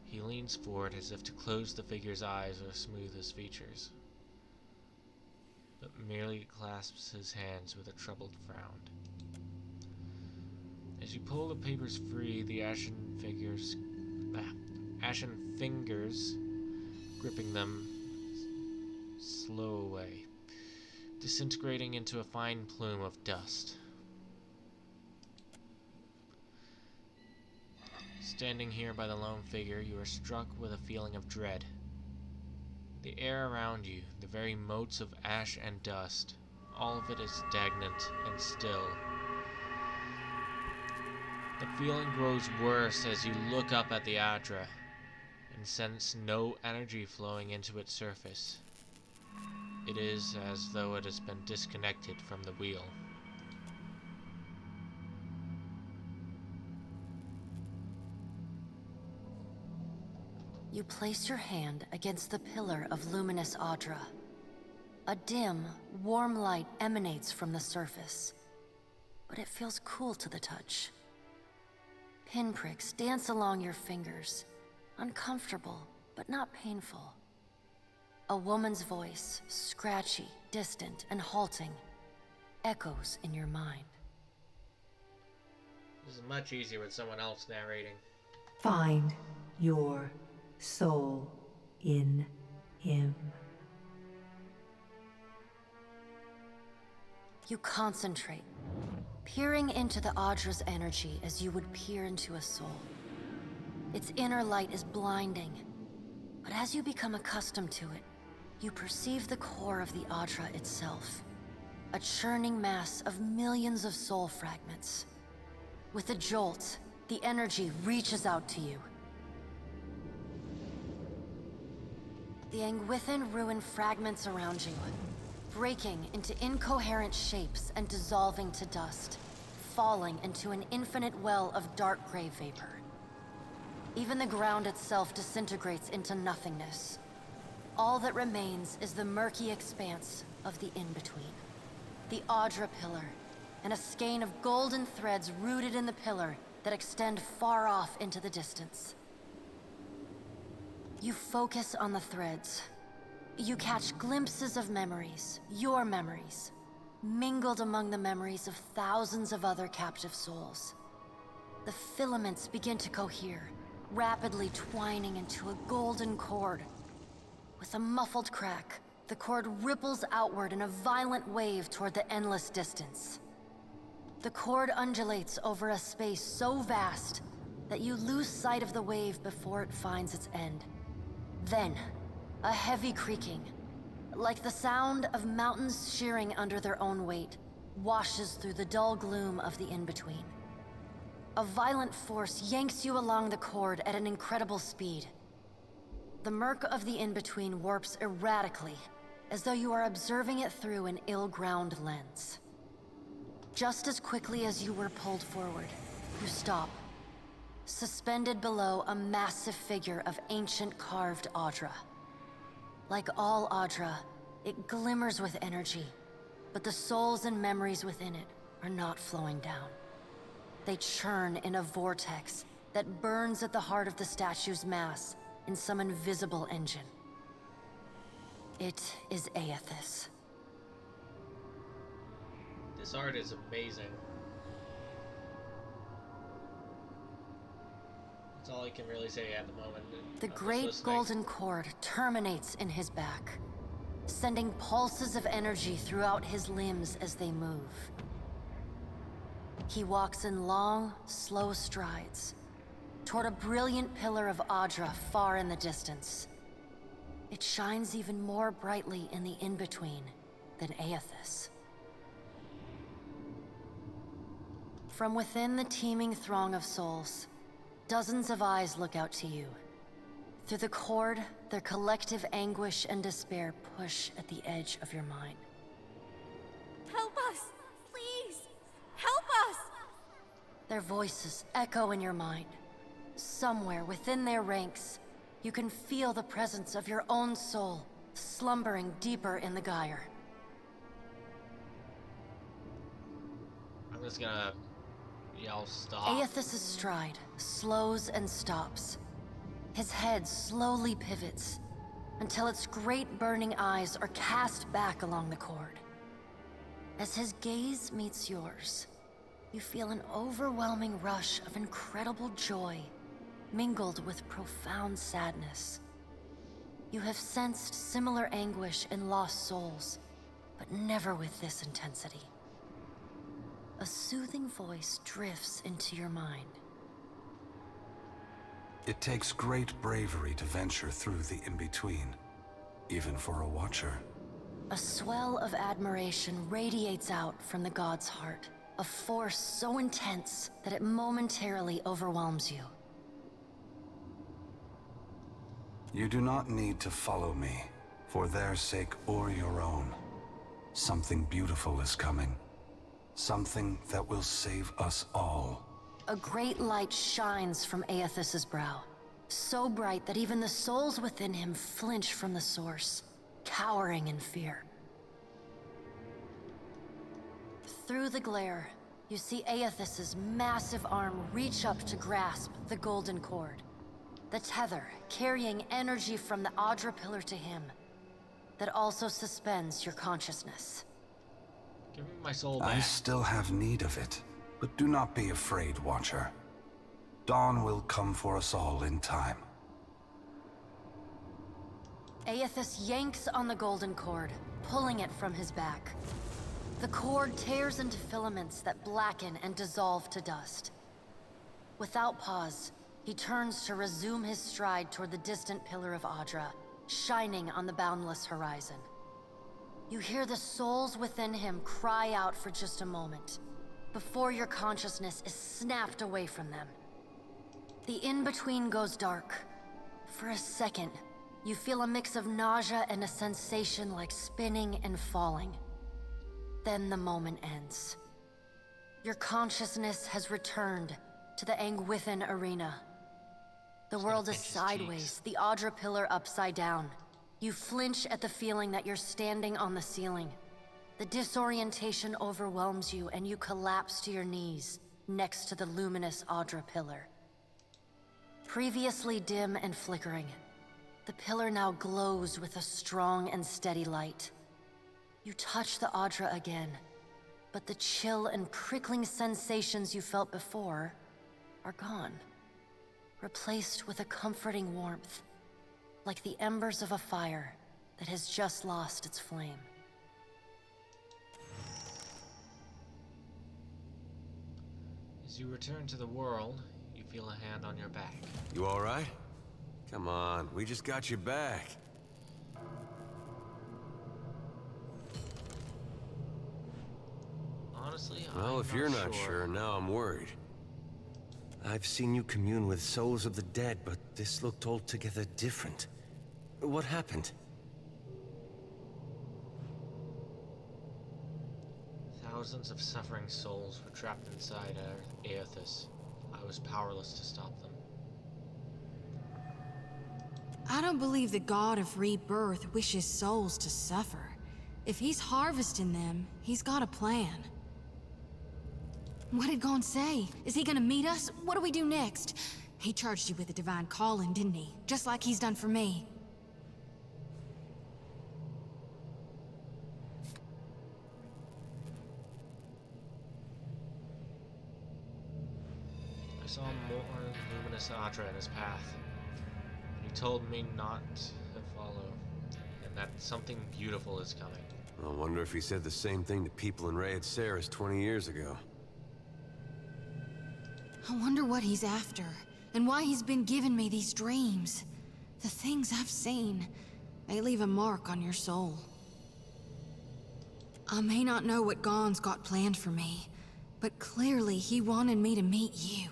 He leans forward as if to close the figure's eyes or smooth his features, but merely clasps his hands with a troubled frown. As you pull the papers free, the ashen fingers gripping them slow away, disintegrating into a fine plume of dust. Standing here by the lone figure, you are struck with a feeling of dread. The air around you, the very motes of ash and dust, all of it is stagnant and still. The feeling grows worse as you look up at the Adra and sense no energy flowing into its surface. It is as though it has been disconnected from the wheel. You place your hand against the pillar of luminous Adra. A dim, warm light emanates from the surface, but it feels cool to the touch. Pinpricks dance along your fingers, uncomfortable, but not painful. A woman's voice, scratchy, distant, and halting, echoes in your mind. This is much easier with someone else narrating. Find your soul in him. You concentrate, peering into the Audra's energy as you would peer into a soul. Its inner light is blinding, but as you become accustomed to it, you perceive the core of the Audra itself, a churning mass of millions of soul fragments. With a jolt, the energy reaches out to you. The Angwithan ruin fragments around you, breaking into incoherent shapes and dissolving to dust, falling into an infinite well of dark gray vapor. Even the ground itself disintegrates into nothingness. All that remains is the murky expanse of the in-between. The Audra Pillar, and a skein of golden threads rooted in the pillar that extend far off into the distance. You focus on the threads. You catch glimpses of memories, your memories, mingled among the memories of thousands of other captive souls. The filaments begin to cohere, rapidly twining into a golden cord. With a muffled crack, the cord ripples outward in a violent wave toward the endless distance. The cord undulates over a space so vast that you lose sight of the wave before it finds its end. Then, a heavy creaking, like the sound of mountains shearing under their own weight, washes through the dull gloom of the in-between. A violent force yanks you along the cord at an incredible speed. The murk of the in-between warps erratically, as though you are observing it through an ill-ground lens. Just as quickly as you were pulled forward, you stop, suspended below a massive figure of ancient carved Audra. Like all Audra, it glimmers with energy, but the souls and memories within it are not flowing down. They churn in a vortex that burns at the heart of the statue's mass in some invisible engine. It is Aethys. This art is amazing. That's all I can really say at the moment. The great golden cord terminates in his back, sending pulses of energy throughout his limbs as they move. He walks in long, slow strides toward a brilliant pillar of Audra far in the distance. It shines even more brightly in the in-between than Aethys. From within the teeming throng of souls, dozens of eyes look out to you. Through the cord, their collective anguish and despair push at the edge of your mind. Help us! Please! Help us! Their voices echo in your mind. Somewhere within their ranks, you can feel the presence of your own soul, slumbering deeper in the gyre. I'm just gonna yell stop. Aethys' stride slows and stops. His head slowly pivots until its great burning eyes are cast back along the cord. As his gaze meets yours, you feel an overwhelming rush of incredible joy, mingled with profound sadness. You have sensed similar anguish in lost souls, but never with this intensity. A soothing voice drifts into your mind. It takes great bravery to venture through the in-between, even for a watcher. A swell of admiration radiates out from the god's heart, a force so intense that it momentarily overwhelms you. You do not need to follow me, for their sake or your own. Something beautiful is coming. Something that will save us all. A great light shines from Aethys' brow, so bright that even the souls within him flinch from the source, cowering in fear. Through the glare, you see Aethys' massive arm reach up to grasp the golden cord. The tether carrying energy from the Audra pillar to him, that also suspends your consciousness. Give me my soul back. I still have need of it. But do not be afraid, Watcher. Dawn will come for us all in time. Aethys yanks on the golden cord, pulling it from his back. The cord tears into filaments that blacken and dissolve to dust. Without pause, he turns to resume his stride toward the distant Pillar of Audra, shining on the boundless horizon. You hear the souls within him cry out for just a moment, before your consciousness is snapped away from them. The in-between goes dark. For a second, you feel a mix of nausea and a sensation like spinning and falling. Then the moment ends. Your consciousness has returned to the Angwithan arena. The world is sideways, the Audra pillar upside down. You flinch at the feeling that you're standing on the ceiling. The disorientation overwhelms you and you collapse to your knees next to the luminous Audra pillar. Previously dim and flickering, the pillar now glows with a strong and steady light. You touch the Audra again, but the chill and prickling sensations you felt before are gone, replaced with a comforting warmth, like the embers of a fire that has just lost its flame. As you return to the world, you feel a hand on your back. You all right? Come on, we just got you back. Honestly, well, if you're not sure, now I'm worried. I've seen you commune with souls of the dead, but this looked altogether different. What happened? Thousands of suffering souls were trapped inside Aethys. I was powerless to stop them. I don't believe the god of rebirth wishes souls to suffer. If he's harvesting them, he's got a plan. What did Gon say? Is he gonna meet us? What do we do next? He charged you with a divine calling, didn't he? Just like he's done for me. I saw more luminous Audra in his path. He told me not to follow, and that something beautiful is coming. I wonder if he said the same thing to people in Rayed Saris 20 years ago. I wonder what he's after, and why he's been giving me these dreams. The things I've seen, they leave a mark on your soul. I may not know what Gon's got planned for me, but clearly he wanted me to meet you.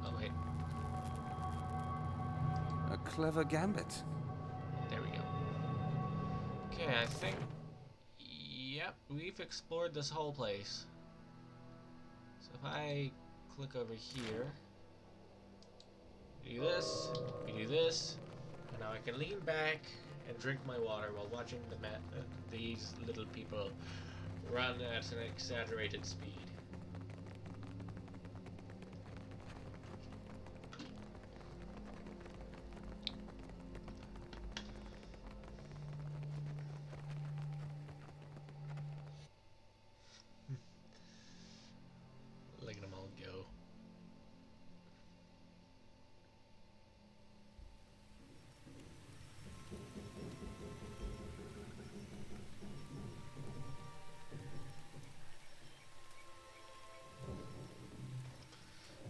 Oh, wait. A clever gambit. There we go. Okay, I think... Yep, we've explored this whole place. So if I click over here, do this, we do this, and now I can lean back and drink my water while watching these little people run at an exaggerated speed. Look at them all go.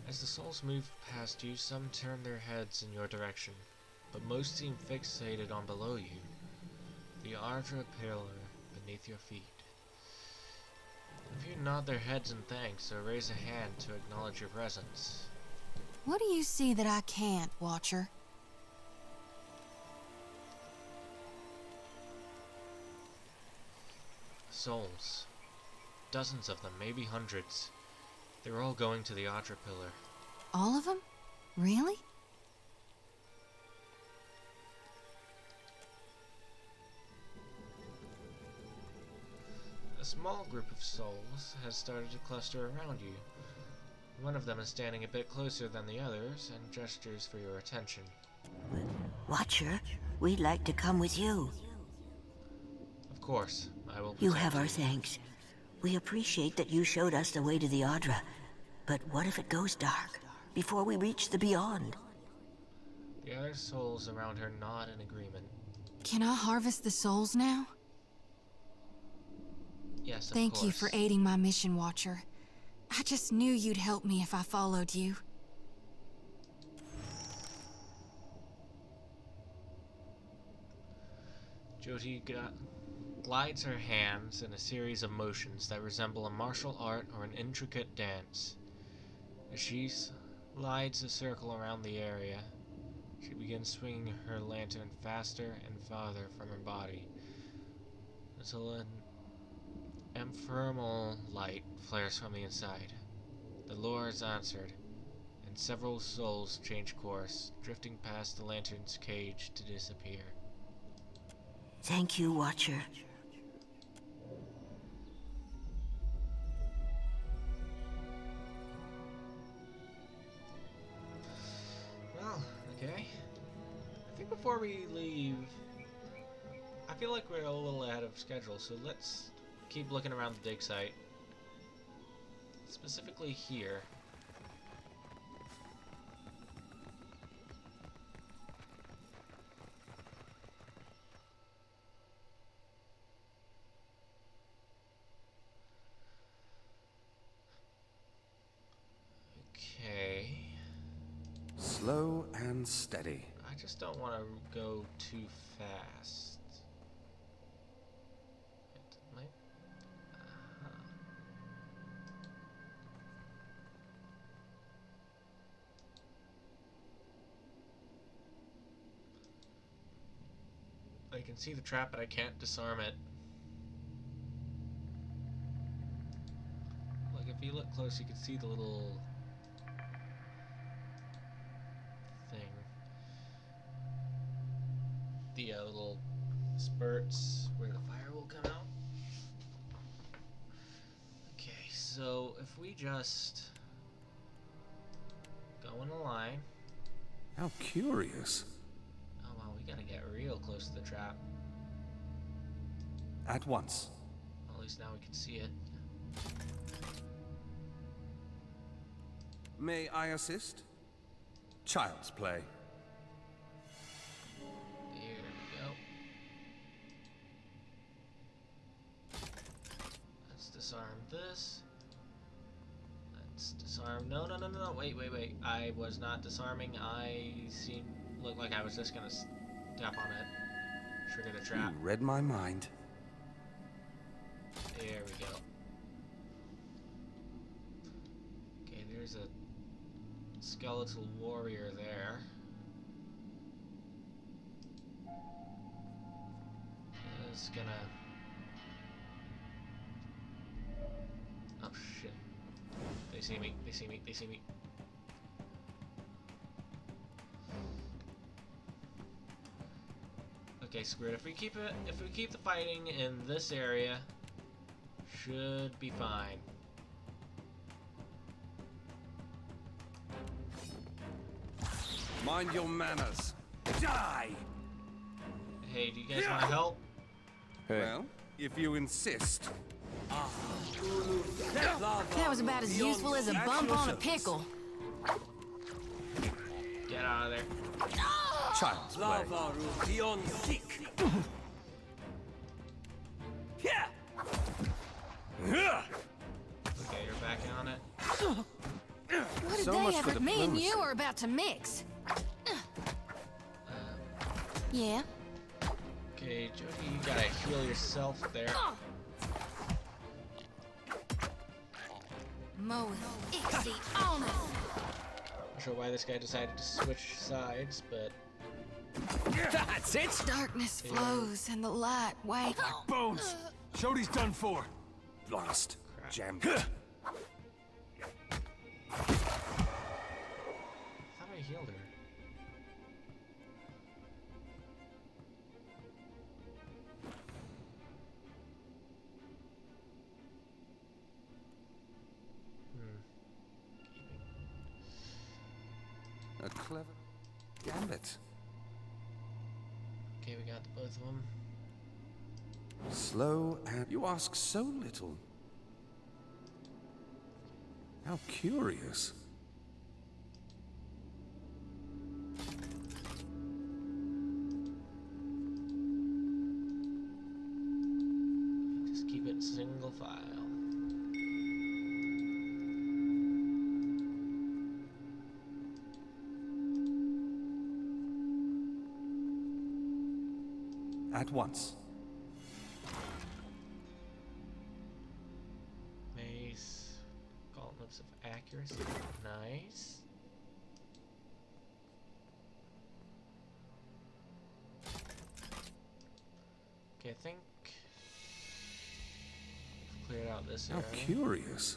As the souls move past you, some turn their heads in your direction, but most seem fixated on below you, the Audra pillar beneath your feet. A few nod their heads in thanks or raise a hand to acknowledge your presence. What do you see that I can't, Watcher? Souls. Dozens of them, maybe hundreds. They're all going to the Audra pillar. All of them? Really? A small group of souls has started to cluster around you. One of them is standing a bit closer than the others and gestures for your attention. Watcher, we'd like to come with you. course. I will You protect have our thanks. We appreciate that you showed us the way to the Adra. But what if it goes dark, before we reach the Beyond? The other souls around her nod in agreement. Can I harvest the souls now? Yes, of Thank course. you for aiding my mission, Watcher. I just knew you'd help me if I followed you. Jyoti glides her hands in a series of motions that resemble a martial art or an intricate dance. As she slides a circle around the area, she begins swinging her lantern faster and farther from her body until an ephemeral light flares from the inside. The lure is answered, and several souls change course, drifting past the lantern's cage to disappear. Thank you, Watcher. Well, okay. I think before we leave, I feel like we're a little ahead of schedule, so let's keep looking around the dig site. Specifically here. Okay. Slow and steady. I just don't want to go too fast. I can see the trap, but I can't disarm it. Like, if you look close, you can see the little thing. The little spurts where the fire will come out. Okay, so if we just go in a line. How curious. Oh wow, we gotta get real close to the trap. At once. Well, at least now we can see it. May I assist? Child's play. There we go. Let's disarm this. Let's disarm. No, wait. I was not disarming. Looked like I was just gonna step on it. Trigger the trap. You read my mind. There we go. Okay, there's a skeletal warrior there. It's gonna... Oh shit. They see me. Okay, screw it. If we keep the fighting in this area, should be fine. Mind your manners. Die! Hey, do you guys want to help? Hey. Well, if you insist. That was about as useful as a bump on a pickle. Get out of there. Child's play. Okay, you're back on it. What a So day much for effort me and diplomacy. you are about to mix. Yeah. Okay, Jyoti, you gotta heal yourself there. Moe Ixie on it. Not sure why this guy decided to switch sides, but That's it! Darkness flows and the light waits. Bones! Jyoti's done for. Lost. Jammed. I thought I healed her. A clever gambit. Okay, we got both of them. Slow and... You ask so little. How curious. Just keep it single file. At once. Mace. Gauntlets of accuracy. Nice. Okay, I think we've cleared out this area. How curious.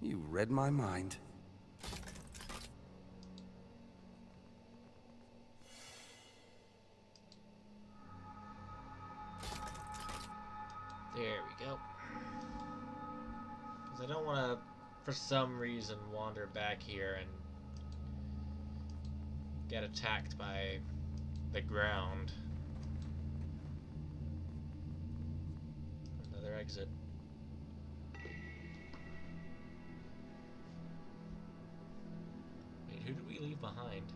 You read my mind. There we go. Because I don't want to, for some reason, wander back here and get attacked by the ground. Another exit. Wait, who did we leave behind?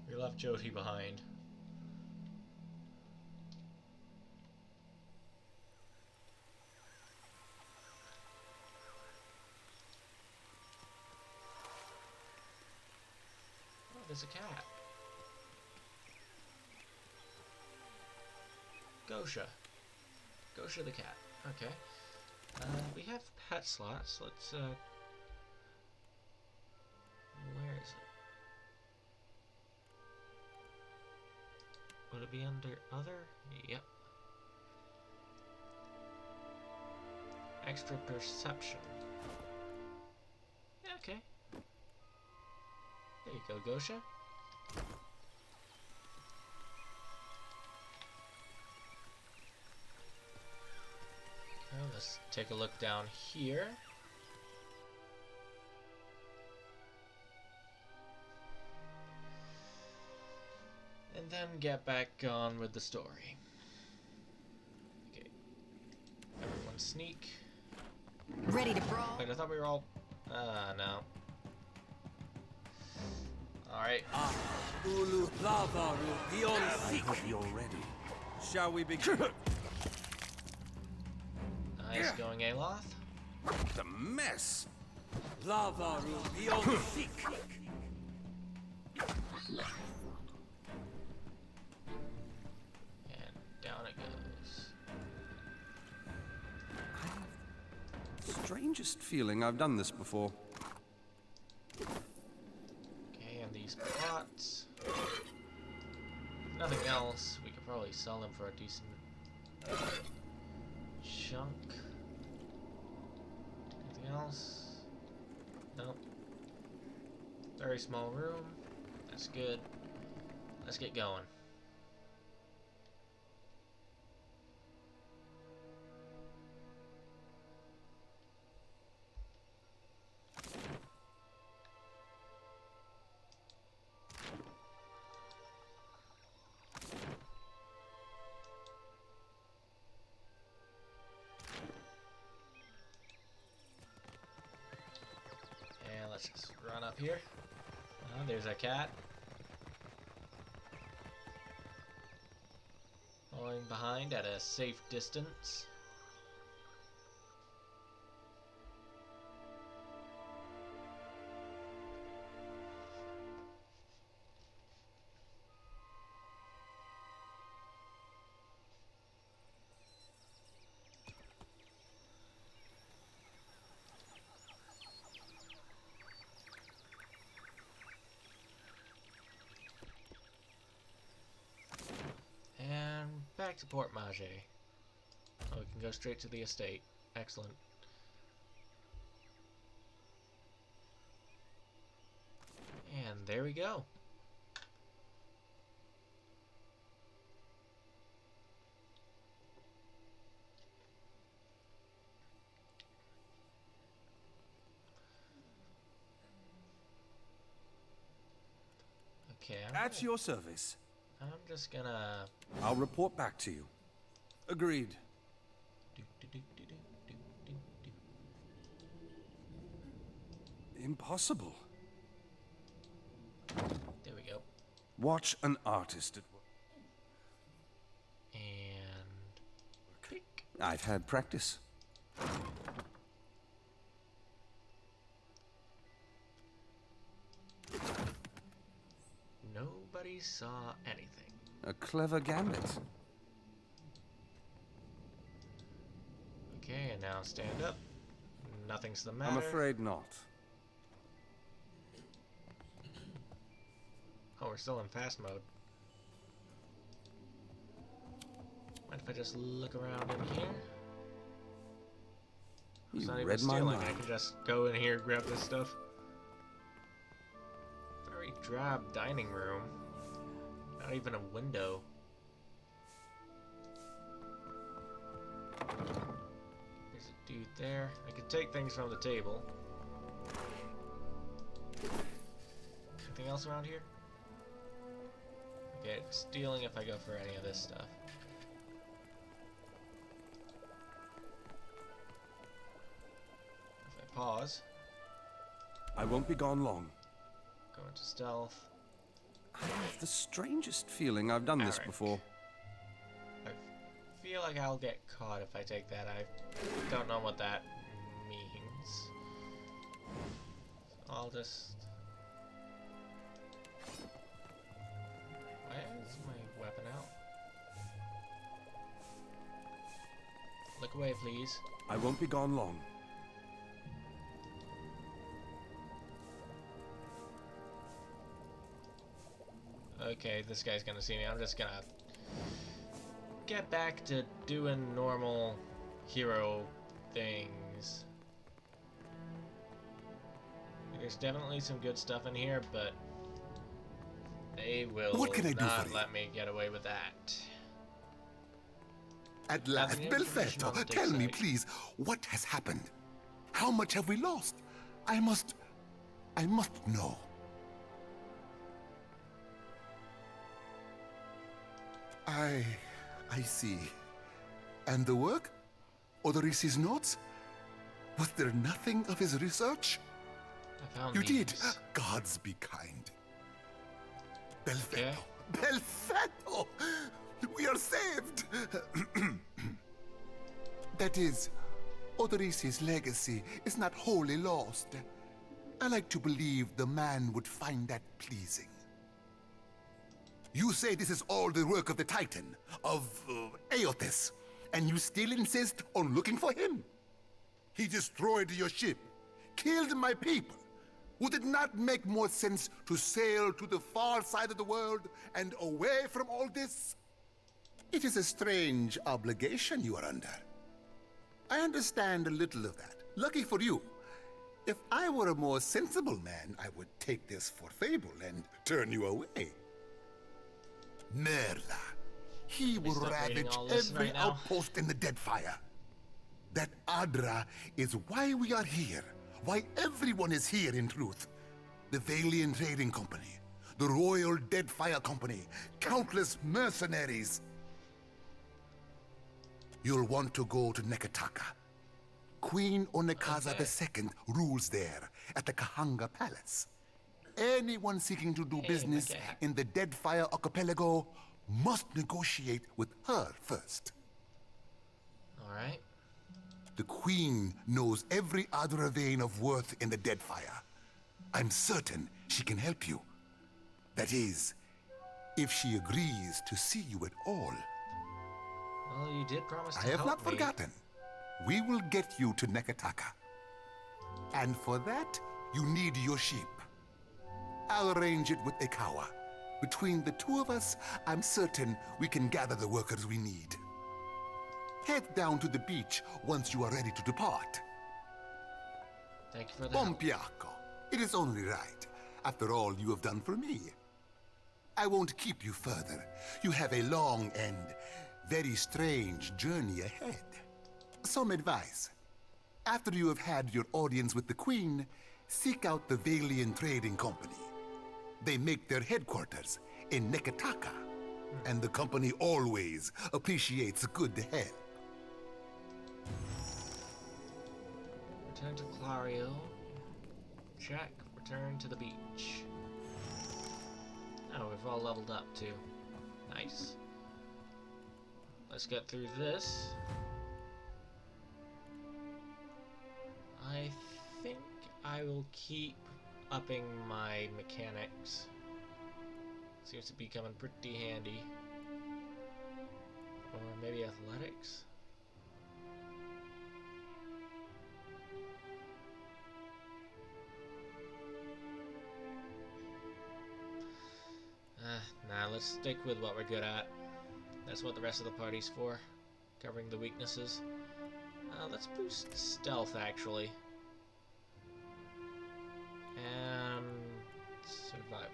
We left Jody behind. Oh, there's a cat. Gosha. Gosha the cat. Okay. We have pet slots. Let's, where is it? Would it be under other? Yep. Extra perception. Yeah, okay. There you go, Gosha. Okay, let's take a look down here. And then get back on with the story. Okay. Everyone sneak. Ready to brawl? Wait, I thought we were all... no. Alright. Ulu lava will be on I hope you're ready. Shall we begin? Nice going, Aloth. The mess! Lava will be on sick. Down it goes. Strangest feeling I've done this before. Okay, and these pots. If nothing else, we could probably sell them for a decent chunk. Anything else? Nope. Very small room. That's good. Let's get going. Let's just run up here. Oh, there's a cat. Following behind at a safe distance. Back to Port Mage. Oh, we can go straight to the estate. Excellent. And there we go. Okay. At your service. I'm just gonna... I'll report back to you. Agreed. Impossible. There we go. Watch an artist at work. And... pick. I've had practice. Nobody saw anything. A clever gambit. Okay, and now stand up. Nothing's the matter. I'm afraid not. Oh, we're still in fast mode. Mind if I just look around in here? It's not even stealing. I can just go in here, grab this stuff. Very drab dining room. Not even a window. There's a dude there. I could take things from the table. Anything else around here? Okay, stealing if I go for any of this stuff. If I pause. I won't be gone long. Go into stealth. I have the strangest feeling I've done this before. I feel like I'll get caught if I take that. I don't know what that means. So I'll just... Why is my weapon out? Look away, please. I won't be gone long. Okay, this guy's gonna see me. I'm just gonna get back to doing normal hero things. There's definitely some good stuff in here, but they will not let me get away with that. At last, Belfetto, tell me, please, what has happened? How much have we lost? I must know. I see. And the work? Odorisi's notes? Was there nothing of his research? I found you these. did. Gods be kind. Belfetto. Belfetto! We are saved! That is, Odorisi's legacy is not wholly lost. I like to believe the man would find that pleasing. You say this is all the work of the Titan, of Eothas, and you still insist on looking for him? He destroyed your ship, killed my people. Would it not make more sense to sail to the far side of the world and away from all this? It is a strange obligation you are under. I understand a little of that. Lucky for you. If I were a more sensible man, I would take this for fable and turn you away. Merla. He will ravage every outpost in the Deadfire. That Adra is why we are here. Why everyone is here, in truth. The Vailian Trading Company, the Royal Deadfire Company, countless mercenaries. You'll want to go to Neketaka. Queen Onekaza II rules there, at the Kahanga Palace. Anyone seeking to do business in the Deadfire Archipelago must negotiate with her first. Alright. The Queen knows every Adra vein of worth in the Deadfire. I'm certain she can help you. That is, if she agrees to see you at all. Well, you did promise to I have help not me. forgotten. We will get you to Neketaka. And for that, you need your sheep. I'll arrange it with Ikawa. Between the two of us, I'm certain we can gather the workers we need. Head down to the beach once you are ready to depart. Thank you for the help. Pompiaco. It is only right, after all you have done for me. I won't keep you further. You have a long and very strange journey ahead. Some advice. After you have had your audience with the Queen, seek out the Vailian Trading Company. They make their headquarters in Neketaka, and the company always appreciates good help. Return to Clario. Check. Return to the beach. Oh, we've all leveled up too. Nice. Let's get through this. I think I will keep upping my mechanics. Seems to be coming pretty handy. Or maybe athletics? Nah, let's stick with what we're good at. That's what the rest of the party's for. Covering the weaknesses. Let's boost stealth, actually. And survival.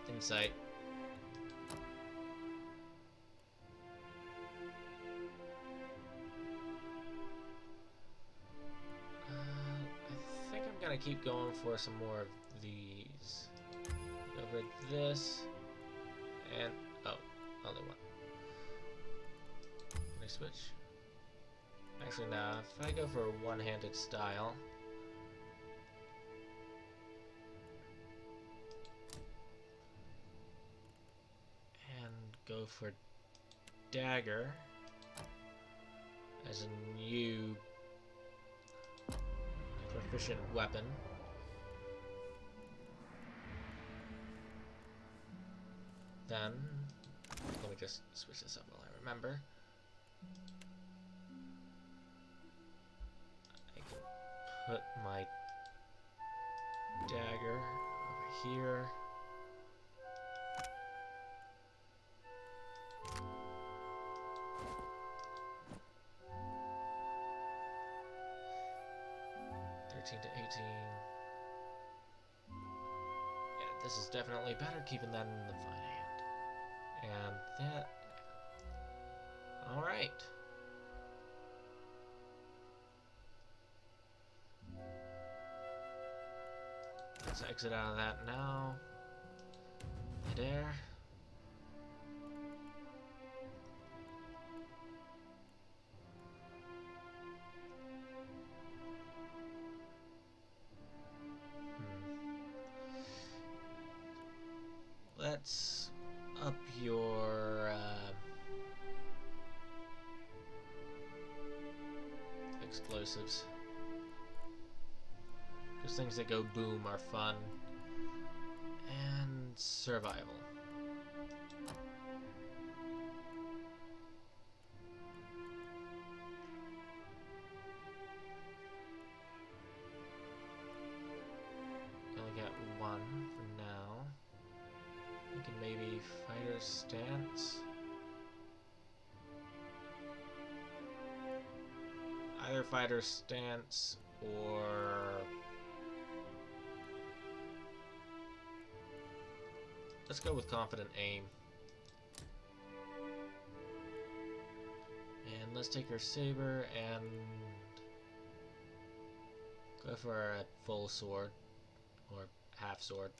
No. Insight. I think I'm gonna keep going for some more of these. Over this, and oh, only one. Can I switch? Actually, no. If I go for a one-handed style, and go for dagger as a new proficient weapon. Then, let me just switch this up while I remember. I can put my dagger over here. $13 to $18. Yeah, this is definitely better, keeping that in the fine hand. And that... Alright. Let's exit out of that now. Midair. Let's up your explosives. Because things that go boom are fun. And survival. Only got one for now. We can maybe fighter stance. Either fighter stance or let's go with confident aim. And let's take our saber and go for a full sword or half sword.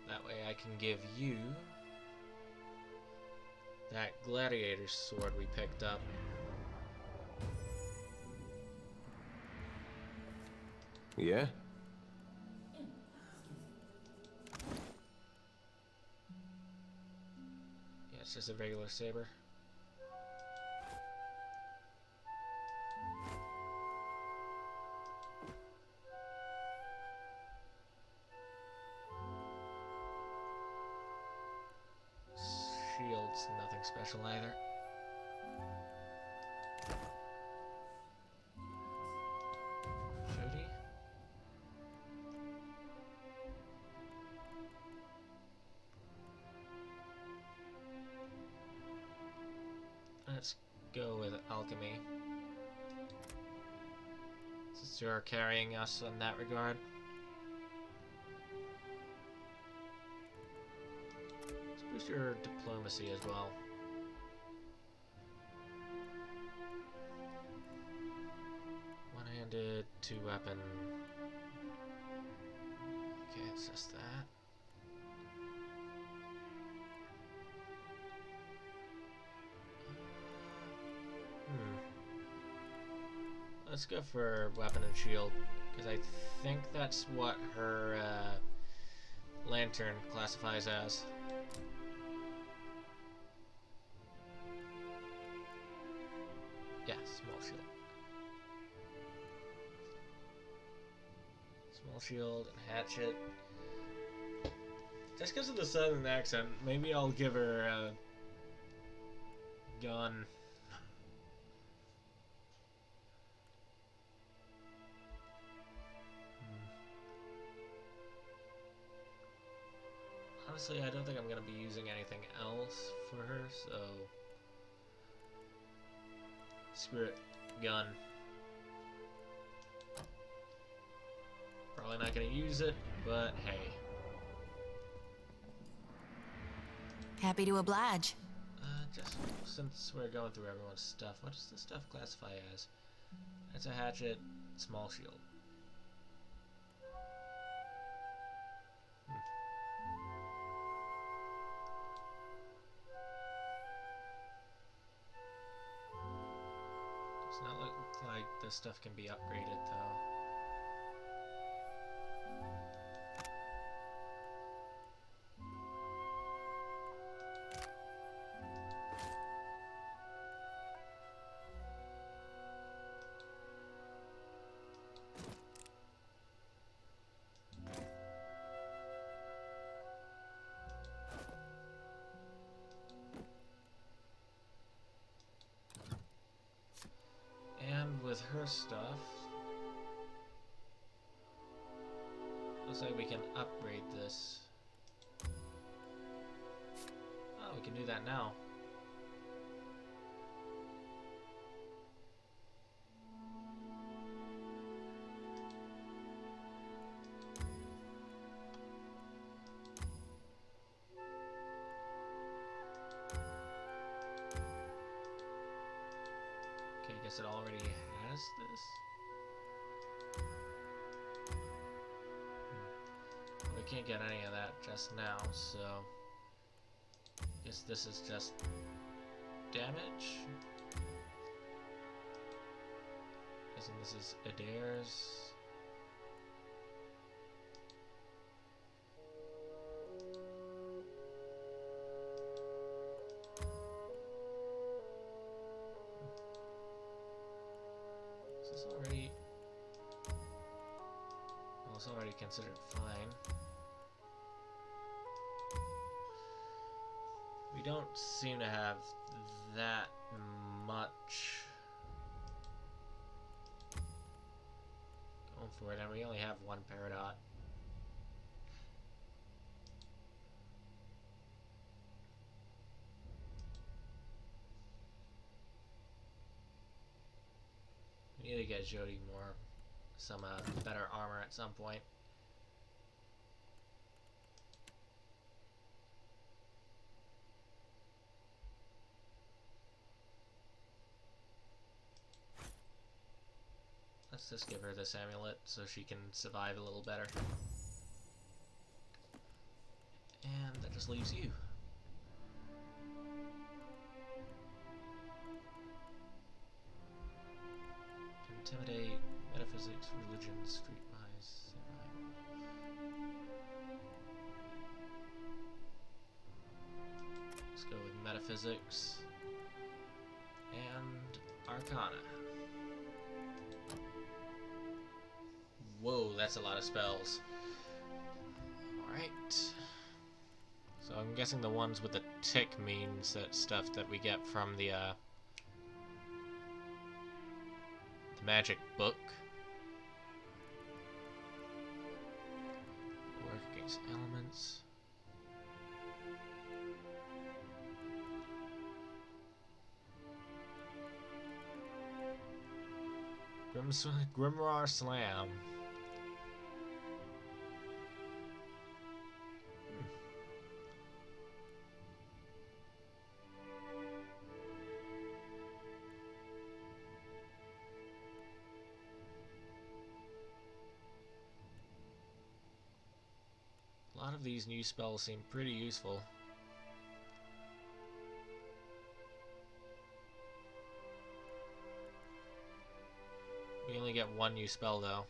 That way I can give you that gladiator sword we picked up. Yeah? Yeah, it's just a regular saber. Shield's nothing special either. Jody? Let's go with alchemy. Since you are carrying us in that regard. boost your diplomacy as well. One-handed, two-weapon. Okay, it's just that. Let's go for weapon and shield, because I think that's what her lantern classifies as. Yeah, small shield. Small shield and hatchet. Just because of the southern accent, maybe I'll give her a gun. Honestly, I don't think I'm going to be using anything else for her, so... Spirit gun. Probably not going to use it, but hey. Happy to oblige. Just since we're going through everyone's stuff, what does this stuff classify as? It's a hatchet, small shield. Does not look like this stuff can be upgraded though. With her stuff, looks like we can upgrade this. Oh, we can do that now. Okay, I guess it already has this. We can't get any of that just now, so I guess this is just damage. Guessing this is Adair's. It's already considered fine. We don't seem to have that much going for it, and we only have one Peridot. We need to get Jody some better armor at some point. Let's just give her this amulet so she can survive a little better. And that just leaves you. Intimidate, metaphysics, religion, streetwise, survival. Let's go with metaphysics and arcana. Whoa, that's a lot of spells. Alright. So I'm guessing the ones with the tick means that stuff that we get from the magic book. Work against elements. Grimoire Slam. of these new spells seem pretty useful. We only get one new spell though.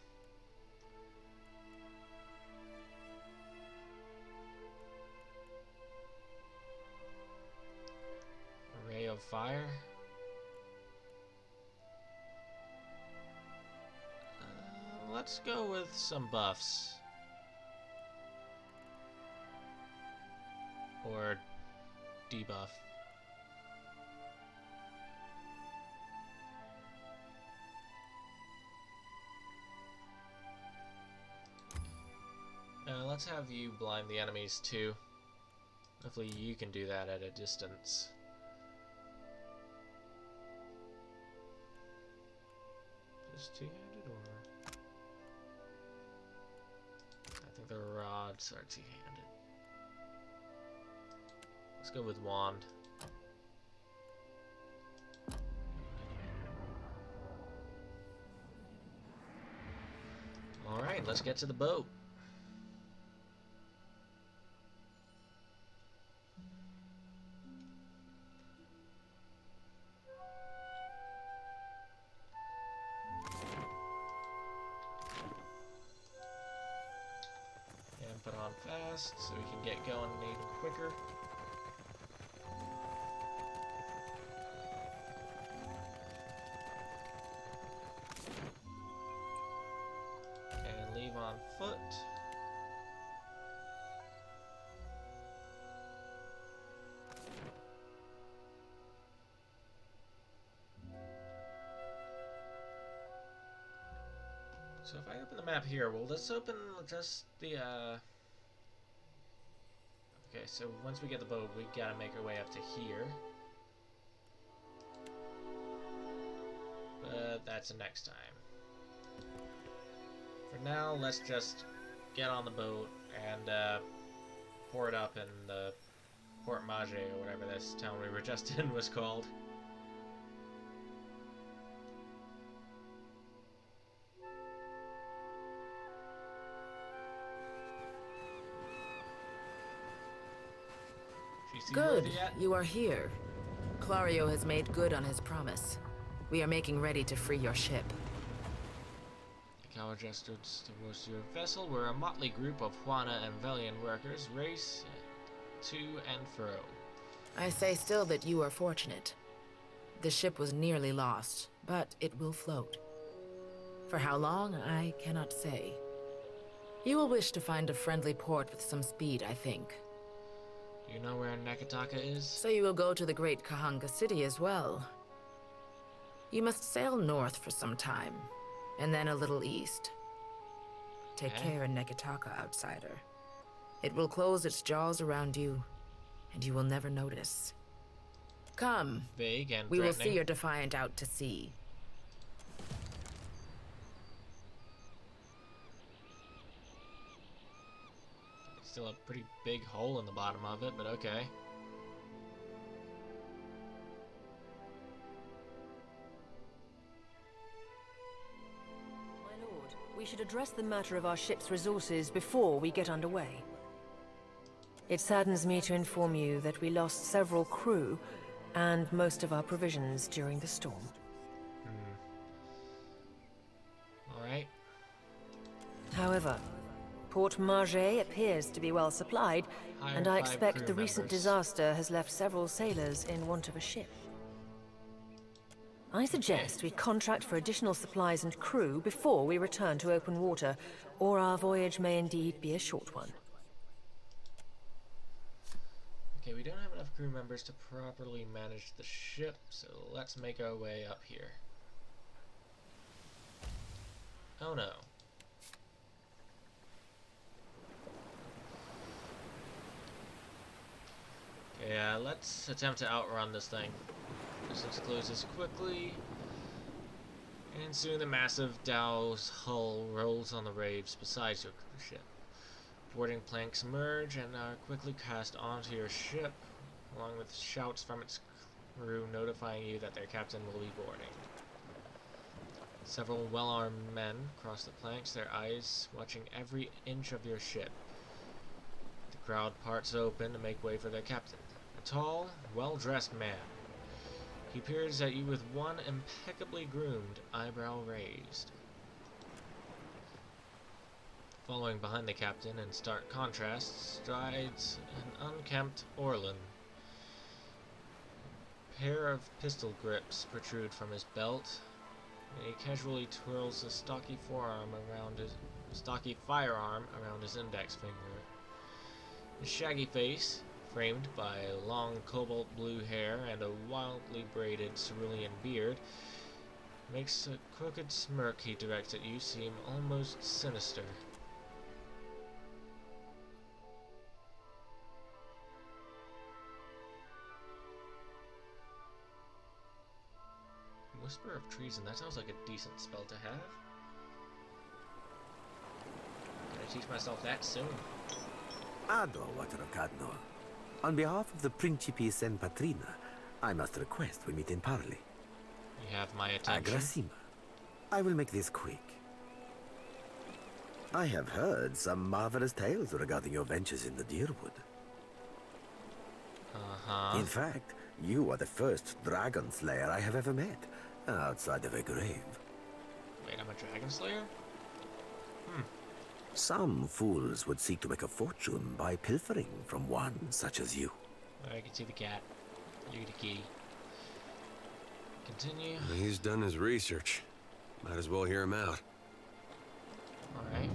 Ray of Fire. Let's go with some buffs. Or debuff. Let's have you blind the enemies too. Hopefully you can do that at a distance. Just two-handed or... I think the rods are two-handed. Let's go with wand. Alright, let's get to the boat. And put on fast so we can get going even quicker. On foot. So if I open the map here, will this open just the okay, so once we get the boat, we gotta make our way up to here. But that's the next time. For now, let's just get on the boat and pour it up in the Port Mage, or whatever this town we were just in was called. Good, you are here. Clario has made good on his promise. We are making ready to free your ship. Our gestures towards your vessel were a motley group of Juana and Velian workers, race to and fro. I say still that you are fortunate. The ship was nearly lost, but it will float. For how long, I cannot say. You will wish to find a friendly port with some speed, I think. You know where Neketaka is? So you will go to the great Kahanga city as well. You must sail north for some time. And then a little east. Take care in Neketaka, outsider. It will close its jaws around you, and you will never notice. Come. Vague and we will see your defiant out to sea. Still a pretty big hole in the bottom of it, but okay. We should address the matter of our ship's resources before we get underway. It saddens me to inform you that we lost several crew and most of our provisions during the storm. Alright. However, Port Mage appears to be well supplied, and I expect the recent disaster has left several sailors in want of a ship. I suggest we contract for additional supplies and crew before we return to open water, or our voyage may indeed be a short one. Okay, we don't have enough crew members to properly manage the ship, so let's make our way up here. Oh no. Yeah, let's attempt to outrun this thing. Distance closes quickly, and soon the massive dow's hull rolls on the waves beside your ship. Boarding planks emerge and are quickly cast onto your ship, along with shouts from its crew notifying you that their captain will be boarding. Several well-armed men cross the planks, their eyes watching every inch of your ship. crowd parts open to make way for their captain. A tall, well-dressed man. He peers at you with one impeccably groomed eyebrow raised. Following behind the captain in stark contrast strides an unkempt Orlan. A pair of pistol grips protrude from his belt, and he casually twirls a stocky firearm around his index finger. His shaggy face, framed by long cobalt blue hair and a wildly braided cerulean beard, makes a crooked smirk he directs at you seem almost sinister. Whisper of Treason, that sounds like a decent spell to have. Can I teach myself that soon? Ado, Water of Cardinal. On behalf of the Principi Sen Patrina, I must request we meet in parley. You have my attention. Agrasima. I will make this quick. I have heard some marvelous tales regarding your ventures in the Deerwood. Uh-huh. In fact, you are the first dragon slayer I have ever met, outside of a grave. Wait, I'm a dragon slayer? Some fools would seek to make a fortune by pilfering from one such as you. I can see the cat. You get a key. Continue. He's done his research. Might as well hear him out. Alright.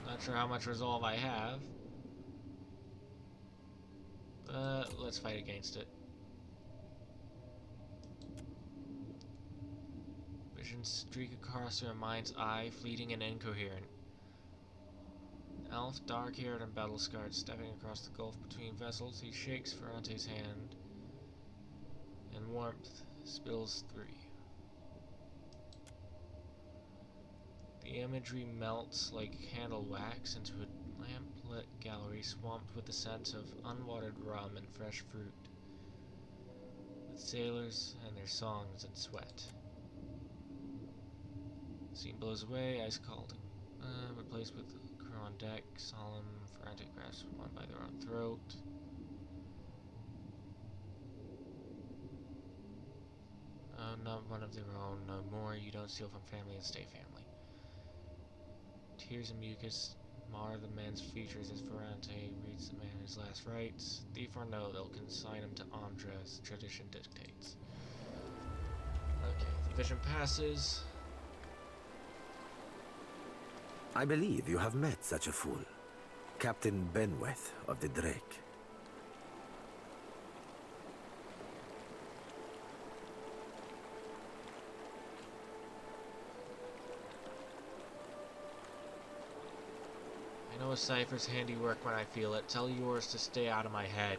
Not sure how much resolve I have. But let's fight against it. Visions streak across your mind's eye, fleeting and incoherent. Elf, dark-haired and battle-scarred, stepping across the gulf between vessels, he shakes Ferrante's hand, and warmth spills through you. The imagery melts like candle wax into a lamp-lit gallery swamped with the scent of unwatered rum and fresh fruit, with sailors and their songs and sweat. The scene blows away, ice cold, replaced with a crew on deck, solemn, frantic grasp one by their own throat. Not one of their own, no more. You don't steal from family and stay family. Tears and mucus mar the man's features as Ferrante reads the man his last rites. Thief or no, they'll consign him to Andra as tradition dictates. Okay, the vision passes. I believe you have met such a fool. Captain Benweth of the Drake. I know a cipher's handiwork when I feel it. Tell yours to stay out of my head.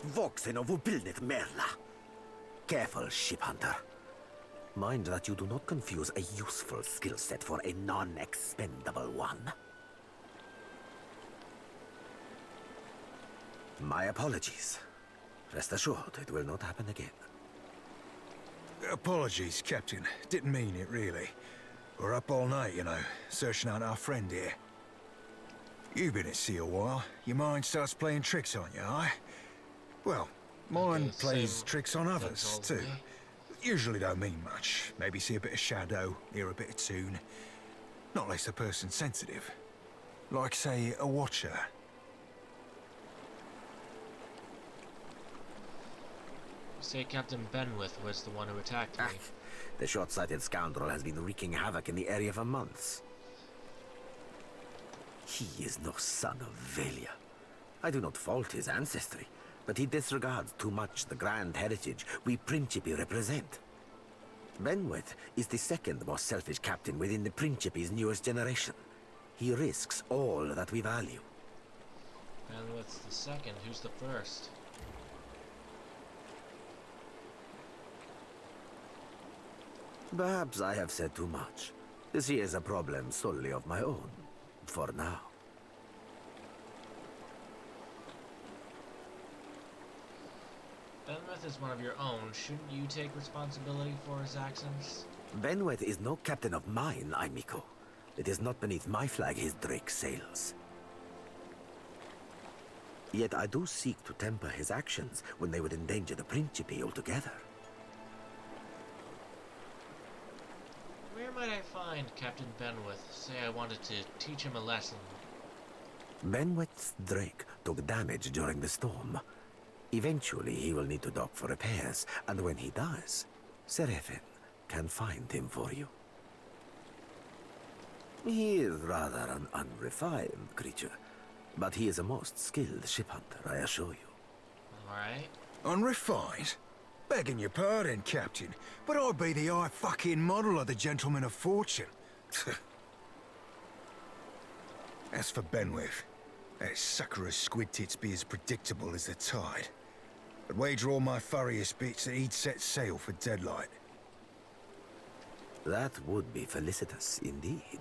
Voxen of Upilnet Merla. Careful, ship hunter. Mind that you do not confuse a useful skill set for a non-expendable one. My apologies. Rest assured, it will not happen again. Apologies, Captain. Didn't mean it, really. We're up all night, you know, searching out our friend here. You've been at sea a while. Your mind starts playing tricks on you, eh? Well, mine plays tricks on others, too. Usually don't mean much. Maybe see a bit of shadow, hear a bit of tune. Not less a person sensitive. Like, say, a watcher. You say Captain Benwith was the one who attacked me. The short-sighted scoundrel has been wreaking havoc in the area for months. He is no son of Velia. I do not fault his ancestry, but he disregards too much the grand heritage we Principi represent. Benweth is the second most selfish captain within the Principi's newest generation. He risks all that we value. Benwith's the second. Who's the first? Perhaps I have said too much. This is a problem solely of my own, for now. Benwith is one of your own. Shouldn't you take responsibility for his actions? Benwet is no captain of mine, Aimiko. It is not beneath my flag his drake sails. Yet I do seek to temper his actions when they would endanger the Principe altogether. Where might I find Captain Benwith? Say I wanted to teach him a lesson. Benwet's drake took damage during the storm. Eventually he will need to dock for repairs, and when he does, Seraphin can find him for you. He is rather an unrefined creature, but he is a most skilled ship hunter, I assure you. Alright. Unrefined? Begging your pardon, Captain, but I'd be the fucking model of the Gentleman of Fortune. As for Benwith, that sucker of squid tits be as predictable as the tide. I'd wager all my furriest bits that he'd set sail for Deadlight. That would be felicitous indeed,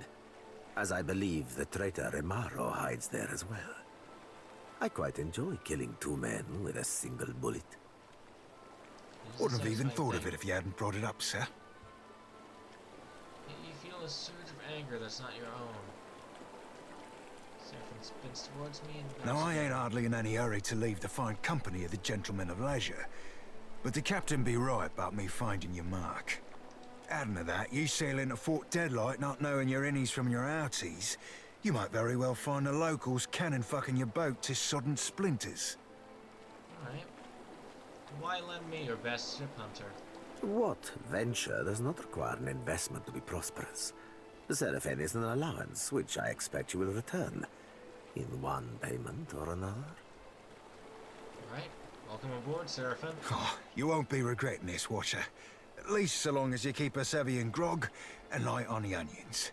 as I believe the traitor Remaro hides there as well. I quite enjoy killing 2 men with a single bullet. Wouldn't have even thought of it if you hadn't brought it up, sir. You feel a surge of anger that's not your own. Seraphin spins towards me and... Now, I ain't hardly in any hurry to leave the fine company of the Gentlemen of Leisure, but the Captain be right about me finding your mark. Adding to that, you sail into Fort Deadlight not knowing your innies from your outies, you might very well find the locals cannon fucking your boat to sodden splinters. Alright. Why lend me your best ship hunter? What venture does not require an investment to be prosperous? The Seraphin is an allowance, which I expect you will return, in one payment or another. Alright. Welcome aboard, Seraphin. Oh, you won't be regretting this, Watcher. At least so long as you keep us heavy in grog and light on the onions.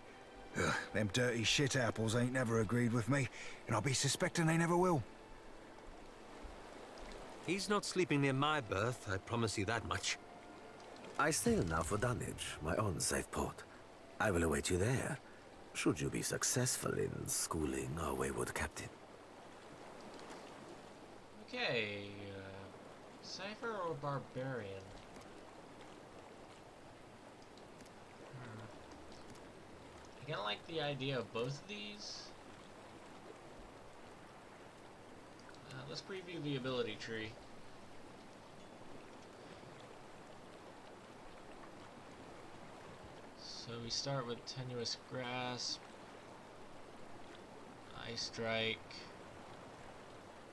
Ugh, them dirty shit apples ain't never agreed with me, and I'll be suspecting they never will. He's not sleeping near my berth, I promise you that much. I sail now for Dunwich, my own safe port. I will await you there, should you be successful in schooling our wayward captain. Okay, Cypher or Barbarian? I kinda like the idea of both of these. Let's preview the ability tree. So we start with Tenuous Grasp, Ice Strike,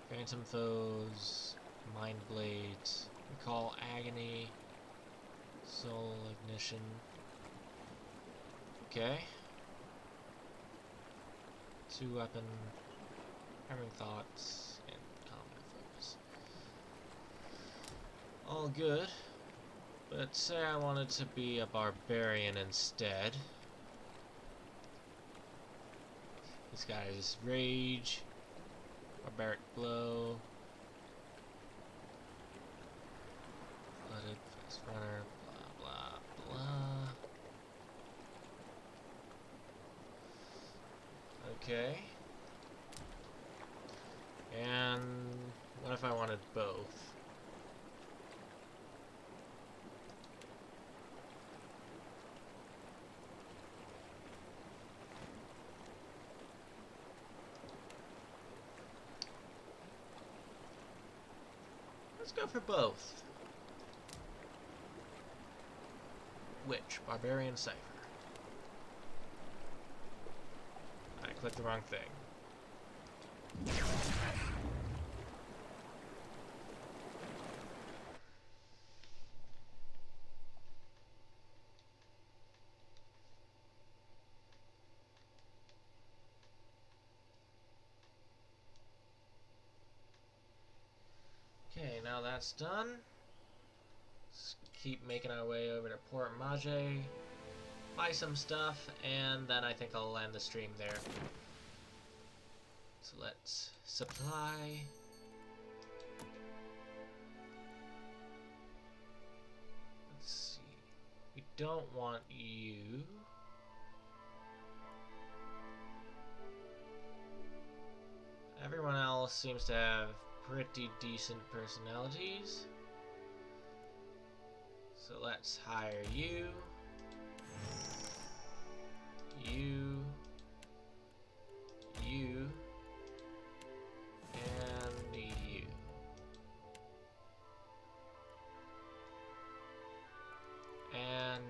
Phantom Foes, Mind Blades, Recall Agony, Soul Ignition. Okay. 2-weapon, Harming Thoughts, and Combat Focus. All good. But say I wanted to be a barbarian instead. This guy is Rage, Barbaric Blow, Flooded, Fast Runner, blah blah blah. Okay. And what if I wanted both? Let's go for both. Which? Barbarian Cypher. I clicked the wrong thing. Okay, now that's done. Let's keep making our way over to Port Mage, buy some stuff, and then I think I'll end the stream there. So let's supply. Let's see. We don't want you. Everyone else seems to have pretty decent personalities. So let's hire you. You, and you. And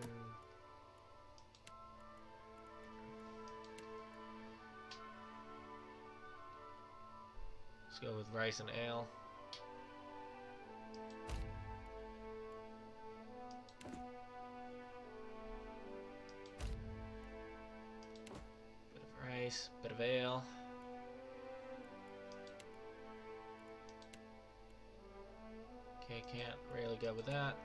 let's go with rice and ale. Bit of rice, bit of ale. Okay, can't really go with that.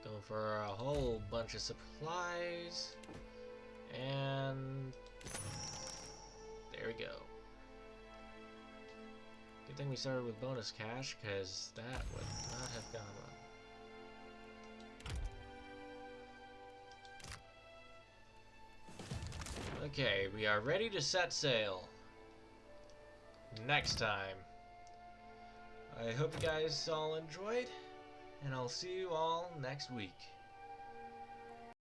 Going for a whole bunch of supplies. And there we go. Good thing we started with bonus cash, because that would not have gone well. Okay, we are ready to set sail. Next time. I hope you guys all enjoyed, and I'll see you all next week.